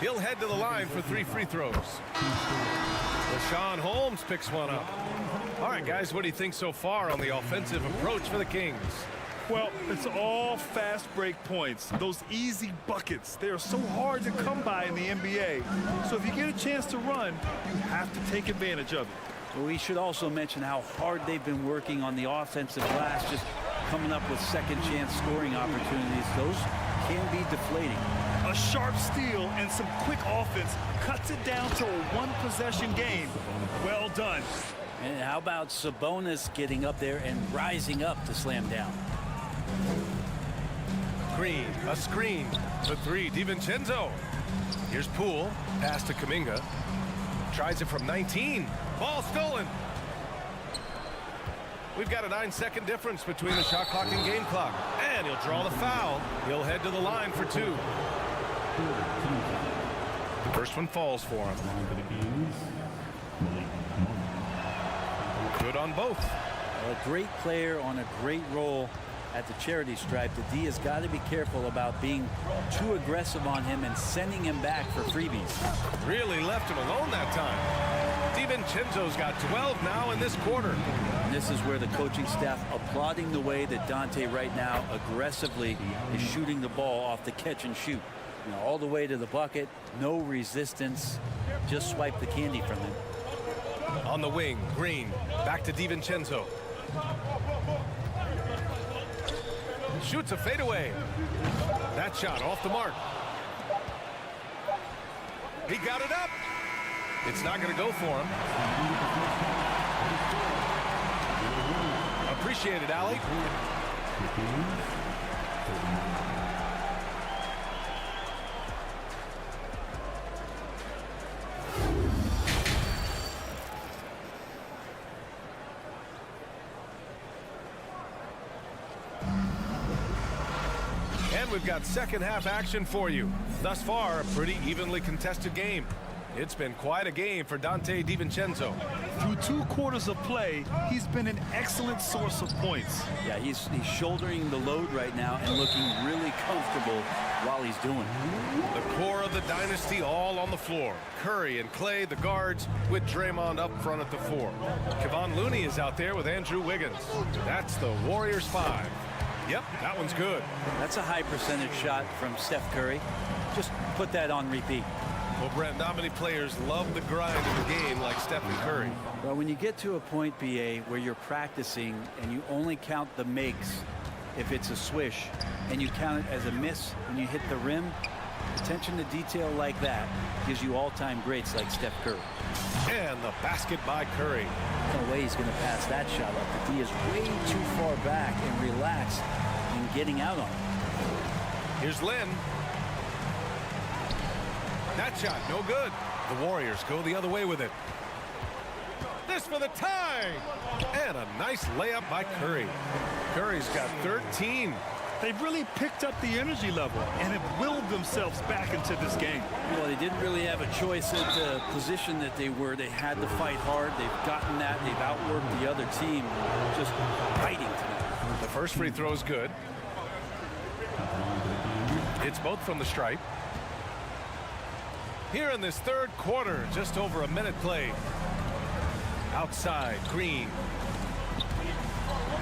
He'll head to the line for 3 free throws. Rashawn Holmes picks one up. All right, guys, what do you think so far on the offensive approach for the Kings? Well, it's all fast break points. Those easy buckets. They are so hard to come by in the NBA. So if you get a chance to run, you have to take advantage of it. Well, we should also mention how hard they've been working on the offensive glass, just coming up with second chance scoring opportunities. Those can be deflating. A sharp steal and some quick offense cuts it down to a 1-possession game. Well done. And how about Sabonis getting up there and rising up to slam down? Green, a screen. The 3, DiVincenzo. Here's Poole. Pass to Kuminga. Tries it from 19. Ball stolen. We've got a 9-second difference between the shot clock and game clock. And he'll draw the foul. He'll head to the line for 2. The first one falls for him. Good on both. A great player on a great role at the charity stripe. The D has got to be careful about being too aggressive on him and sending him back for freebies. Really left him alone that time. DiVincenzo's got 12 now in this quarter. And this is where the coaching staff applauding the way that Dante right now aggressively is shooting the ball off the catch and shoot. You know, all the way to the bucket, no resistance, just swipe the candy from him. On the wing, Green, back to DiVincenzo. Shoots a fadeaway. That shot off the mark. He got it up. It's not going to go for him. Appreciate it, Allie. We've got second half action for you. Thus far, a pretty evenly contested game. It's been quite a game for Dante DiVincenzo. Through 2 quarters of play, he's been an excellent source of points. Yeah, he's shouldering the load right now and looking really comfortable while he's doing it. The core of the dynasty all on the floor. Curry and Klay, the guards, with Draymond up front at the 4. Kevon Looney is out there with Andrew Wiggins. That's the Warriors 5. Yep, that one's good. That's a high percentage shot from Steph Curry. Just put that on repeat. Well, Brent, not many players love the grind of the game like Stephen Curry. Well, when you get to a point, BA, where you're practicing and you only count the makes if it's a swish and you count it as a miss when you hit the rim, attention to detail like that gives you all-time greats like Steph Curry. And the basket by Curry. No way he's going to pass that shot up. The D is way too far back and relaxed in getting out on it. Here's Lynn. That shot, no good. The Warriors go the other way with it. This for the tie. And a nice layup by Curry. Curry's got 13. They've really picked up the energy level and have willed themselves back into this game. Well, they didn't really have a choice at the position that they were. They had to fight hard. They've gotten that. They've outworked the other team. Just fighting tonight. The first free throw is good. It's both from the stripe. Here in this third quarter, just over a minute played. Outside, Green.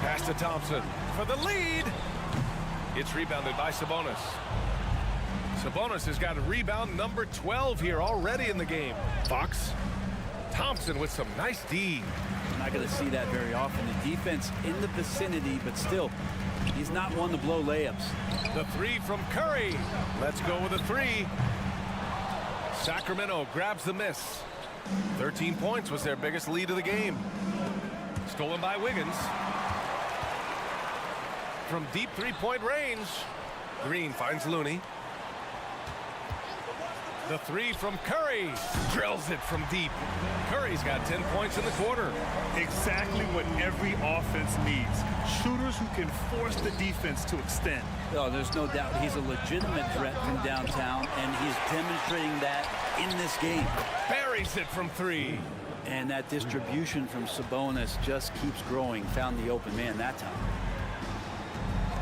Pass to Thompson for the lead. It's rebounded by Sabonis. Sabonis has got a rebound number 12 here already in the game. Fox. Thompson with some nice D. I'm not going to see that very often. The defense in the vicinity, but still, he's not one to blow layups. The three from Curry. Let's go with a three. Sacramento grabs the miss. 13 points was their biggest lead of the game. Stolen by Wiggins. From deep three-point range, Green finds Looney. The three from Curry. Drills it from deep. Curry's got 10 points in the quarter. Exactly what every offense needs. Shooters who can force the defense to extend. Oh, there's no doubt he's a legitimate threat from downtown, and he's demonstrating that in this game. Buries it from three. And that distribution from Sabonis just keeps growing. Found the open man that time.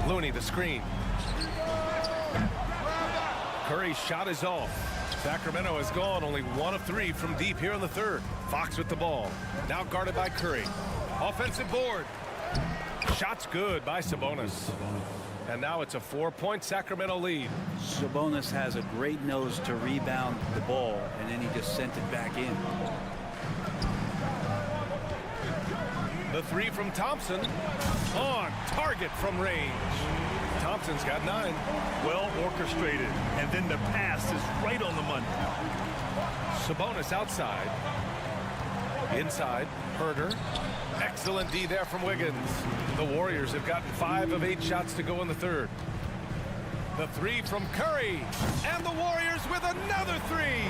Looney the screen. Curry's shot is off. Sacramento has gone only 1 of 3 from deep here in the third. Fox with the ball. Now guarded by Curry. Offensive board. Shot's good by Sabonis. And now it's a 4-point Sacramento lead. Sabonis has a great nose to rebound the ball, and then he just sent it back in. The three from Thompson. On target from range. Thompson's got 9. Well orchestrated, and then the pass is right on the money. Sabonis outside. Inside, Herder. Excellent D there from Wiggins. The Warriors have gotten 5 of 8 shots to go in the third. The three from Curry. And the Warriors with another three.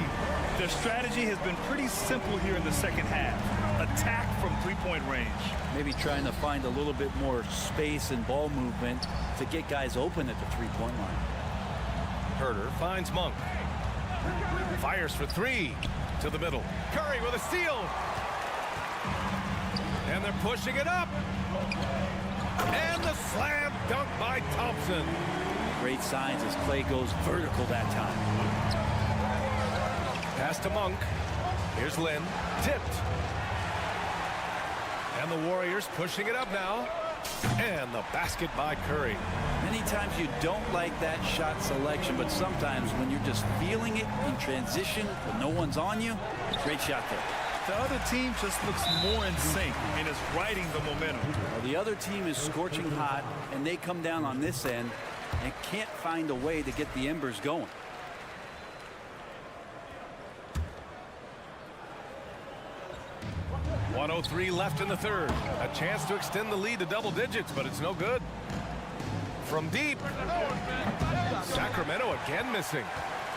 Their strategy has been pretty simple here in the second half. Attack from three-point range. Maybe trying to find a little bit more space and ball movement to get guys open at the three-point line. Herder finds Monk. Fires for 3 to the middle. Curry with a steal. And they're pushing it up. And the slam dunk by Thompson. Great signs as Clay goes vertical that time. Pass to Monk. Here's Lynn. Tipped. And the Warriors pushing it up now. And the basket by Curry. Many times you don't like that shot selection, but sometimes when you're just feeling it in transition when no one's on you, great shot there. The other team just looks more in sync and is riding the momentum. Well, the other team is scorching hot, and they come down on this end and can't find a way to get the embers going. .103 left in the third. A chance to extend the lead to double digits, but it's no good. From deep. Sacramento again missing.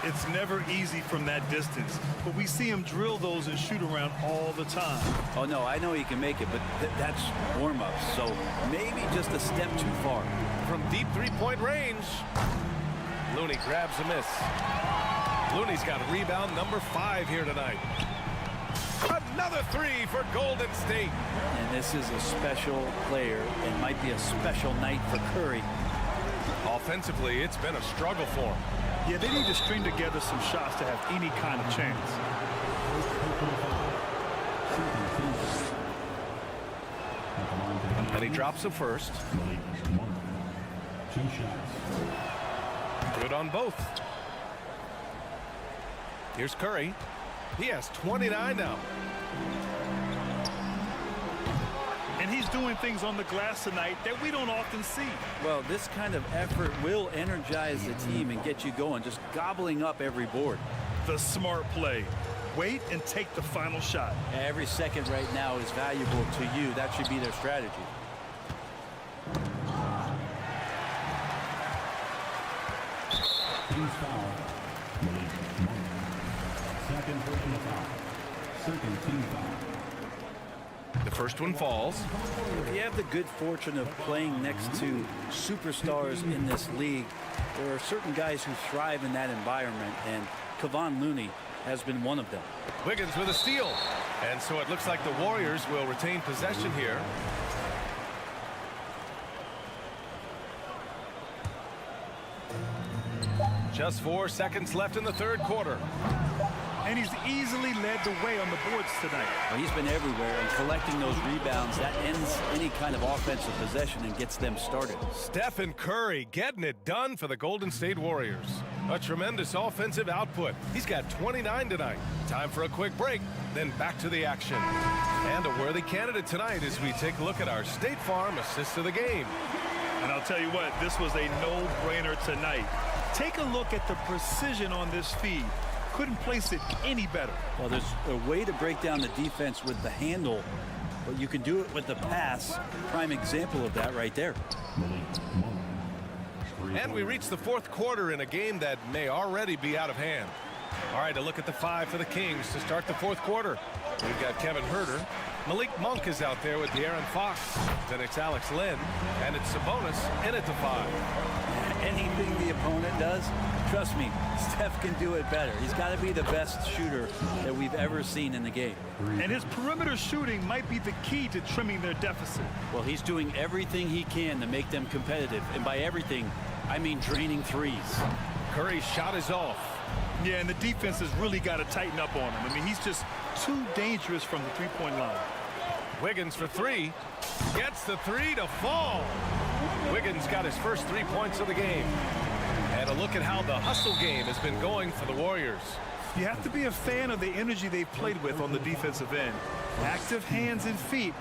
It's never easy from that distance, but we see him drill those and shoot around all the time. Oh, no, I know he can make it, but that's warm-up, so maybe just a step too far. From deep three-point range, Looney grabs a miss. Looney's got a rebound number 5 here tonight. Another three for Golden State. And this is a special player. It might be a special night for Curry. Offensively, it's been a struggle for him. Yeah, they need to string together some shots to have any kind of chance. And he drops the first. Good on both. Here's Curry. He has 29 now. And he's doing things on the glass tonight that we don't often see. Well, this kind of effort will energize the team and get you going, just gobbling up every board. The smart play. Wait and take the final shot. Every second right now is valuable to you. That should be their strategy. Team's foul. Second personal foul. Second team foul. The first one falls. If you have the good fortune of playing next to superstars in this league, there are certain guys who thrive in that environment, and Kevon Looney has been one of them. Wiggins with a steal. And so it looks like the Warriors will retain possession here. Just 4 seconds left in the third quarter. And he's easily led the way on the boards tonight. Well, he's been everywhere, and collecting those rebounds, that ends any kind of offensive possession and gets them started. Stephen Curry getting it done for the Golden State Warriors. A tremendous offensive output. He's got 29 tonight. Time for a quick break, then back to the action. And a worthy candidate tonight as we take a look at our State Farm assist of the game. And I'll tell you what, this was a no-brainer tonight. Take a look at the precision on this feed. Couldn't place it any better. Well, there's a way to break down the defense with the handle, but you can do it with the pass. Prime example of that right there. And we reach the fourth quarter in a game that may already be out of hand. All right, a look at the 5 for the Kings to start the fourth quarter. We've got Kevin Huerter. Malik Monk is out there with De'Aaron Fox. Then it's Alex Len. And it's Sabonis in at the 5. Anything the opponent does, trust me, Steph can do it better. He's got to be the best shooter that we've ever seen in the game. And his perimeter shooting might be the key to trimming their deficit. Well, he's doing everything he can to make them competitive. And by everything, I mean draining threes. Curry's shot is off. Yeah, and the defense has really got to tighten up on him. I mean, he's just too dangerous from the three-point line. Wiggins for 3. Gets the 3 to fall. Wiggins got his first 3 points of the game. And a look at how the hustle game has been going for the Warriors. You have to be a fan of the energy they've played with on the defensive end. Active hands and feet,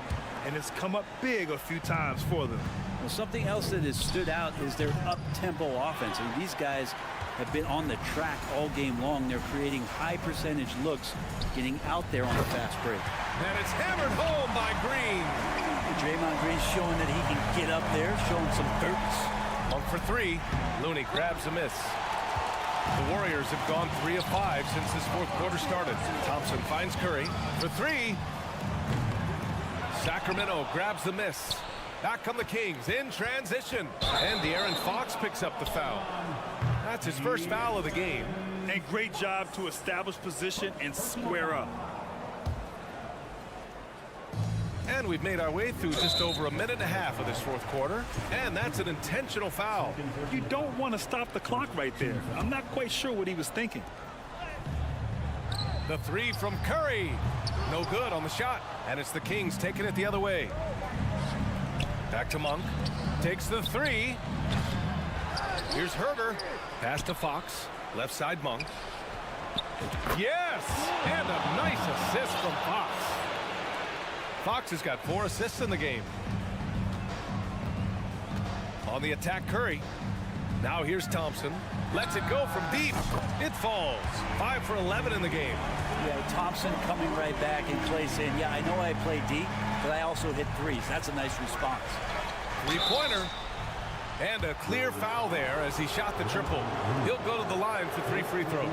and it's come up big a few times for them. Well, something else that has stood out is their up-tempo offense. I mean, these guys have been on the track all game long. They're creating high-percentage looks, getting out there on the fast break. And it's hammered home by Green. Draymond Green's showing that he can get up there, showing some bursts. Monk for 3. Looney grabs a miss. The Warriors have gone 3 of 5 since this fourth quarter started. Thompson finds Curry for 3. Sacramento grabs the miss. Back come the Kings in transition. And De'Aaron Fox picks up the foul. That's his first foul of the game. And great job to establish position and square up. And we've made our way through just over a minute and a half of this fourth quarter. And that's an intentional foul. You don't want to stop the clock right there. I'm not quite sure what he was thinking. The 3 from Curry. No good on the shot. And it's the Kings taking it the other way. Back to Monk. Takes the 3. Here's Huerter. Pass to Fox. Left side Monk. Yes! And a nice assist from Fox. Fox has got 4 assists in the game. On the attack, Curry. Now here's Thompson. Lets it go from deep. It falls. 5 for 11 in the game. Yeah, Thompson coming right back and Clay saying, yeah, I know I play deep, but I also hit threes. That's a nice response. 3-pointer. And a clear foul there as he shot the triple. He'll go to the line for 3 free throws.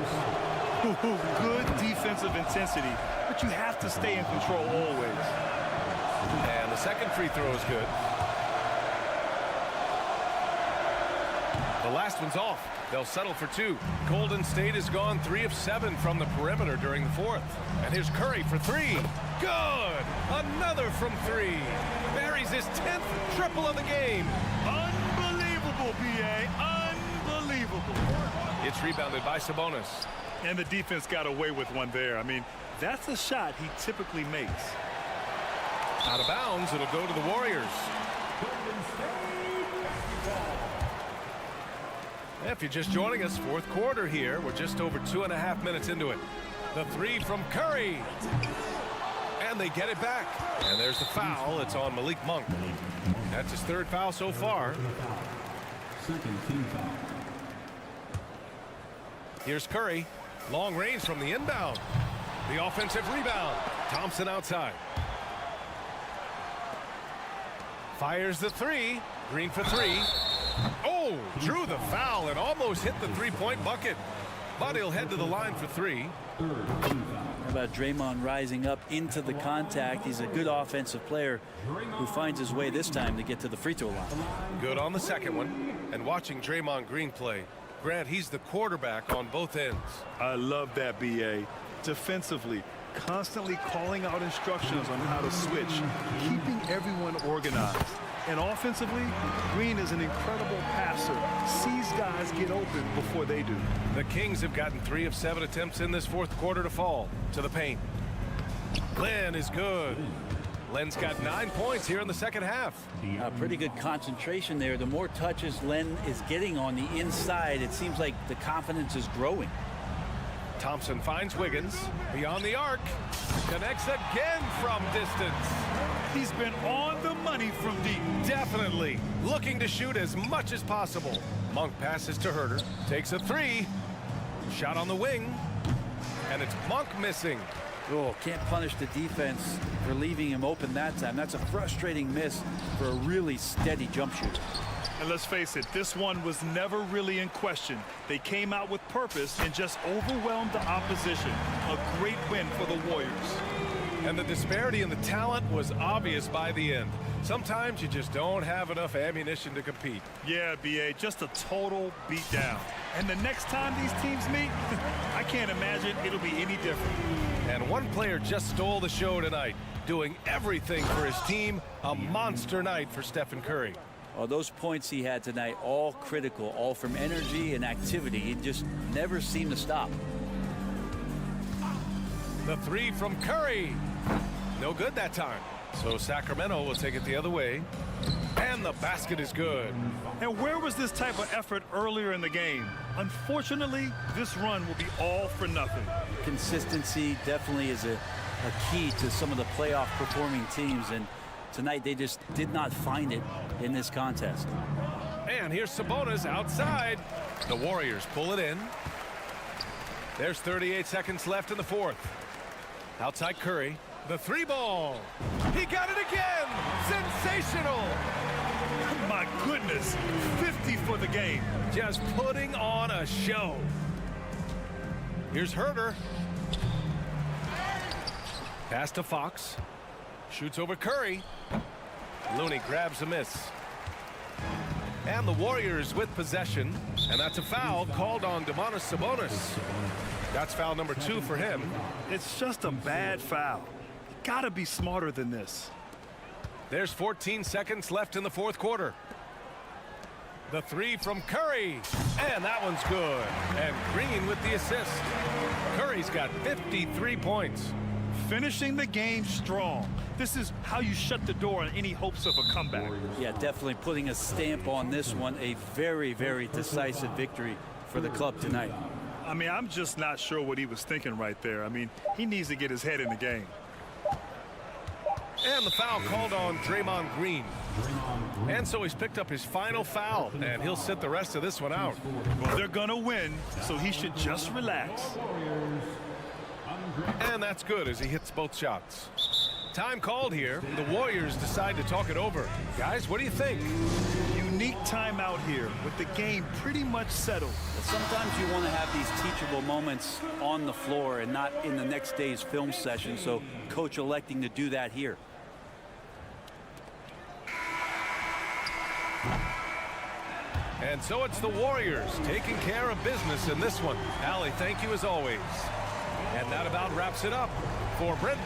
Good defensive intensity, but you have to stay in control always. And the second free throw is good. The last one's off. They'll settle for 2. Golden State has gone 3 of 7 from the perimeter during the fourth. And here's Curry for 3. Good! Another from 3. Buries his 10th triple of the game. Unbelievable, B.A. Unbelievable. It's rebounded by Sabonis. And the defense got away with one there. I mean, that's a shot he typically makes. Out of bounds, it'll go to the Warriors. If you're just joining us, fourth quarter here. We're just over 2.5 minutes into it. The 3 from Curry. And they get it back. And there's the foul. It's on Malik Monk. That's his third foul so far. Second team foul. Here's Curry. Long range from the inbound. The offensive rebound. Thompson outside. Fires the three. Green for three. Oh, drew the foul and almost hit the three-point bucket. But he'll head to the line for three. How about Draymond rising up into the contact? He's a good offensive player who finds his way this time to get to the free throw line. Good on the second one. And watching Draymond Green play, Grant, he's the quarterback on both ends. I love that, B.A. Defensively, constantly calling out instructions on how to switch, keeping everyone organized. And offensively, Green is an incredible passer, sees guys get open before they do. The Kings have gotten 3 of 7 attempts in this fourth quarter to fall to the paint. Len is good. Len's got 9 points here in the second half. Pretty good concentration there. The more touches Len is getting on the inside, it seems like the confidence is growing. Thompson finds Wiggins beyond the arc. Connects again from distance. He's been on the money from deep. Definitely looking to shoot as much as possible. Monk passes to Herter. Takes a three. Shot on the wing. And it's Monk missing. Oh, can't punish the defense for leaving him open that time. That's a frustrating miss for a really steady jump shooter. And let's face it, this one was never really in question. They came out with purpose and just overwhelmed the opposition. A great win for the Warriors. And the disparity in the talent was obvious by the end. Sometimes you just don't have enough ammunition to compete. Yeah, B.A., just a total beatdown. And the next time these teams meet, I can't imagine it'll be any different. And one player just stole the show tonight, doing everything for his team. A monster night for Stephen Curry. Oh, those points he had tonight, all critical, all from energy and activity. He just never seemed to stop. The three from Curry. No good that time. So Sacramento will take it the other way. And the basket is good. And where was this type of effort earlier in the game? Unfortunately, this run will be all for nothing. Consistency definitely is a key to some of the playoff performing teams. And tonight they just did not find it in this contest. And here's Sabonis outside. The Warriors pull it in. There's 38 seconds left in the fourth. Outside Curry. The three ball. He got it again. Sensational. My goodness. 50 for the game. Just putting on a show. Here's Herter. Pass to Fox. Shoots over Curry. Looney grabs a miss. And the Warriors with possession. And that's a foul called on Domantas Sabonis. That's foul number 2 for him. It's just a bad foul. You gotta be smarter than this. There's 14 seconds left in the fourth quarter. The three from Curry. And that one's good. And Green with the assist. Curry's got 53 points. Finishing the game strong. This is how you shut the door on any hopes of a comeback. Yeah, definitely putting a stamp on this one. A very, very decisive victory for the club tonight. I mean, I'm just not sure what he was thinking right there. I mean, he needs to get his head in the game. And the foul called on Draymond Green. And so he's picked up his final foul, and he'll sit the rest of this one out. Well, they're going to win, so he should just relax. And that's good as he hits both shots. Time called here. The Warriors decide to talk it over. Guys, what do you think? Unique timeout here with the game pretty much settled. Sometimes you want to have these teachable moments on the floor and not in the next day's film session, so coach electing to do that here. And so it's the Warriors taking care of business in this one. Allie, thank you as always. And that about wraps it up for Brent.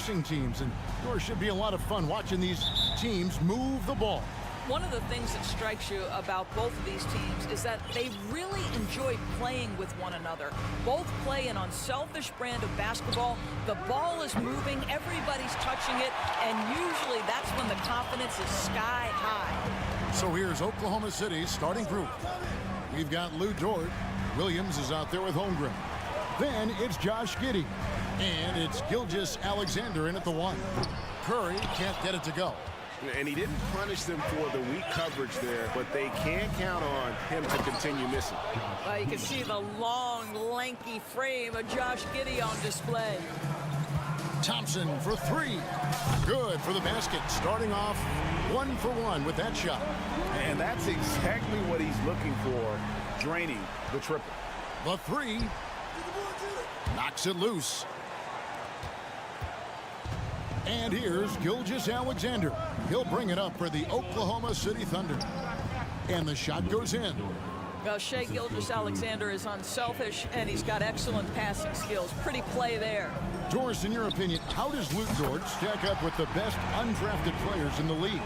passing teams, and there should be a lot of fun watching these teams move the ball. One of the things that strikes you about both of these teams is that they really enjoy playing with one another. Both play an unselfish brand of basketball. The ball is moving, everybody's touching it, and usually that's when the confidence is sky high. So here's Oklahoma City's starting group. We've got Lou Dort. Williams is out there with Holmgren. Then it's Josh Giddey. And it's Gilgeous-Alexander in at the 1. Curry can't get it to go. And he didn't punish them for the weak coverage there, but they can't count on him to continue missing. You can see the long, lanky frame of Josh Giddey on display. Thompson for 3. Good for the basket. Starting off 1 for 1 with that shot. And that's exactly what he's looking for, draining the triple. The 3. Knocks it loose. And here's Gilgeous-Alexander. He'll bring it up for the Oklahoma City Thunder. And the shot goes in. Well, Shai Gilgeous-Alexander is unselfish, and he's got excellent passing skills. Pretty play there. Doris, in your opinion, how does Luke Dort stack up with the best undrafted players in the league?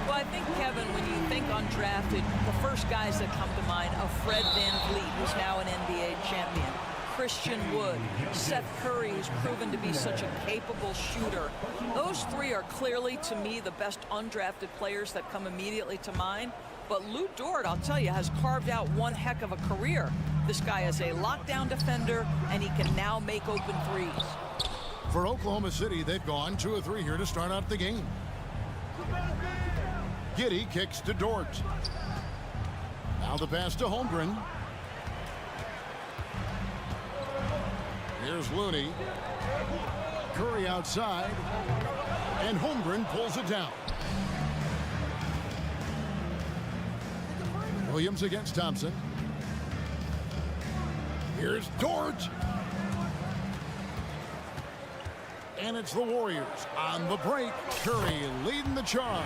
Well, I think, Kevin, when you think undrafted, the first guys that come to mind are Fred VanVleet, who's now an NBA champion. Christian Wood, Seth Curry, who's proven to be such a capable shooter. Those 3 are clearly, to me, the best undrafted players that come immediately to mind. But Lou Dort, I'll tell you, has carved out one heck of a career. This guy is a lockdown defender, and he can now make open threes. For Oklahoma City, they've gone 2 of 3 here to start out the game. Giddey kicks to Dort. Now the pass to Holmgren. Here's Looney. Curry outside, and Holmgren pulls it down. Williams against Thompson. Here's Dort. And it's the Warriors on the break. Curry leading the charge.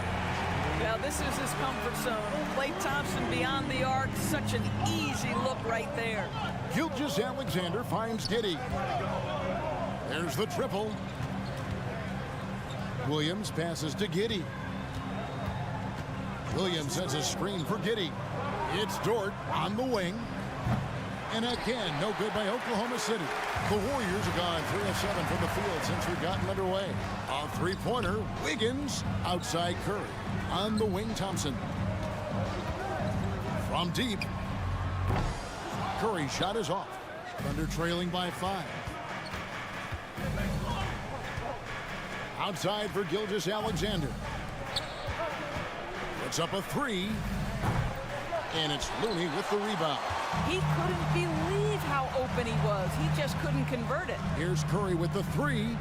Now this is his comfort zone. Klay Thompson beyond the arc. Such an easy look right there. Gilgeous-Alexander finds Giddey. There's the triple. Williams passes to Giddey. Williams sets a screen for Giddey. It's Dort on the wing. And again, no good by Oklahoma City. The Warriors have gone 3 of 7 from the field since we've gotten underway. A three-pointer, Wiggins outside Curry. On the wing, Thompson. From deep. Curry's shot is off. Thunder trailing by 5. Outside for Gilgeous-Alexander. Puts up a 3. And it's Looney with the rebound. He couldn't believe how open he was. He just couldn't convert it. Here's Curry with the 3.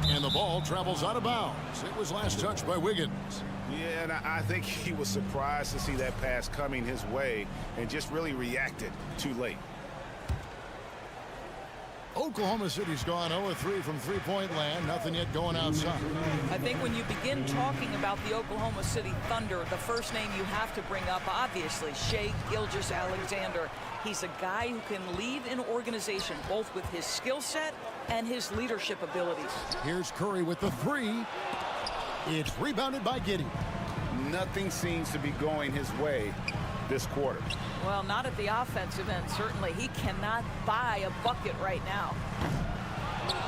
And the ball travels out of bounds. It was last touched by Wiggins. Yeah, and I think he was surprised to see that pass coming his way and just really reacted too late. Oklahoma City's gone 0-3 from three-point land. Nothing yet going outside. I think when you begin talking about the Oklahoma City Thunder, the first name you have to bring up, obviously, Shai Gilgeous-Alexander. He's a guy who can lead an organization, both with his skill set and his leadership abilities. Here's Curry with the 3. It's rebounded by Giddey. Nothing seems to be going his way this quarter. Well, not at the offensive end, certainly. He cannot buy a bucket right now.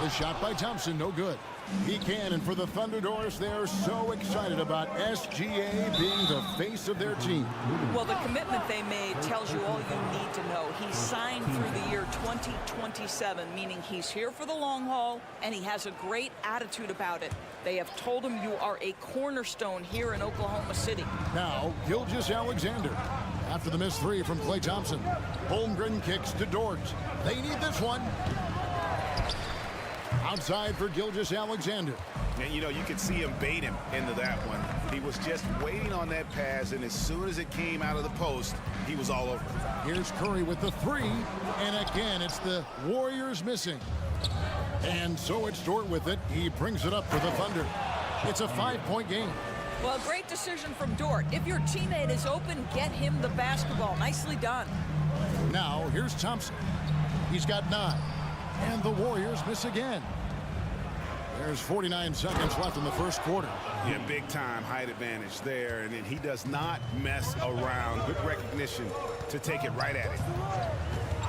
The shot by Thompson, no good. He can, and for the Thunderbirds, they're so excited about SGA being the face of their team. Well, the commitment they made tells you all you need to know. He's signed through the year 2027, meaning he's here for the long haul, and he has a great attitude about it. They have told him you are a cornerstone here in Oklahoma City. Now, Gilgeous-Alexander. After the missed 3 from Klay Thompson. Holmgren kicks to Dort. They need this one. Outside for Gilgeous-Alexander. And, you know, you could see him bait him into that one. He was just waiting on that pass, and as soon as it came out of the post, he was all over. Here's Curry with the 3. And again, it's the Warriors missing. And so it's Dort with it. He brings it up for the Thunder. It's a 5-point game. Well, great decision from Dort. If your teammate is open, get him the basketball. Nicely done. Now, here's Thompson. He's got 9. And the Warriors miss again. There's 49 seconds left in the first quarter. Yeah, big time height advantage there. And then he does not mess around. Good recognition to take it right at it.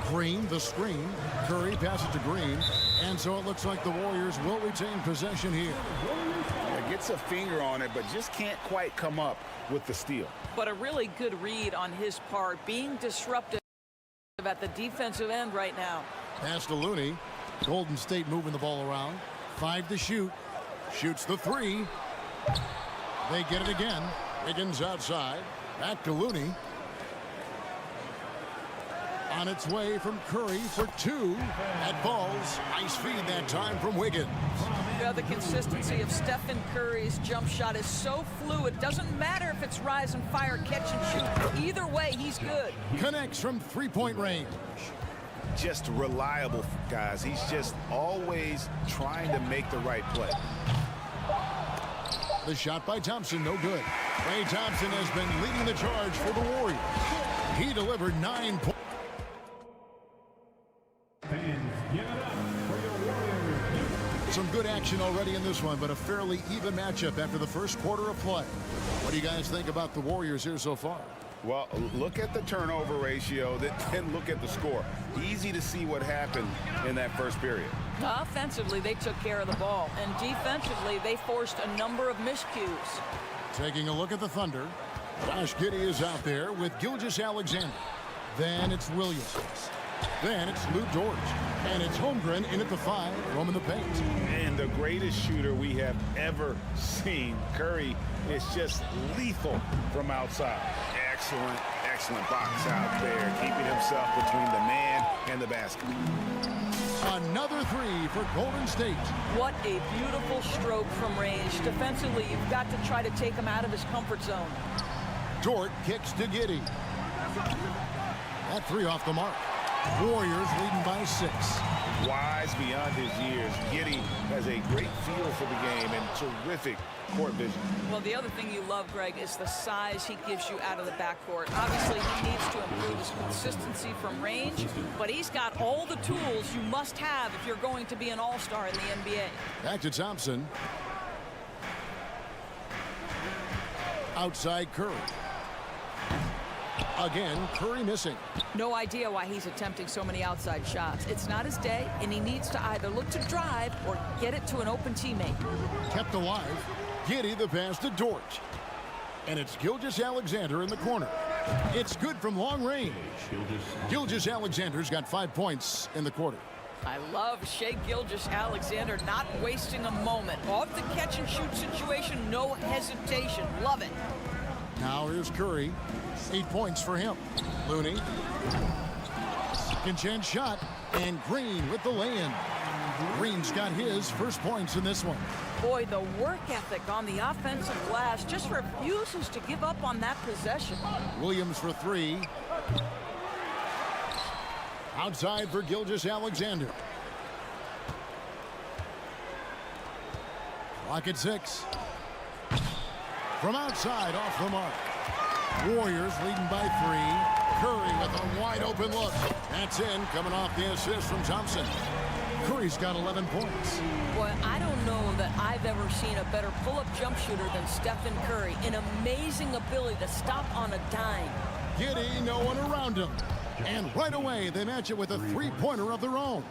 Green, the screen. Curry passes to Green. And so it looks like the Warriors will retain possession here. Yeah, gets a finger on it, but just can't quite come up with the steal. But a really good read on his part, being disruptive at the defensive end right now. Pass to Looney. Golden State moving the ball around. 5 to shoot. Shoots the 3. They get it again. Wiggins outside. Back to Looney. On its way from Curry for 2. That falls. Nice feed that time from Wiggins. Yeah, the consistency of Stephen Curry's jump shot is so fluid. Doesn't matter if it's rise and fire, catch and shoot. Either way, he's good. Connects from three-point range. Just reliable, guys. He's just always trying to make the right play. The shot by Thompson, no good. Klay Thompson has been leading the charge for the Warriors. He delivered 9 points. Some good action already in this one, but a fairly even matchup after the first quarter of play. What do you guys think about the Warriors here so far? Well, look at the turnover ratio, then look at the score. Easy to see what happened in that first period. Offensively, they took care of the ball, and defensively, they forced a number of miscues. Taking a look at the Thunder, Josh Giddey is out there with Gilgeous-Alexander. Then it's Williams. Then it's Lou Dort. And it's Holmgren in at the 5, roaming the paint. And the greatest shooter we have ever seen. Curry is just lethal from outside. Excellent Excellent box out there, keeping himself between the man and the basket. Another three for Golden State. What a beautiful stroke from range. Defensively, you've got to try to take him out of his comfort zone. Dort kicks to Giddey. That three off the mark. Warriors leading by 6. Wise beyond his years, Giddey has a great feel for the game and terrific court vision. Well, the other thing you love, Greg, is the size he gives you out of the backcourt. Obviously, he needs to improve his consistency from range, but he's got all the tools you must have if you're going to be an all-star in the NBA. Back to Thompson. Outside Curry. Again, Curry missing. No idea why he's attempting so many outside shots. It's not his day, and he needs to either look to drive or get it to an open teammate. Kept alive. Giddey the pass to Dort. And it's Gilgeous-Alexander in the corner. It's good from long range. Gilgeous-Alexander's got 5 points in the quarter. I love Shai Gilgeous-Alexander not wasting a moment. Off the catch-and-shoot situation, no hesitation. Love it. Now here's Curry. 8 points for him. Looney. Second chance shot. And Green with the lay-in. Green's got his first points in this one. Boy, the work ethic on the offensive glass just refuses to give up on that possession. Williams for 3. Outside for Gilgeous-Alexander. Clock at 6. From outside, off the mark. Warriors leading by 3. Curry with a wide open look. That's in, coming off the assist from Thompson. Curry's got 11 points. Boy, I don't know that I've ever seen a better pull-up jump shooter than Stephen Curry. An amazing ability to stop on a dime. Giddey, no one around him. And right away, they match it with a three-pointer of their own.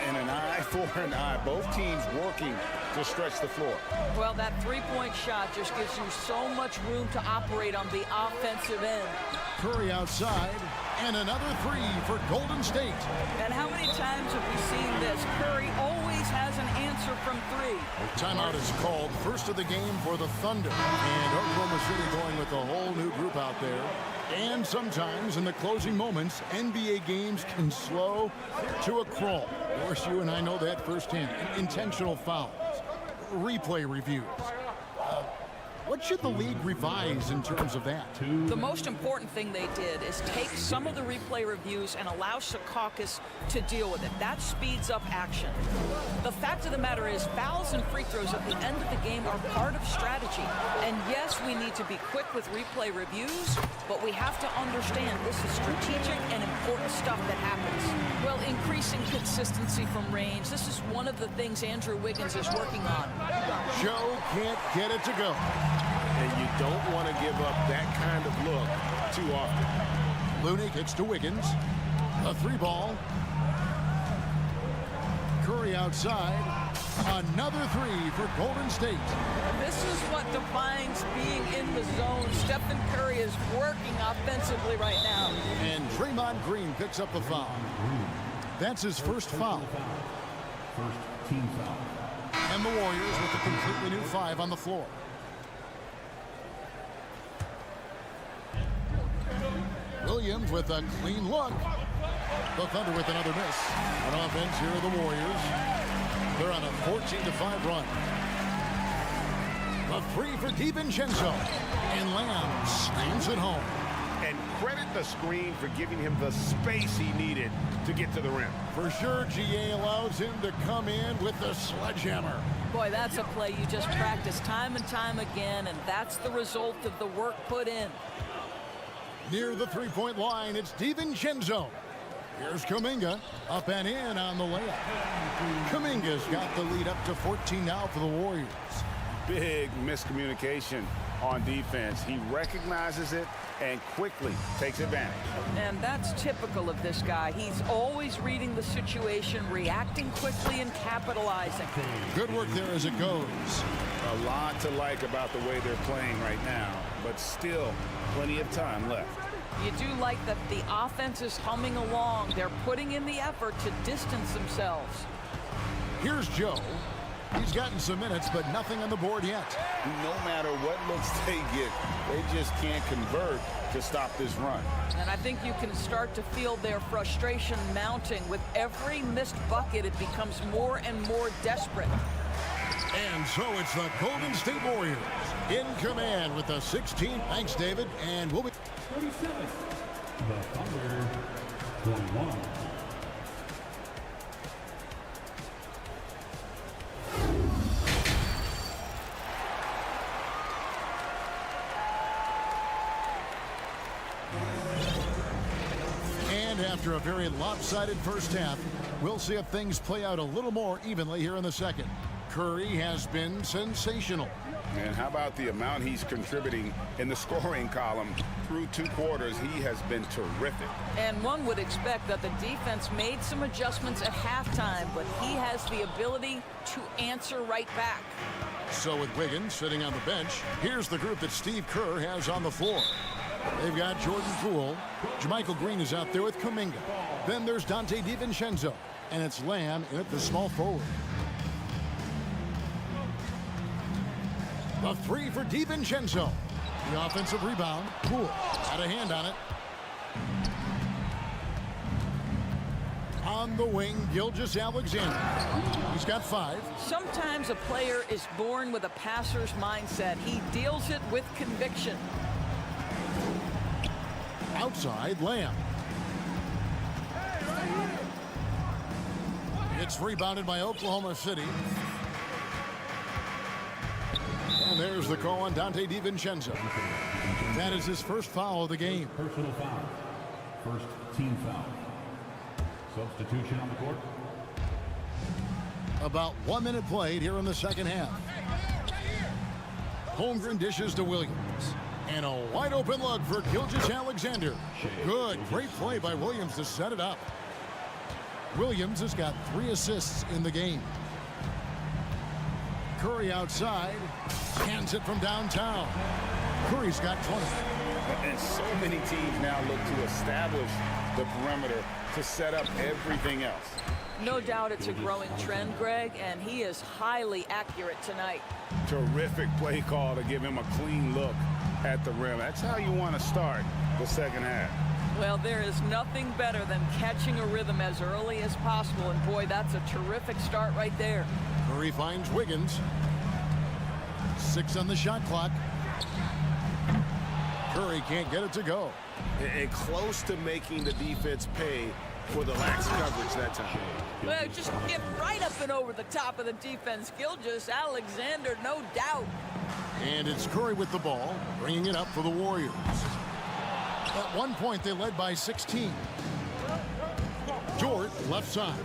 And an eye for an eye. Both teams working to stretch the floor. Well, that three-point shot just gives you so much room to operate on the offensive end. Curry outside, and another 3 for Golden State. And how many times have we seen this? Curry always has an answer from 3. Timeout is called. First of the game for the Thunder. And Oklahoma City going with a whole new group out there. And sometimes in the closing moments, NBA games can slow to a crawl. Of course, you and I know that firsthand. Intentional fouls, replay reviews. What should the league revise in terms of that? The most important thing they did is take some of the replay reviews and allow Secaucus to deal with it. That speeds up action. The fact of the matter is fouls and free throws at the end of the game are part of strategy. And yes, we need to be quick with replay reviews, but we have to understand this is strategic and important stuff that happens. Well, increasing consistency from range. This is one of the things Andrew Wiggins is working on. Joe can't get it to go. And you don't want to give up that kind of look too often. Looney gets to Wiggins. A 3-ball. Curry outside. Another 3 for Golden State. This is what defines being in the zone. Stephen Curry is working offensively right now. And Draymond Green picks up the foul. That's his first foul. First team foul. And the Warriors with a completely new 5 on the floor. Williams with a clean look. The Thunder with another miss. On offense, here are the Warriors. They're on a 14-5 run. A 3 for DiVincenzo. And Lamb slams it home. And credit the screen for giving him the space he needed to get to the rim. For sure, GA allows him to come in with the sledgehammer. Boy, that's a play you just practice time and time again, and that's the result of the work put in. Near the three-point line, it's DiVincenzo. Here's Kuminga, up and in on the layup. Kuminga's got the lead up to 14 now for the Warriors. Big miscommunication on defense. He recognizes it and quickly takes advantage. And that's typical of this guy. He's always reading the situation, reacting quickly, and capitalizing. Good work there as it goes. A lot to like about the way they're playing right now, but still plenty of time left. You do like that the offense is humming along. They're putting in the effort to distance themselves. Here's Joe. He's gotten some minutes, but nothing on the board yet. No matter what looks they get, they just can't convert to stop this run. And I think you can start to feel their frustration mounting. With every missed bucket, it becomes more and more desperate. And so it's the Golden State Warriors in command with the 16th. Thanks, David. And we'll be 37. The Thunder, 21. And after a very lopsided first half, we'll see if things play out a little more evenly here in the second. Curry has been sensational. And how about the amount he's contributing in the scoring column? Through 2 quarters, he has been terrific. And one would expect that the defense made some adjustments at halftime, but he has the ability to answer right back. So with Wiggins sitting on the bench, here's the group that Steve Kerr has on the floor. They've got Jordan Poole. Jermichael Green is out there with Kuminga. Then there's Dante DiVincenzo. And it's Lamb in at the small forward. The 3 for DiVincenzo. The offensive rebound. Poole had a hand on it. On the wing, Gilgeous-Alexander. He's got 5. Sometimes a player is born with a passer's mindset. He deals it with conviction. Outside, Lamb. It's rebounded by Oklahoma City. And there's the call on Dante DiVincenzo. That is his first foul of the game. Personal foul. First team foul. Substitution on the court. About 1 minute played here in the second half. Holmgren dishes to Williams. And a wide open look for Gilgeous-Alexander. Good, great play by Williams to set it up. Williams has got 3 assists in the game. Curry outside, hands it from downtown. Curry's got 20. And so many teams now look to establish the perimeter to set up everything else. No doubt it's a growing trend, Greg, and he is highly accurate tonight. Terrific play call to give him a clean look at the rim. That's how you want to start the second half. Well, there is nothing better than catching a rhythm as early as possible, and boy, that's a terrific start right there. Curry finds Wiggins. 6 on the shot clock. Curry can't get it to go. And close to making the defense pay for the lax coverage that time. Well, just get right up and over the top of the defense. Gilgeous-Alexander, no doubt. And it's Curry with the ball, bringing it up for the Warriors. At one point, they led by 16. Dort, left side,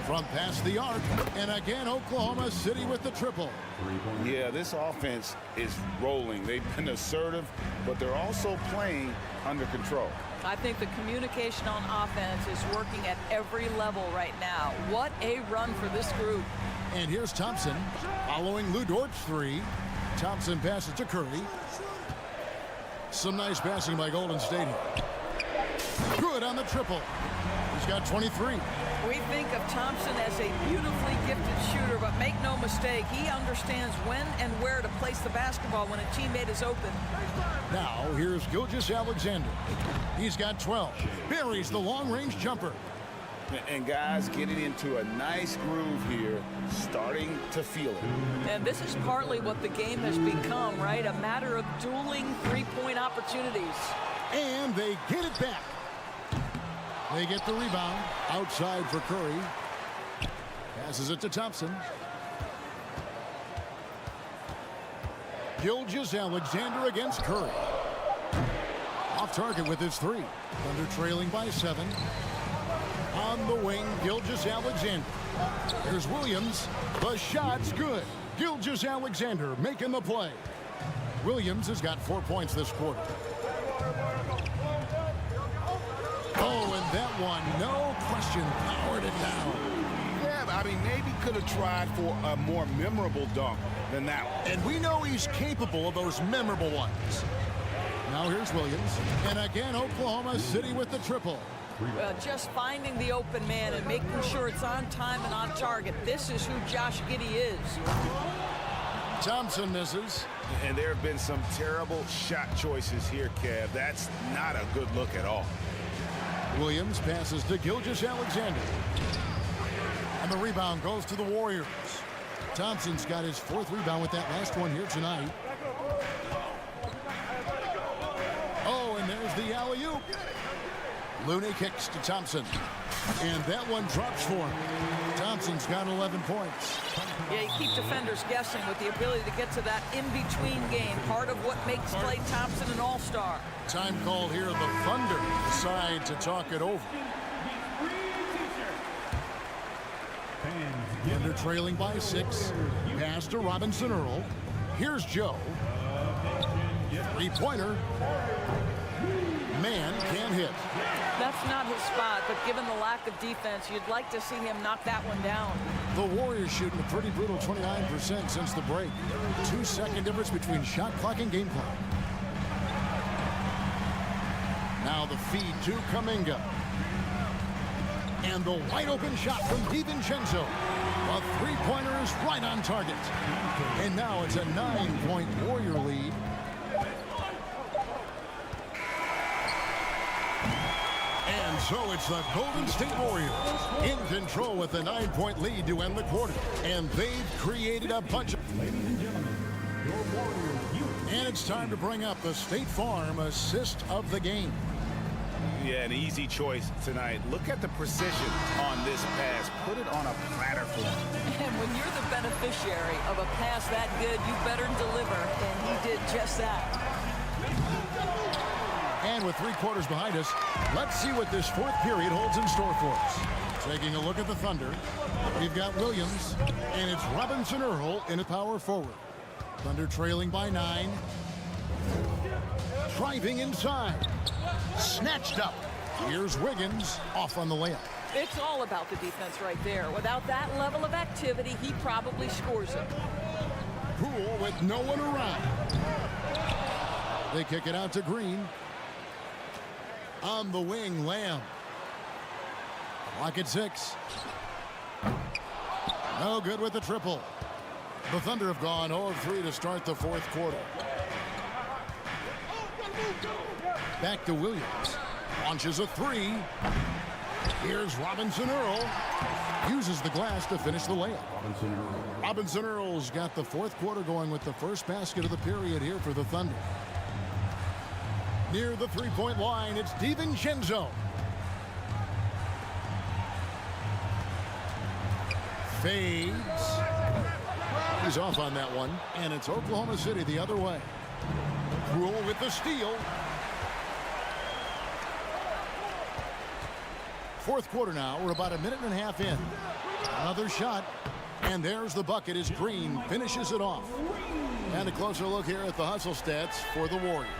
from past the arc, and again, Oklahoma City with the triple. Yeah, this offense is rolling. They've been assertive, but they're also playing under control. I think the communication on offense is working at every level right now. What a run for this group. And here's Thompson, following Lou Dort's 3. Thompson passes to Curry. Some nice passing by Golden State here. Good on the triple. He's got 23. We think of Thompson as a beautifully gifted shooter, but make no mistake, he understands when and where to place the basketball when a teammate is open. Now, here's Gilgeous-Alexander. He's got 12. Buries the long-range jumper. And guys getting into a nice groove here, starting to feel it. And this is partly what the game has become, right? A matter of dueling three-point opportunities. And they get it back. They get the rebound outside for Curry. Passes it to Thompson. Gilgeous-Alexander against Curry. Off target with his 3. Thunder trailing by 7. On the wing, Gilgeous-Alexander. There's Williams. The shot's good. Gilgeous-Alexander making the play. Williams has got 4 points this quarter. Oh, and that one, no question, powered it down. Yeah, I mean, maybe could have tried for a more memorable dunk than that one. And we know he's capable of those memorable ones. Now here's Williams. And again, Oklahoma City with the triple. Just finding the open man and making sure it's on time and on target. This is who Josh Giddey is. Thompson misses. And there have been some terrible shot choices here, Kev. That's not a good look at all. Williams passes to Gilgeous-Alexander. And the rebound goes to the Warriors. Thompson's got his 4th rebound with that last one here tonight. Oh, and there's the alley-oop. Looney kicks to Thompson. And that one drops for him. Thompson's got 11 points. Yeah, you keep defenders guessing with the ability to get to that in-between game. Part of what makes Klay Thompson an all-star. Time called here. The Thunder decide to talk it over. Thunder trailing by 6. Pass to Robinson Earl. Here's Joe. 3-pointer. Man can't hit. That's not his spot, but given the lack of defense, you'd like to see him knock that one down. The Warriors shooting a pretty brutal 29% since the break. 2-second difference between shot clock and game clock. Now the feed to Kuminga. And the wide open shot from DiVincenzo. A 3-pointer is right on target. And now it's a 9-point Warrior lead. And so it's the Golden State Warriors in control with a 9-point lead to end the quarter. And they've created a bunch of... And it's time to bring up the State Farm assist of the game. Yeah, an easy choice tonight. Look at the precision on this pass. Put it on a platter for him. And when you're the beneficiary of a pass that good, you better deliver, and he did just that. And with 3 quarters behind us, let's see what this 4th period holds in store for us. Taking a look at the Thunder, we've got Williams, and it's Robinson Earl in a power forward. Thunder trailing by 9. Driving inside. Snatched up. Here's Wiggins off on the layup. It's all about the defense right there. Without that level of activity, he probably scores it. Poole with no one around. They kick it out to Green. On the wing, Lamb. Clock at 6. No good with the triple. The Thunder have gone 0 of 3 to start the 4th quarter. Back to Williams. Launches a 3. Here's Robinson Earl. Uses the glass to finish the layup. Robinson Earl's got the 4th quarter going with the first basket of the period here for the Thunder. Near the 3-point line, it's DiVincenzo. Fades. He's off on that one, and it's Oklahoma City the other way. Rule with the steal. 4th quarter now. We're about a minute and a half in. Another shot, and there's the bucket as Green finishes it off. And a closer look here at the hustle stats for the Warriors.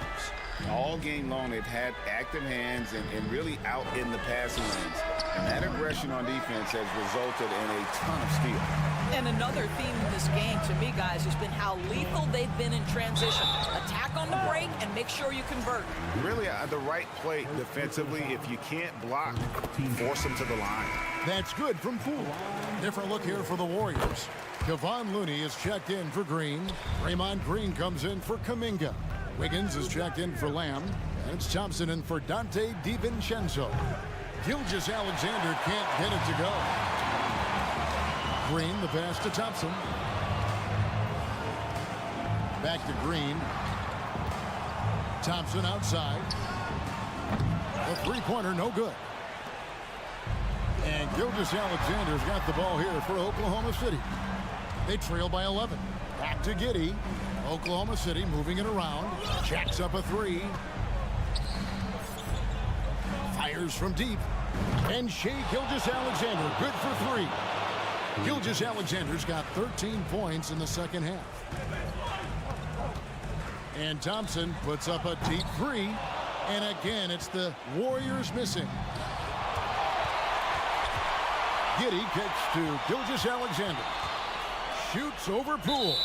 All game long, they've had active hands and really out in the passing lanes. And that aggression on defense has resulted in a ton of steals. And another theme in this game, to me, guys, has been how lethal they've been in transition. Attack on the break and make sure you convert. Really the right play defensively. If you can't block, force them to the line. That's good from Poole. Different look here for the Warriors. Kevon Looney is checked in for Green. Draymond Green comes in for Kuminga. Wiggins is checked in for Lamb. And it's Thompson in for Dante DiVincenzo. Gilgeous-Alexander can't get it to go. Green, the pass to Thompson. Back to Green. Thompson outside. The 3-pointer, no good. And Gilgeous-Alexander's got the ball here for Oklahoma City. They trail by 11. Back to Giddey. Oklahoma City moving it around. Jacks up a 3. Fires from deep. And Shai Gilgeous-Alexander, good for 3. Gilgeous-Alexander's got 13 points in the second half. And Thompson puts up a deep 3. And again, it's the Warriors missing. Giddey kicks to Gilgeous-Alexander. Shoots over Poole.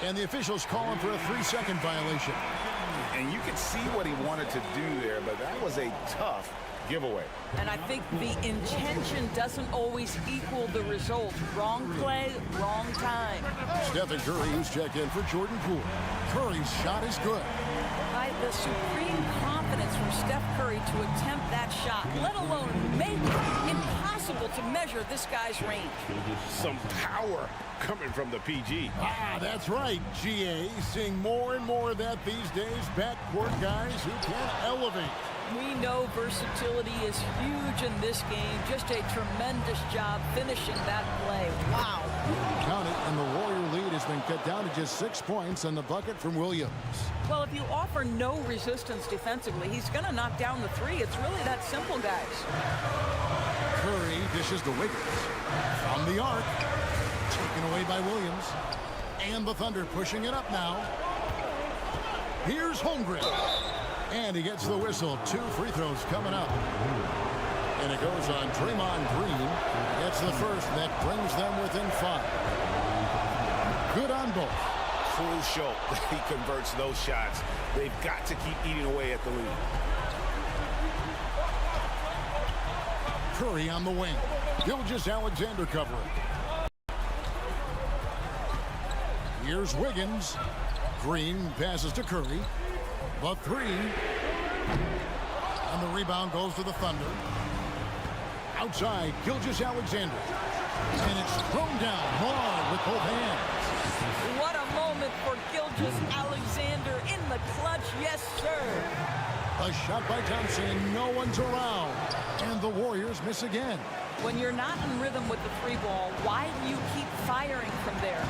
And the officials call him for a 3-second violation. And you can see what he wanted to do there, but that was a tough giveaway. And I think the intention doesn't always equal the result. Wrong play, wrong time. Stephen Curry, who's checked in for Jordan Poole. Curry's shot is good. By the supreme confidence from Steph Curry to attempt that shot, let alone make it impossible to measure this guy's range. Some power coming from the PG. Ah, that's right, GA. Seeing more and more of that these days. Backcourt guys who can elevate. We know versatility is huge in this game. Just a tremendous job finishing that play. Wow. Count it, and the Warrior lead has been cut down to just 6 points on the bucket from Williams. Well, if you offer no resistance defensively, he's going to knock down the three. It's really that simple, guys. Curry dishes to Wiggins. From the arc. Taken away by Williams. And the Thunder pushing it up now. Here's Holmgren. And he gets the whistle. 2 free throws coming up. And it goes on Draymond Green. Gets the first. That brings them within 5. Good on both. Crucial that he converts those shots. They've got to keep eating away at the lead. Curry on the wing. Gilgeous-Alexander covering. Here's Wiggins. Green passes to Curry. The 3. And the rebound goes to the Thunder. Outside, Gilgeous-Alexander. And it's thrown down hard with both hands. What a moment for Gilgeous-Alexander in the clutch. Yes, sir. A shot by Thompson. No one's around. And the Warriors miss again. When you're not in rhythm with the 3 ball, why do you keep firing from there?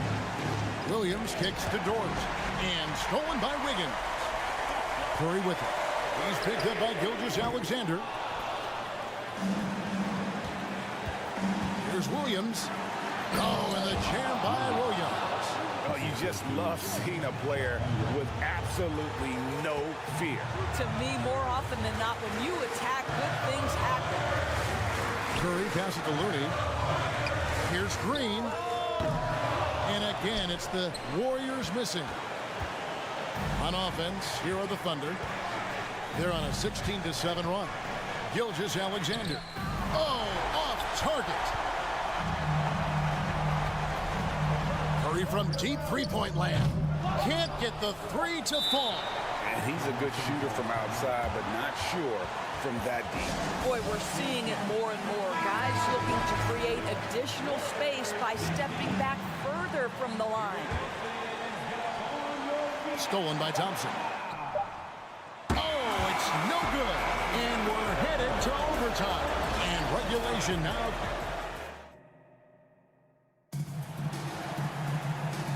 Williams kicks to Dort. And stolen by Wiggins. Curry with it. He's picked up by Gilgeous-Alexander. Here's Williams. Oh, and the jam by Williams. Oh, you just love seeing a player with absolutely no fear. To me, more often than not, when you attack, good things happen. Curry passes to Looney. Here's Green. And again, it's the Warriors missing. On offense, here are the Thunder. They're on a 16-7 run. Gilgeous-Alexander. Oh, off target. Curry from deep three-point land. Can't get the 3 to fall. And he's a good shooter from outside, but not sure from that deep. Boy, we're seeing it more and more. Guys looking to create additional space by stepping back further from the line. Stolen by Thompson. Oh, it's no good. And we're headed to overtime. And regulation now.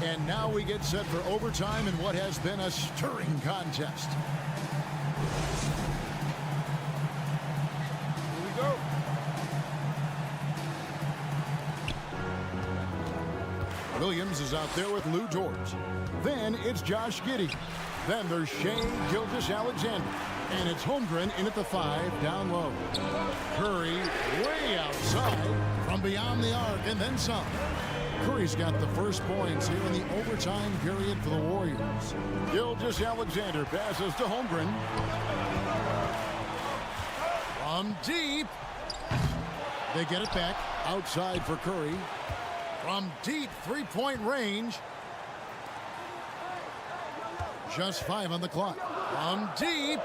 And now we get set for overtime in what has been a stirring contest. Here we go. Williams is out there with Lou Dort. Then it's Josh Giddey. Then there's Shea Gilgeous-Alexander. And it's Holmgren in at the 5, down low. Curry way outside from beyond the arc and then some. Curry's got the first points here in the overtime period for the Warriors. Gilgeous-Alexander passes to Holmgren. From deep. They get it back outside for Curry. From deep three-point range. Just 5 on the clock. From deep.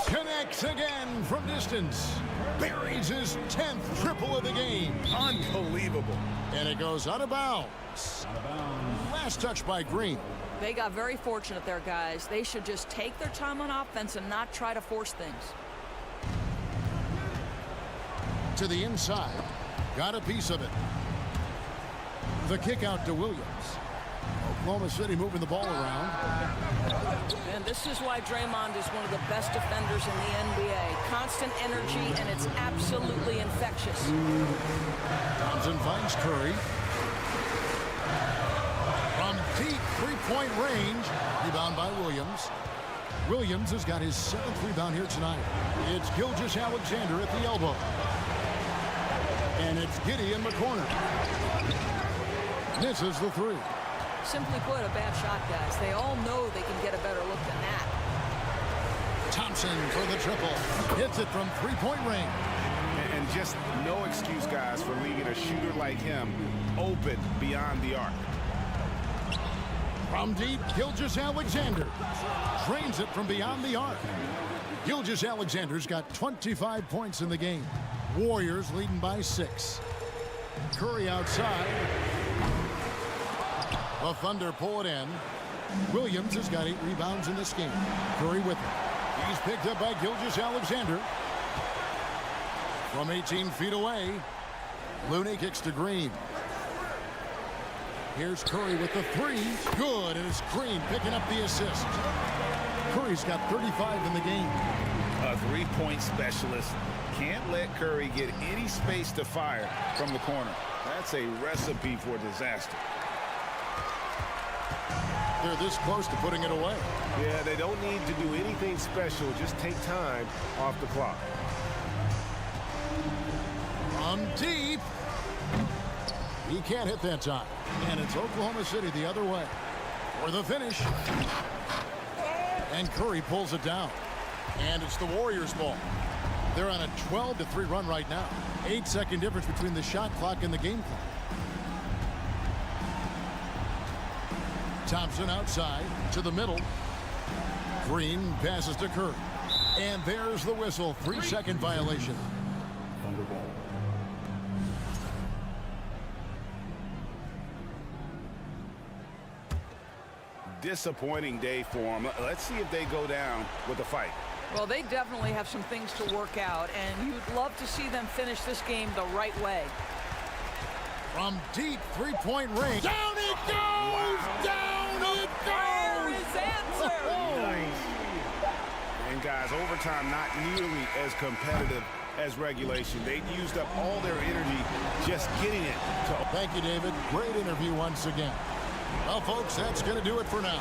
Connects again from distance. Buries his 10th triple of the game. Unbelievable. And it goes out of bounds. Last touch by Green. They got very fortunate there, guys. They should just take their time on offense and not try to force things. To the inside. Got a piece of it. The kick out to Williams. Oklahoma City moving the ball around. And this is why Draymond is one of the best defenders in the NBA. Constant energy, and it's absolutely infectious. Thompson finds Curry. From deep three-point range. Rebound by Williams. Williams has got his 7th rebound here tonight. It's Gilgeous-Alexander at the elbow. And it's Giddey in the corner. Misses the 3. Simply put, a bad shot, guys. They all know they can get a better look than that. Thompson for the triple. Hits it from three-point range. And just no excuse, guys, for leaving a shooter like him open beyond the arc. From deep, Gilgeous-Alexander drains it from beyond the arc. Gilgeous-Alexander's got 25 points in the game. Warriors leading by 6. Curry outside. The Thunder pull it in. Williams has got 8 rebounds in this game. Curry with it. He's picked up by Gilgeous-Alexander. From 18 feet away, Looney kicks to Green. Here's Curry with the 3. Good, and it's Green picking up the assist. Curry's got 35 in the game. A three-point specialist can't let Curry get any space to fire from the corner. That's a recipe for disaster. They're this close to putting it away. Yeah, they don't need to do anything special. Just take time off the clock. From deep. He can't hit that time. And it's Oklahoma City the other way for the finish. And Curry pulls it down. And it's the Warriors' ball. They're on a 12-3 run right now. 8-second difference between the shot clock and the game clock. Thompson outside to the middle. Green passes to Curry. And there's the whistle. 3-second violation. Disappointing day for them. Let's see if they go down with a fight. Well, they definitely have some things to work out, and you'd love to see them finish this game the right way. From deep three-point range. Down it goes! Wow. Down it There goes! is answer! And guys, overtime not nearly as competitive as regulation. They used up all their energy just getting it to. Thank you, David. Great interview once again. Well, folks, that's going to do it for now.